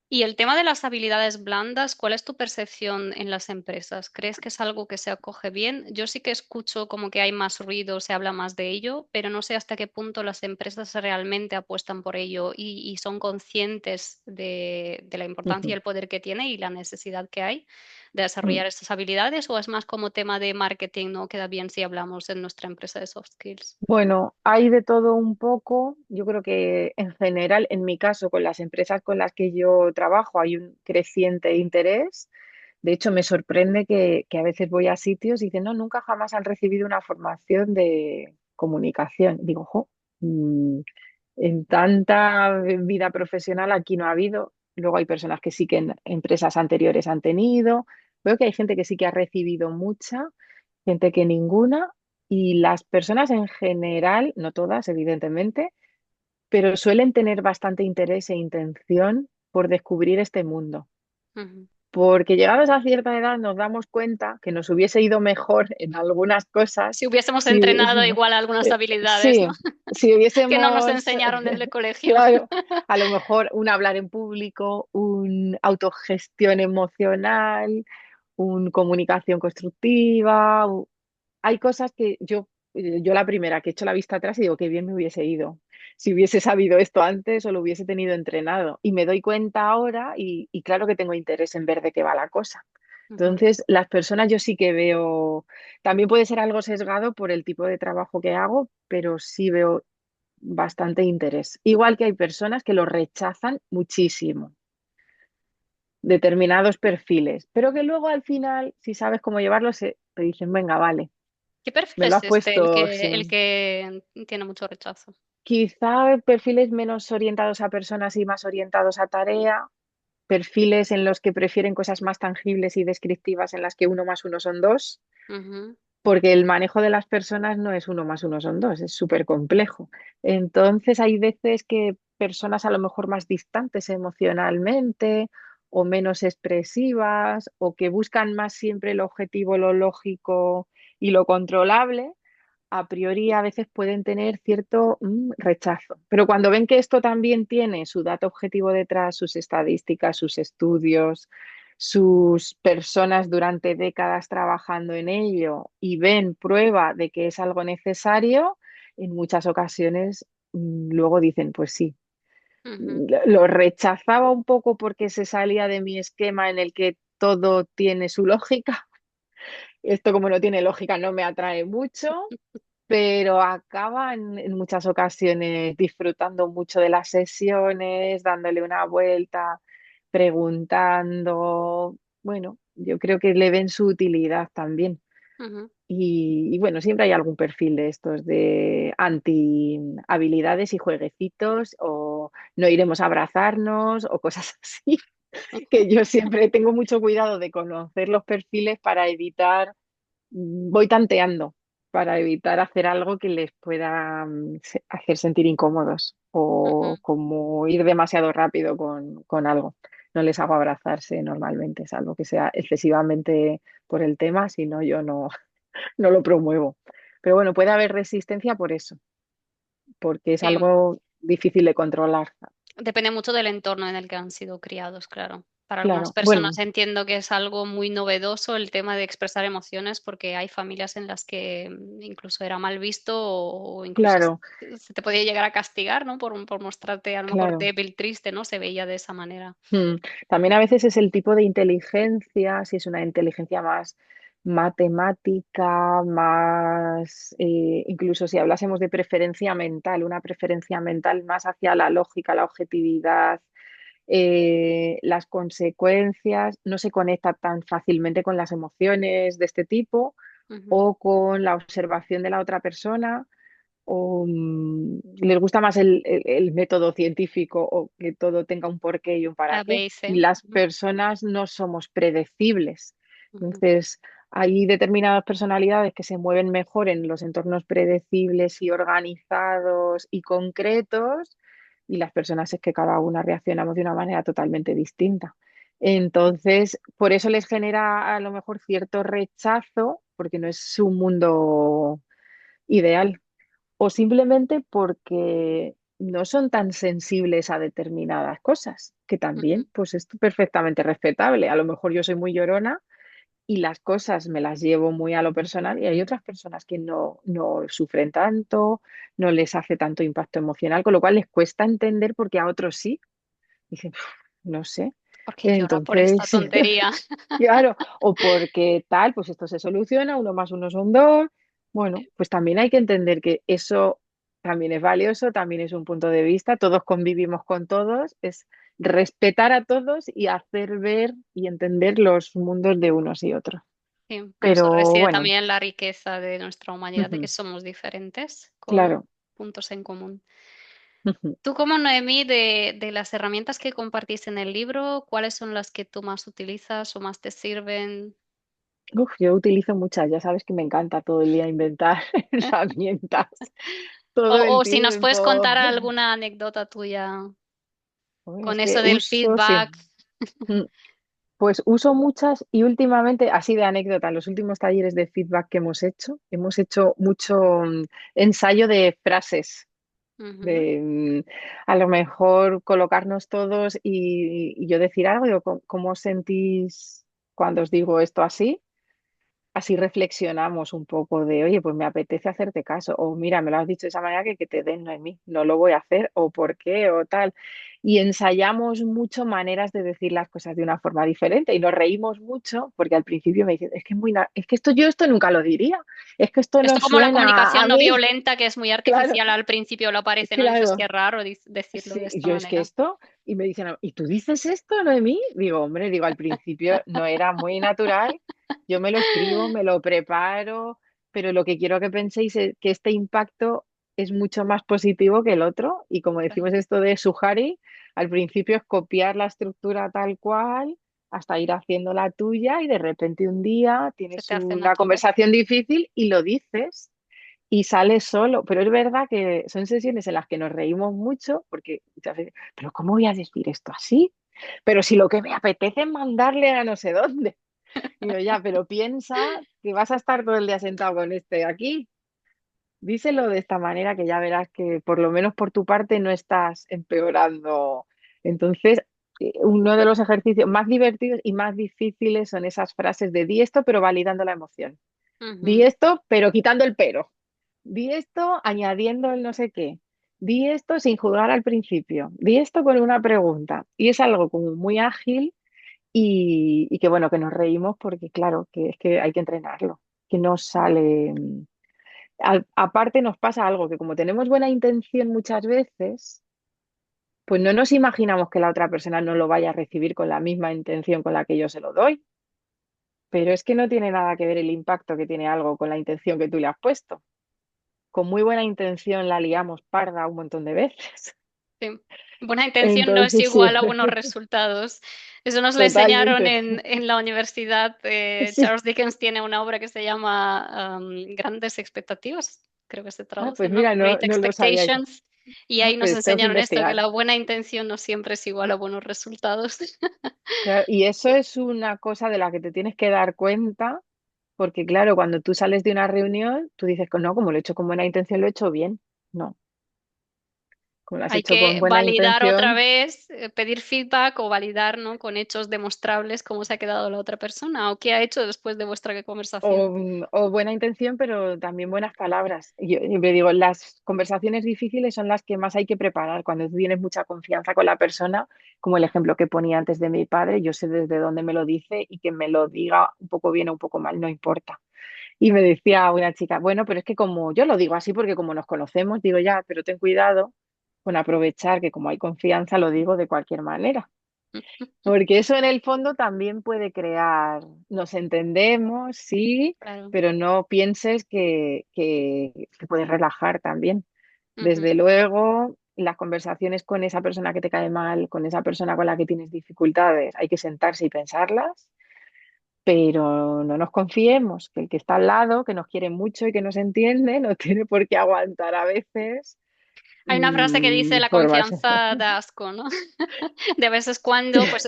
S1: Y el tema de las habilidades blandas, ¿cuál es tu percepción en las empresas? ¿Crees que es algo que se acoge bien? Yo sí que escucho como que hay más ruido, se habla más de ello, pero no sé hasta qué punto las empresas realmente apuestan por ello y son conscientes de la importancia y
S2: Ujú.
S1: el poder que tiene y la necesidad que hay de
S2: Mm.
S1: desarrollar estas habilidades, o es más como tema de marketing, ¿no? Queda bien si hablamos en nuestra empresa de soft skills.
S2: Bueno, hay de todo un poco. Yo creo que en general, en mi caso, con las empresas con las que yo trabajo, hay un creciente interés. De hecho, me sorprende que a veces voy a sitios y dicen, no, nunca jamás han recibido una formación de comunicación. Digo, jo, en tanta vida profesional aquí no ha habido. Luego hay personas que sí que en empresas anteriores han tenido. Veo que hay gente que sí que ha recibido mucha, gente que ninguna. Y las personas en general, no todas, evidentemente, pero suelen tener bastante interés e intención por descubrir este mundo.
S1: Ujú.
S2: Porque llegados a cierta edad nos damos cuenta que nos hubiese ido mejor en algunas cosas
S1: Si hubiésemos
S2: si,
S1: entrenado igual algunas habilidades, ¿no?
S2: sí, si
S1: Que no nos
S2: hubiésemos,
S1: enseñaron desde el colegio.
S2: claro, a lo mejor un hablar en público, un autogestión emocional, un comunicación constructiva, hay cosas que yo la primera que echo la vista atrás y digo, qué bien me hubiese ido. Si hubiese sabido esto antes o lo hubiese tenido entrenado. Y me doy cuenta ahora y claro que tengo interés en ver de qué va la cosa.
S1: Ujú.
S2: Entonces, las personas yo sí que veo, también puede ser algo sesgado por el tipo de trabajo que hago, pero sí veo bastante interés. Igual que hay personas que lo rechazan muchísimo, determinados perfiles, pero que luego al final, si sabes cómo llevarlo, te dicen, venga, vale.
S1: ¿Qué perfil
S2: Me lo
S1: es
S2: has
S1: este
S2: puesto,
S1: el
S2: sí.
S1: que tiene mucho rechazo?
S2: Quizá perfiles menos orientados a personas y más orientados a tarea, perfiles en los que prefieren cosas más tangibles y descriptivas en las que uno más uno son dos,
S1: Ujú,
S2: porque el manejo de las personas no es uno más uno son dos, es súper complejo. Entonces hay veces que personas a lo mejor más distantes emocionalmente o menos expresivas o que buscan más siempre el objetivo, lo lógico y lo controlable a priori a veces pueden tener cierto rechazo. Pero cuando ven que esto también tiene su dato objetivo detrás, sus estadísticas, sus estudios, sus personas durante décadas trabajando en ello y ven prueba de que es algo necesario, en muchas ocasiones luego dicen, pues sí.
S1: ujú,
S2: Lo rechazaba un poco porque se salía de mi esquema en el que todo tiene su lógica. Esto como no tiene lógica no me atrae mucho, pero acaba en muchas ocasiones disfrutando mucho de las sesiones, dándole una vuelta, preguntando. Bueno, yo creo que le ven su utilidad también.
S1: ujú.
S2: Y bueno, siempre hay algún perfil de estos de anti habilidades y jueguecitos o no iremos a abrazarnos o cosas así, que yo siempre tengo mucho cuidado de conocer los perfiles para evitar voy tanteando para evitar hacer algo que les pueda hacer sentir incómodos
S1: Ujú.
S2: o como ir demasiado rápido con algo. No les hago abrazarse normalmente, salvo que sea excesivamente por el tema, si no, yo no, no lo promuevo. Pero bueno, puede haber resistencia por eso, porque es
S1: Sí,
S2: algo difícil de controlar.
S1: depende mucho del entorno en el que han sido criados, claro. Para algunas
S2: Claro,
S1: personas
S2: bueno,
S1: entiendo que es algo muy novedoso el tema de expresar emociones, porque hay familias en las que incluso era mal visto o incluso
S2: claro,
S1: se te podía llegar a castigar, ¿no? Por mostrarte a lo mejor
S2: claro.
S1: débil, triste, ¿no? Se veía de esa manera.
S2: Hmm. También a veces es el tipo de inteligencia, si es una inteligencia más matemática, más, incluso si hablásemos de preferencia mental, una preferencia mental más hacia la lógica, la objetividad, las consecuencias, no se conecta tan fácilmente con las emociones de este tipo,
S1: Ujú.
S2: o con la observación de la otra persona, o les gusta más el método científico o que todo tenga un porqué y un para
S1: A, B
S2: qué.
S1: y C.
S2: Y las
S1: Ujú,
S2: personas no somos predecibles.
S1: ujú,
S2: Entonces, hay determinadas personalidades que se mueven mejor en los entornos predecibles y organizados y concretos, y las personas es que cada una reaccionamos de una manera totalmente distinta. Entonces, por eso les genera a lo mejor cierto rechazo, porque no es su mundo ideal, o simplemente porque no son tan sensibles a determinadas cosas, que
S1: ujú.
S2: también pues es perfectamente respetable. A lo mejor yo soy muy llorona y las cosas me las llevo muy a lo personal y hay otras personas que no sufren tanto, no les hace tanto impacto emocional, con lo cual les cuesta entender porque a otros sí. Dicen, "Uf, no sé".
S1: Porque llora por esta
S2: Entonces,
S1: tontería.
S2: claro, o porque tal, pues esto se soluciona, uno más uno son dos. Bueno, pues también hay que entender que eso también es valioso, también es un punto de vista, todos convivimos con todos, es respetar a todos y hacer ver y entender los mundos de unos y otros.
S1: Sí, en eso
S2: Pero
S1: reside
S2: bueno,
S1: también la riqueza de nuestra humanidad, de que
S2: ujú,
S1: somos diferentes, con
S2: claro.
S1: puntos en común.
S2: Ujú.
S1: Tú como Noemí, de las herramientas que compartís en el libro, ¿cuáles son las que tú más utilizas o más te sirven?
S2: Uf, yo utilizo muchas, ya sabes que me encanta todo el día inventar herramientas, todo el
S1: O si nos puedes
S2: tiempo.
S1: contar alguna anécdota tuya
S2: Uy, es
S1: con
S2: que
S1: eso del
S2: uso, sí.
S1: feedback.
S2: Mm. Pues uso muchas y últimamente, así de anécdota, en los últimos talleres de feedback que hemos hecho mucho ensayo de frases,
S1: Ujú,
S2: de a lo mejor colocarnos todos y yo decir algo, digo, ¿cómo os sentís cuando os digo esto así? Así reflexionamos un poco de, oye, pues me apetece hacerte caso, o mira, me lo has dicho de esa manera que te den, no en mí, no lo voy a hacer, o por qué, o tal. Y ensayamos mucho maneras de decir las cosas de una forma diferente y nos reímos mucho porque al principio me dicen, es que, es que esto yo esto nunca lo diría, es que esto no
S1: esto como la
S2: suena a
S1: comunicación no
S2: mí.
S1: violenta, que es muy
S2: Claro,
S1: artificial al principio, lo parece, ¿no? Dices
S2: claro.
S1: que raro decirlo de
S2: Sí, y
S1: esta
S2: yo es que
S1: manera.
S2: esto, y me dicen, ¿y tú dices esto, no de mí? Digo, hombre, digo, al principio no era muy natural, yo me lo escribo, me lo preparo, pero lo que quiero que penséis es que este impacto es mucho más positivo que el otro, y como
S1: Claro,
S2: decimos esto de Suhari, al principio es copiar la estructura tal cual, hasta ir haciendo la tuya, y de repente un día
S1: se
S2: tienes
S1: te hace
S2: una
S1: natural.
S2: conversación difícil y lo dices y sale solo. Pero es verdad que son sesiones en las que nos reímos mucho, porque muchas veces, pero ¿cómo voy a decir esto así? Pero si lo que me apetece es mandarle a no sé dónde. Y yo, ya, pero piensa que vas a estar todo el día sentado con este aquí. Díselo de esta manera que ya verás que por lo menos por tu parte no estás empeorando. Entonces, uno de los ejercicios más divertidos y más difíciles son esas frases de di esto, pero validando la emoción. Di
S1: Ujú.
S2: esto, pero quitando el pero. Di esto añadiendo el no sé qué. Di esto sin juzgar al principio. Di esto con una pregunta. Y es algo como muy ágil y que bueno, que nos reímos porque claro, que es que hay que entrenarlo, que no sale. Aparte nos pasa algo, que como tenemos buena intención muchas veces, pues no nos imaginamos que la otra persona no lo vaya a recibir con la misma intención con la que yo se lo doy. Pero es que no tiene nada que ver el impacto que tiene algo con la intención que tú le has puesto. Con muy buena intención la liamos parda un montón de veces.
S1: Sí. Buena intención no es
S2: Entonces, sí,
S1: igual a buenos resultados. Eso nos lo enseñaron
S2: totalmente.
S1: en la universidad.
S2: Sí.
S1: Charles Dickens tiene una obra que se llama Grandes Expectativas, creo que se
S2: Ah,
S1: traduce,
S2: pues
S1: ¿no?
S2: mira,
S1: Great
S2: no lo sabía eso.
S1: Expectations. Y
S2: Ah,
S1: ahí nos
S2: pues tengo que
S1: enseñaron esto, que
S2: investigar.
S1: la buena intención no siempre es igual a buenos resultados.
S2: Claro, y eso es una cosa de la que te tienes que dar cuenta, porque claro, cuando tú sales de una reunión, tú dices, no, como lo he hecho con buena intención, lo he hecho bien. No, como lo has
S1: Hay
S2: hecho con
S1: que
S2: buena
S1: validar otra
S2: intención.
S1: vez, pedir feedback o validar, ¿no? Con hechos demostrables cómo se ha quedado la otra persona o qué ha hecho después de vuestra conversación.
S2: O buena intención, pero también buenas palabras. Yo siempre digo, las conversaciones difíciles son las que más hay que preparar. Cuando tú tienes mucha confianza con la persona, como el ejemplo que ponía antes de mi padre, yo sé desde dónde me lo dice y que me lo diga un poco bien o un poco mal, no importa. Y me decía una chica, bueno, pero es que como yo lo digo así porque como nos conocemos, digo ya, pero ten cuidado con aprovechar que como hay confianza, lo digo de cualquier manera. Porque eso en el fondo también puede crear, nos entendemos, sí,
S1: Claro.
S2: pero no pienses que te puedes relajar también.
S1: Ujú.
S2: Desde luego, las conversaciones con esa persona que te cae mal, con esa persona con la que tienes dificultades, hay que sentarse y pensarlas, pero no nos confiemos que el que está al lado, que nos quiere mucho y que nos entiende, no tiene por qué aguantar a veces
S1: Hay una frase que dice la
S2: formarse.
S1: confianza da asco, ¿no? De veces cuando, pues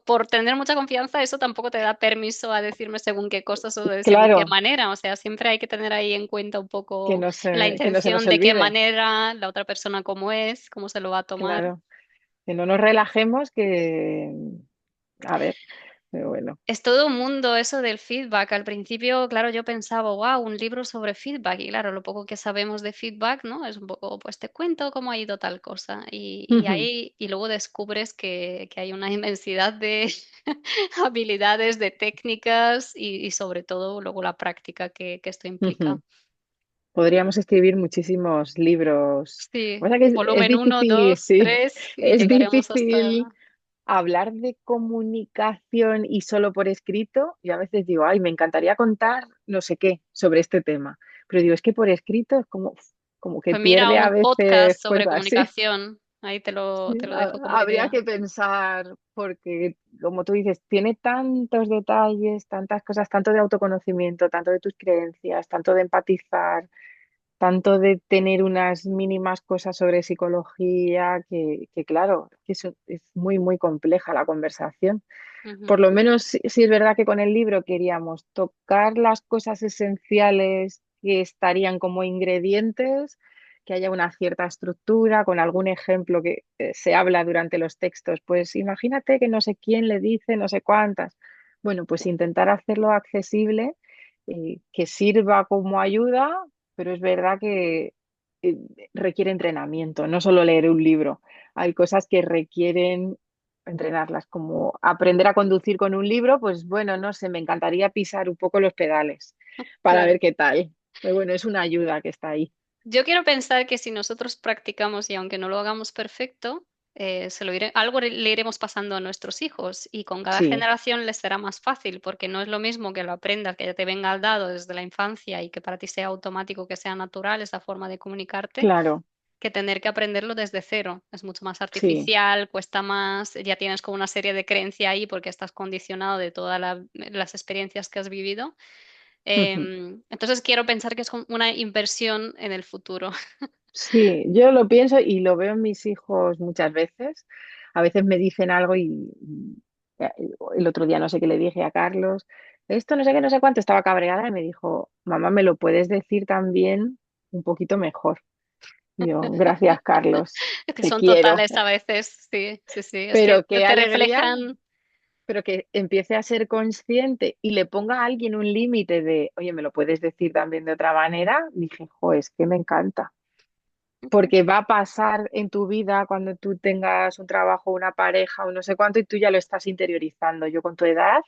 S1: por tener mucha confianza, eso tampoco te da permiso a decirme según qué cosas o de según qué
S2: Claro,
S1: manera. O sea, siempre hay que tener ahí en cuenta un poco la
S2: que no se nos
S1: intención de qué
S2: olvide,
S1: manera, la otra persona cómo es, cómo se lo va a tomar.
S2: claro, que no nos relajemos, a ver, pero bueno.
S1: Es todo un mundo eso del feedback. Al principio, claro, yo pensaba, wow, un libro sobre feedback. Y claro, lo poco que sabemos de feedback, ¿no? Es un poco, pues te cuento cómo ha ido tal cosa. Y
S2: Ujú,
S1: ahí, y luego descubres que hay una inmensidad de habilidades, de técnicas y sobre todo luego la práctica que esto implica.
S2: ujú. Podríamos escribir muchísimos libros.
S1: Sí,
S2: O sea que es
S1: volumen uno,
S2: difícil,
S1: 2,
S2: sí,
S1: 3 y
S2: es
S1: llegaremos hasta...
S2: difícil hablar de comunicación y solo por escrito. Yo a veces digo, ay, me encantaría contar no sé qué sobre este tema, pero digo, es que por escrito es como que
S1: Pues mira,
S2: pierde a
S1: un podcast
S2: veces
S1: sobre
S2: fuerza, sí.
S1: comunicación. Ahí
S2: Sí,
S1: te lo dejo como
S2: habría
S1: idea.
S2: que pensar, porque como tú dices, tiene tantos detalles, tantas cosas, tanto de autoconocimiento, tanto de tus creencias, tanto de empatizar, tanto de tener unas mínimas cosas sobre psicología, que claro, que es muy, muy compleja la conversación.
S1: Ujú,
S2: Por lo menos sí es verdad que con el libro queríamos tocar las cosas esenciales que estarían como ingredientes, que haya una cierta estructura, con algún ejemplo que se habla durante los textos. Pues imagínate que no sé quién le dice no sé cuántas. Bueno, pues intentar hacerlo accesible, que sirva como ayuda, pero es verdad que eh, requiere entrenamiento, no solo leer un libro. Hay cosas que requieren entrenarlas, como aprender a conducir con un libro, pues bueno, no sé, me encantaría pisar un poco los pedales para
S1: claro.
S2: ver qué tal. Pero bueno, es una ayuda que está ahí.
S1: Yo quiero pensar que si nosotros practicamos y aunque no lo hagamos perfecto, algo le iremos pasando a nuestros hijos y con cada
S2: Sí,
S1: generación les será más fácil porque no es lo mismo que lo aprendas, que ya te venga al dado desde la infancia y que para ti sea automático, que sea natural esa forma de comunicarte,
S2: claro,
S1: que tener que aprenderlo desde cero. Es mucho más
S2: sí.
S1: artificial, cuesta más, ya tienes como una serie de creencias ahí porque estás condicionado de todas las experiencias que has vivido.
S2: Ujú.
S1: Entonces quiero pensar que es como una inversión en el futuro.
S2: Sí, yo lo pienso y lo veo en mis hijos muchas veces. A veces me dicen algo y el otro día no sé qué le dije a Carlos, esto no sé qué, no sé cuánto, estaba cabreada y me dijo, mamá, ¿me lo puedes decir también un poquito mejor? Y yo, gracias, Carlos,
S1: Es que
S2: te
S1: son
S2: quiero.
S1: totales a veces, sí, sí, sí. Es que
S2: Pero qué
S1: te
S2: alegría,
S1: reflejan.
S2: pero que empiece a ser consciente y le ponga a alguien un límite de, oye, ¿me lo puedes decir también de otra manera? Dije, jo, es que me encanta. Porque va a pasar en tu vida cuando tú tengas un trabajo, una pareja o no sé cuánto y tú ya lo estás interiorizando. Yo con tu edad,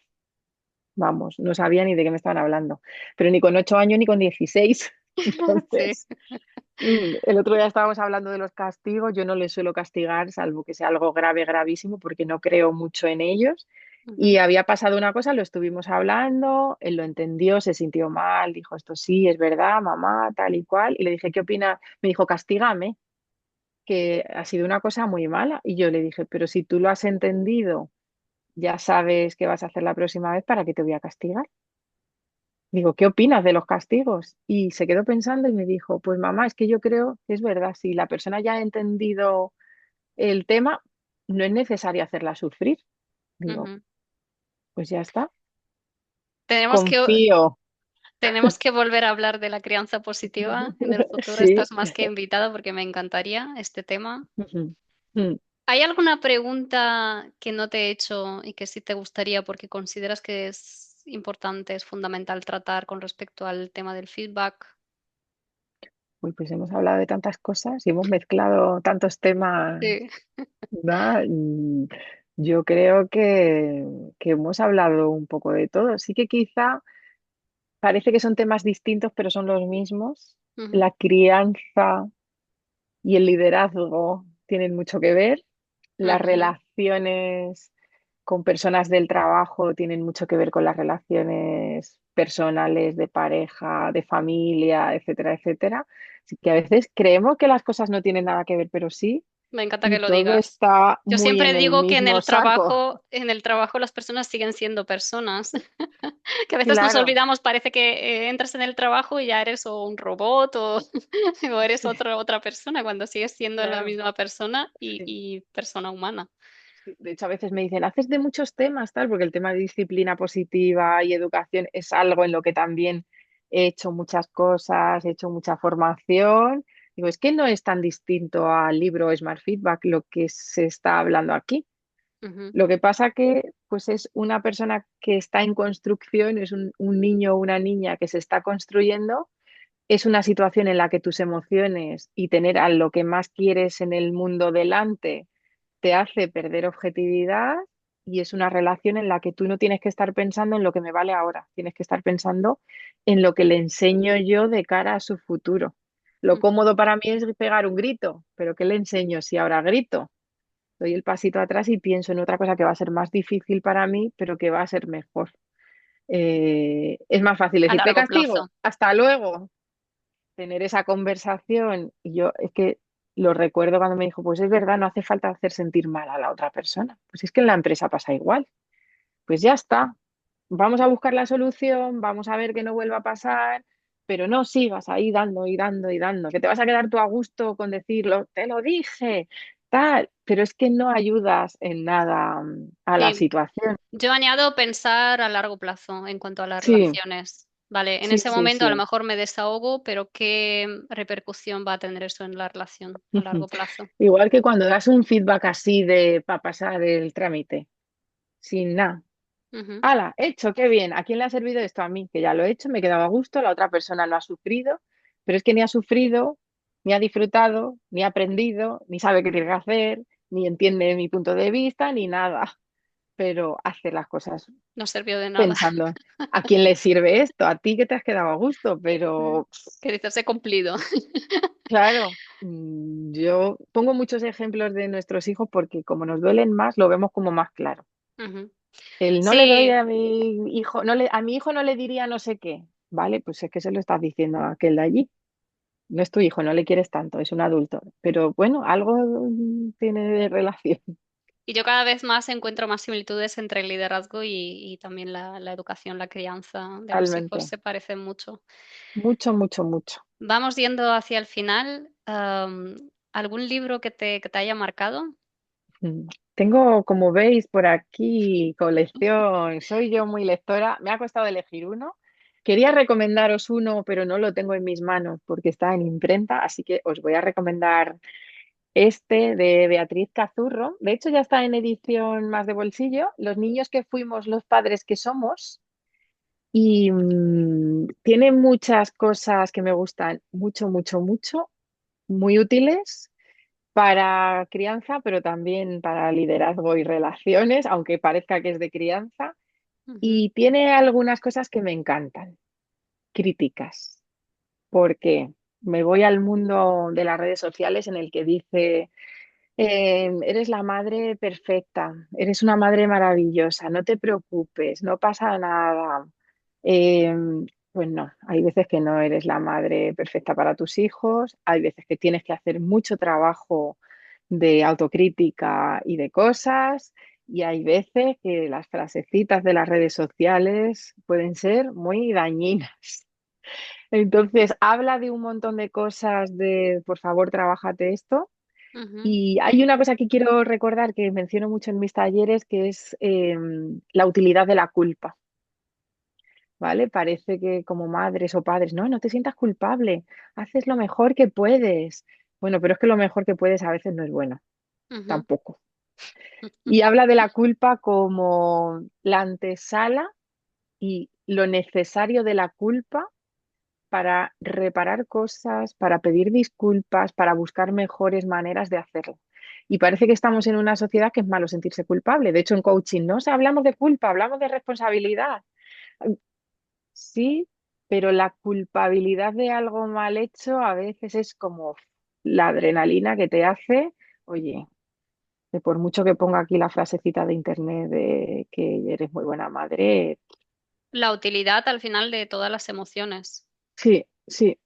S2: vamos, no sabía ni de qué me estaban hablando, pero ni con 8 años ni con 16.
S1: Sí.
S2: Entonces, el otro día estábamos hablando de los castigos. Yo no les suelo castigar, salvo que sea algo grave, gravísimo, porque no creo mucho en ellos. Y
S1: Ujú.
S2: había pasado una cosa, lo estuvimos hablando, él lo entendió, se sintió mal, dijo, esto sí, es verdad, mamá, tal y cual. Y le dije, ¿qué opina? Me dijo, castígame, que ha sido una cosa muy mala. Y yo le dije, pero si tú lo has entendido, ya sabes qué vas a hacer la próxima vez, ¿para qué te voy a castigar? Digo, ¿qué opinas de los castigos? Y se quedó pensando y me dijo, pues mamá, es que yo creo que es verdad, si la persona ya ha entendido el tema, no es necesario hacerla sufrir. Digo,
S1: Ujú.
S2: pues ya está,
S1: Tenemos que,
S2: confío.
S1: tenemos que volver a hablar de la crianza positiva en el futuro.
S2: Sí.
S1: Estás más que invitada porque me encantaría este tema.
S2: Ujú. Mm.
S1: ¿Hay alguna pregunta que no te he hecho y que sí te gustaría porque consideras que es importante, es fundamental tratar con respecto al tema del feedback?
S2: Uy, pues hemos hablado de tantas cosas y hemos mezclado tantos temas,
S1: Sí.
S2: ¿verdad? Yo creo que hemos hablado un poco de todo. Sí que quizá parece que son temas distintos, pero son los mismos.
S1: Ujú,
S2: La crianza y el liderazgo tienen mucho que ver. La
S1: ujú.
S2: relaciones con personas del trabajo tienen mucho que ver con las relaciones personales, de pareja, de familia, etcétera, etcétera. Así que a veces creemos que las cosas no tienen nada que ver, pero sí,
S1: Me encanta que
S2: y
S1: lo
S2: todo
S1: digas.
S2: está
S1: Yo
S2: muy
S1: siempre
S2: en el
S1: digo que
S2: mismo saco.
S1: en el trabajo las personas siguen siendo personas, que a veces nos
S2: Claro,
S1: olvidamos, parece que entras en el trabajo y ya eres o un robot o, o eres
S2: sí,
S1: otra persona, cuando sigues siendo la
S2: claro.
S1: misma persona
S2: Sí.
S1: y persona humana.
S2: Sí, de hecho, a veces me dicen, haces de muchos temas, tal, porque el tema de disciplina positiva y educación es algo en lo que también he hecho muchas cosas, he hecho mucha formación. Digo, es que no es tan distinto al libro Smart Feedback lo que se está hablando aquí.
S1: Ujú,
S2: Lo que pasa que, pues, es una persona que está en construcción, es un niño o una niña que se está construyendo, es una situación en la que tus emociones y tener a lo que más quieres en el mundo delante te hace perder objetividad y es una relación en la que tú no tienes que estar pensando en lo que me vale ahora, tienes que estar pensando en lo que le enseño yo de cara a su futuro. Lo
S1: ujú.
S2: cómodo para mí es pegar un grito, pero ¿qué le enseño si ahora grito? Doy el pasito atrás y pienso en otra cosa que va a ser más difícil para mí, pero que va a ser mejor. Es más fácil
S1: A
S2: decir, te
S1: largo plazo.
S2: castigo, hasta luego, tener esa conversación. Y yo es que lo recuerdo cuando me dijo, pues es verdad, no hace falta hacer sentir mal a la otra persona. Pues es que en la empresa pasa igual. Pues ya está. Vamos a buscar la solución, vamos a ver que no vuelva a pasar, pero no sigas ahí dando y dando y dando, que te vas a quedar tú a gusto con decirlo, te lo dije, tal, pero es que no ayudas en nada a la
S1: Sí,
S2: situación.
S1: yo añado pensar a largo plazo en cuanto a las
S2: Sí,
S1: relaciones. Vale, en
S2: sí,
S1: ese
S2: sí,
S1: momento a lo
S2: sí.
S1: mejor me desahogo, pero ¿qué repercusión va a tener eso en la relación a largo plazo?
S2: Igual que cuando das un feedback así de para pasar el trámite, sin nada.
S1: Ujú,
S2: ¡Hala! Hecho, qué bien. ¿A quién le ha servido esto? A mí, que ya lo he hecho, me quedaba a gusto, la otra persona no ha sufrido, pero es que ni ha sufrido, ni ha disfrutado, ni ha aprendido, ni sabe qué tiene que hacer, ni entiende mi punto de vista, ni nada, pero hace las cosas
S1: no sirvió de nada.
S2: pensando, ¿a quién le sirve esto? A ti que te has quedado a gusto, pero
S1: Que dices, he cumplido.
S2: claro, yo pongo muchos ejemplos de nuestros hijos porque como nos duelen más, lo vemos como más claro.
S1: Ujú.
S2: El no le doy
S1: Sí,
S2: a mi hijo, a mi hijo no le diría no sé qué. Vale, pues es que se lo estás diciendo a aquel de allí. No es tu hijo, no le quieres tanto, es un adulto. Pero bueno, algo tiene de relación,
S1: y yo cada vez más encuentro más similitudes entre el liderazgo y también la educación, la crianza de los hijos
S2: realmente.
S1: se parecen mucho.
S2: Mucho, mucho, mucho.
S1: Vamos yendo hacia el final. ¿Algún libro que te haya marcado?
S2: Tengo, como veis, por aquí colección. Soy yo muy lectora. Me ha costado elegir uno. Quería recomendaros uno, pero no lo tengo en mis manos porque está en imprenta, así que os voy a recomendar este de Beatriz Cazurro. De hecho, ya está en edición más de bolsillo. Los niños que fuimos, los padres que somos. Y tiene muchas cosas que me gustan mucho, mucho, mucho, muy útiles para crianza, pero también para liderazgo y relaciones, aunque parezca que es de crianza.
S1: Ujú,
S2: Y tiene algunas cosas que me encantan, críticas, porque me voy al mundo de las redes sociales en el que dice, eres la madre perfecta, eres una madre maravillosa, no te preocupes, no pasa nada. Eh, pues no, hay veces que no eres la madre perfecta para tus hijos, hay veces que tienes que hacer mucho trabajo de autocrítica y de cosas, y hay veces que las frasecitas de las redes sociales pueden ser muy dañinas. Entonces, habla de un montón de cosas de, por favor, trabájate esto.
S1: ujú,
S2: Y hay una cosa que quiero recordar que menciono mucho en mis talleres, que es la utilidad de la culpa. ¿Vale? Parece que como madres o padres, no, no te sientas culpable, haces lo mejor que puedes. Bueno, pero es que lo mejor que puedes a veces no es bueno,
S1: ujú,
S2: tampoco. Y habla de la culpa como la antesala y lo necesario de la culpa para reparar cosas, para pedir disculpas, para buscar mejores maneras de hacerlo. Y parece que estamos en una sociedad que es malo sentirse culpable. De hecho, en coaching no se hablamos de culpa, hablamos de responsabilidad. Sí, pero la culpabilidad de algo mal hecho a veces es como la adrenalina que te hace, oye, Que por mucho que ponga aquí la frasecita de internet de que eres muy buena madre,
S1: La utilidad al final de todas las emociones.
S2: sí, sí.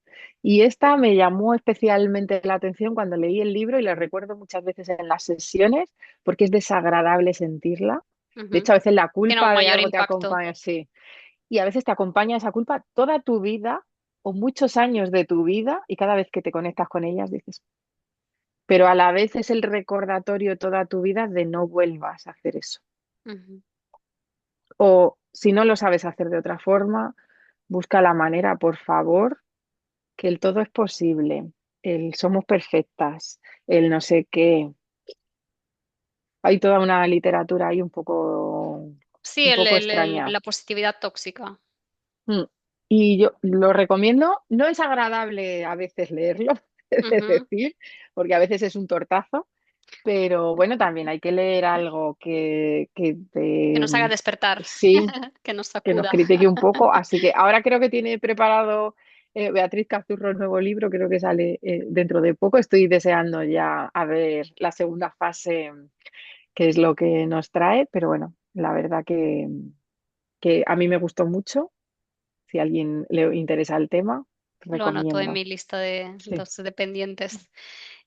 S2: Y esta me llamó especialmente la atención cuando leí el libro y la recuerdo muchas veces en las sesiones porque es desagradable sentirla. De
S1: Ujú.
S2: hecho, a veces la
S1: Tiene un
S2: culpa de
S1: mayor
S2: algo te
S1: impacto.
S2: acompaña, sí. Y a veces te acompaña esa culpa toda tu vida o muchos años de tu vida y cada vez que te conectas con ellas dices, pero a la vez es el recordatorio toda tu vida de no vuelvas a hacer eso.
S1: Ujú.
S2: O si no lo sabes hacer de otra forma, busca la manera, por favor, que el todo es posible, el somos perfectas, el no sé qué. Hay toda una literatura ahí
S1: Sí,
S2: un poco extraña.
S1: la positividad tóxica.
S2: Mm. Y yo lo recomiendo, no es agradable a veces leerlo, es
S1: Ujú.
S2: decir, porque a veces es un tortazo, pero bueno, también hay que leer algo que
S1: Que
S2: te,
S1: nos haga despertar,
S2: sí,
S1: que nos
S2: que nos
S1: sacuda.
S2: critique un poco. Así que ahora creo que tiene preparado Beatriz Cazurro el nuevo libro, creo que sale dentro de poco. Estoy deseando ya a ver la segunda fase, qué es lo que nos trae, pero bueno, la verdad que a mí me gustó mucho. Si a alguien le interesa el tema,
S1: Lo anoto en
S2: recomiendo.
S1: mi lista de
S2: Sí,
S1: los dependientes.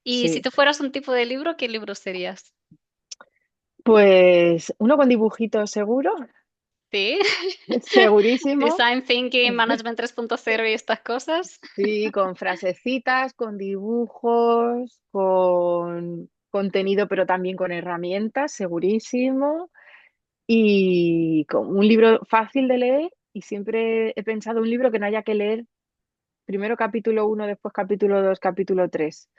S1: Y si
S2: sí.
S1: tú fueras un tipo de libro, ¿qué libro serías?
S2: Pues uno con dibujitos seguro,
S1: Sí,
S2: segurísimo.
S1: Design Thinking, Management 3.0 y estas cosas.
S2: Sí, con frasecitas, con dibujos, con contenido, pero también con herramientas, segurísimo. Y con un libro fácil de leer. Y siempre he pensado un libro que no haya que leer primero capítulo uno, después capítulo 2, capítulo 3,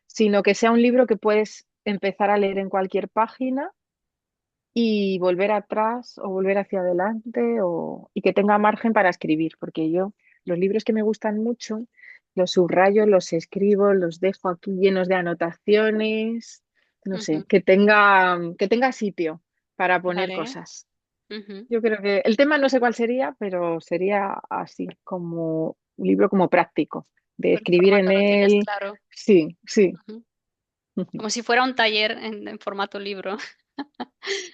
S2: sino que sea un libro que puedes empezar a leer en cualquier página y volver atrás o volver hacia adelante y que tenga margen para escribir, porque yo los libros que me gustan mucho los subrayo, los escribo, los dejo aquí llenos de anotaciones, no sé,
S1: Ujú.
S2: que tenga sitio para poner
S1: Vale.
S2: cosas.
S1: Ujú.
S2: Yo creo que el tema no sé cuál sería, pero sería así, como un libro como práctico, de
S1: Por el
S2: escribir
S1: formato
S2: en
S1: lo tienes
S2: él.
S1: claro.
S2: Sí, sí.
S1: Ujú. Como si fuera un taller en formato libro.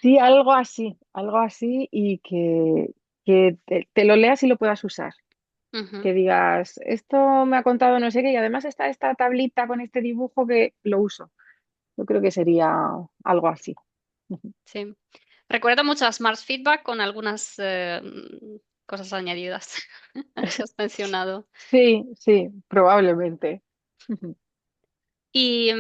S2: Sí, algo así y que te lo leas y lo puedas usar.
S1: Ujú.
S2: Que digas, esto me ha contado no sé qué y además está esta tablita con este dibujo que lo uso. Yo creo que sería algo así. Ujú.
S1: Sí. Recuerda mucho a Smart Feedback con algunas cosas añadidas que has mencionado.
S2: Sí, sí, probablemente. Ujú.
S1: Y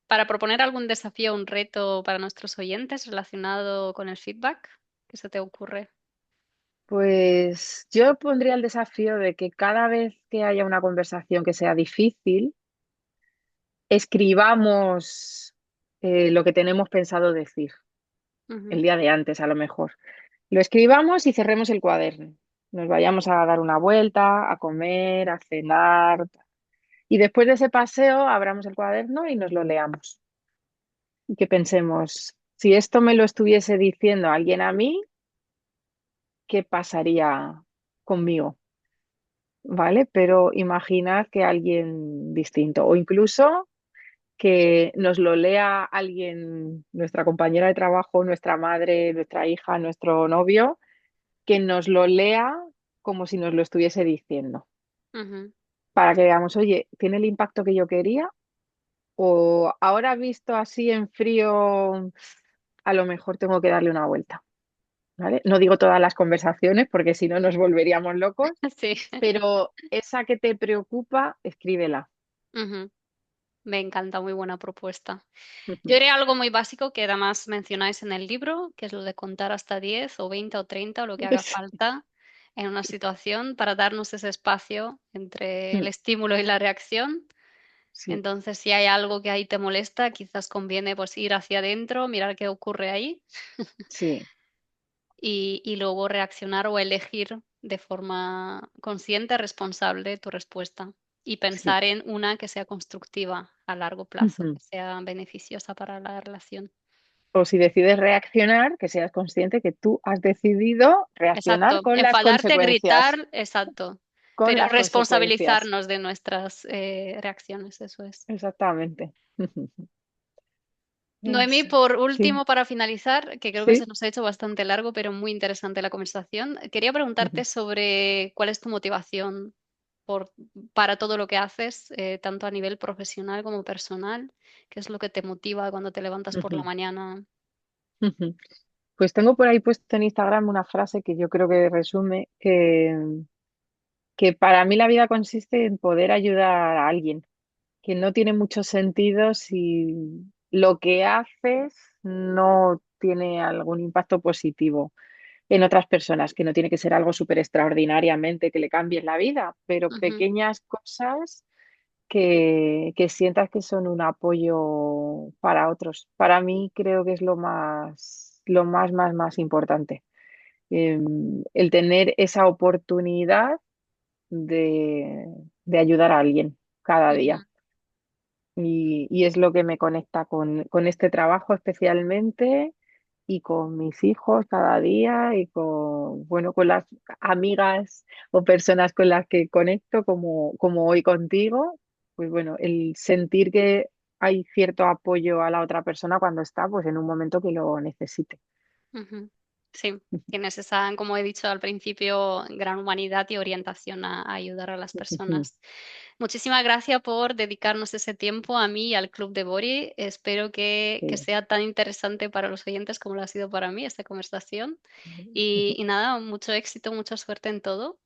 S1: para proponer algún desafío o un reto para nuestros oyentes relacionado con el feedback, ¿qué se te ocurre?
S2: Pues yo pondría el desafío de que cada vez que haya una conversación que sea difícil, escribamos lo que tenemos pensado decir el
S1: Ujú.
S2: día de antes, a lo mejor. Lo escribamos y cerremos el cuaderno. Nos vayamos a dar una vuelta, a comer, a cenar. Y después de ese paseo, abramos el cuaderno y nos lo leamos. Y que pensemos, si esto me lo estuviese diciendo alguien a mí, ¿qué pasaría conmigo? ¿Vale? Pero imaginad que alguien distinto o incluso que nos lo lea alguien, nuestra compañera de trabajo, nuestra madre, nuestra hija, nuestro novio, que nos lo lea como si nos lo estuviese diciendo,
S1: Ujú.
S2: para que veamos, oye, ¿tiene el impacto que yo quería? O ahora visto así en frío, a lo mejor tengo que darle una vuelta, ¿vale? No digo todas las conversaciones porque si no nos volveríamos locos,
S1: Sí.
S2: pero esa que te preocupa, escríbela.
S1: Ujú. Me encanta, muy buena propuesta. Yo haré algo muy básico que además mencionáis en el libro, que es lo de contar hasta 10 o 20 o 30 o lo que haga falta en una situación para darnos ese espacio entre el estímulo y la reacción.
S2: Sí,
S1: Entonces, si hay algo que ahí te molesta, quizás conviene pues ir hacia adentro, mirar qué ocurre ahí
S2: sí,
S1: y luego reaccionar o elegir de forma consciente, responsable tu respuesta y
S2: sí.
S1: pensar en una que sea constructiva a largo plazo,
S2: Ujú.
S1: que sea beneficiosa para la relación.
S2: O si decides reaccionar, que seas consciente que tú has decidido reaccionar
S1: Exacto,
S2: con las
S1: enfadarte,
S2: consecuencias,
S1: gritar, exacto,
S2: con
S1: pero
S2: las consecuencias.
S1: responsabilizarnos de nuestras reacciones, eso es.
S2: Exactamente.
S1: Noemí, por
S2: Sí,
S1: último, para finalizar, que creo que se
S2: sí.
S1: nos ha hecho bastante largo, pero muy interesante la conversación, quería preguntarte
S2: Ujú,
S1: sobre cuál es tu motivación por, para todo lo que haces, tanto a nivel profesional como personal. ¿Qué es lo que te motiva cuando te levantas por la
S2: ujú,
S1: mañana?
S2: ujú. Pues tengo por ahí puesto en Instagram una frase que yo creo que resume que para mí la vida consiste en poder ayudar a alguien, que no tiene mucho sentido si lo que haces no tiene algún impacto positivo en otras personas, que no tiene que ser algo súper extraordinariamente que le cambie la vida, pero
S1: Ujú,
S2: pequeñas cosas que sientas que son un apoyo para otros. Para mí creo que es más importante. El tener esa oportunidad de, de ayudar a alguien cada
S1: ujú,
S2: día. Y es lo que me conecta con este trabajo especialmente y con mis hijos cada día y con, bueno, con las amigas o personas con las que conecto, como hoy contigo, pues bueno, el sentir que hay cierto apoyo a la otra persona cuando está, pues en un momento que lo necesite.
S1: ujú. Sí, tienes esa, como he dicho al principio, gran humanidad y orientación a ayudar a las personas. Muchísimas gracias por dedicarnos ese tiempo a mí y al Club de Bori. Espero que
S2: Sí.
S1: sea tan interesante para los oyentes como lo ha sido para mí esta conversación. Y nada, mucho éxito, mucha suerte en todo.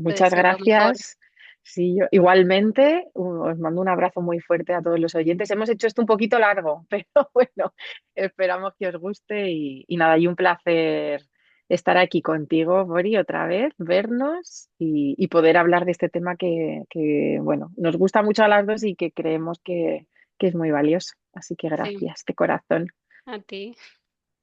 S1: Te
S2: Muchas
S1: deseo lo mejor.
S2: gracias. Sí, igualmente, os mando un abrazo muy fuerte a todos los oyentes. Hemos hecho esto un poquito largo, pero bueno, esperamos que os guste y nada, y un placer estar aquí contigo, Bori, otra vez, vernos y poder hablar de este tema bueno, nos gusta mucho a las dos y que creemos que es muy valioso. Así que
S1: Sí,
S2: gracias, de corazón.
S1: a ti.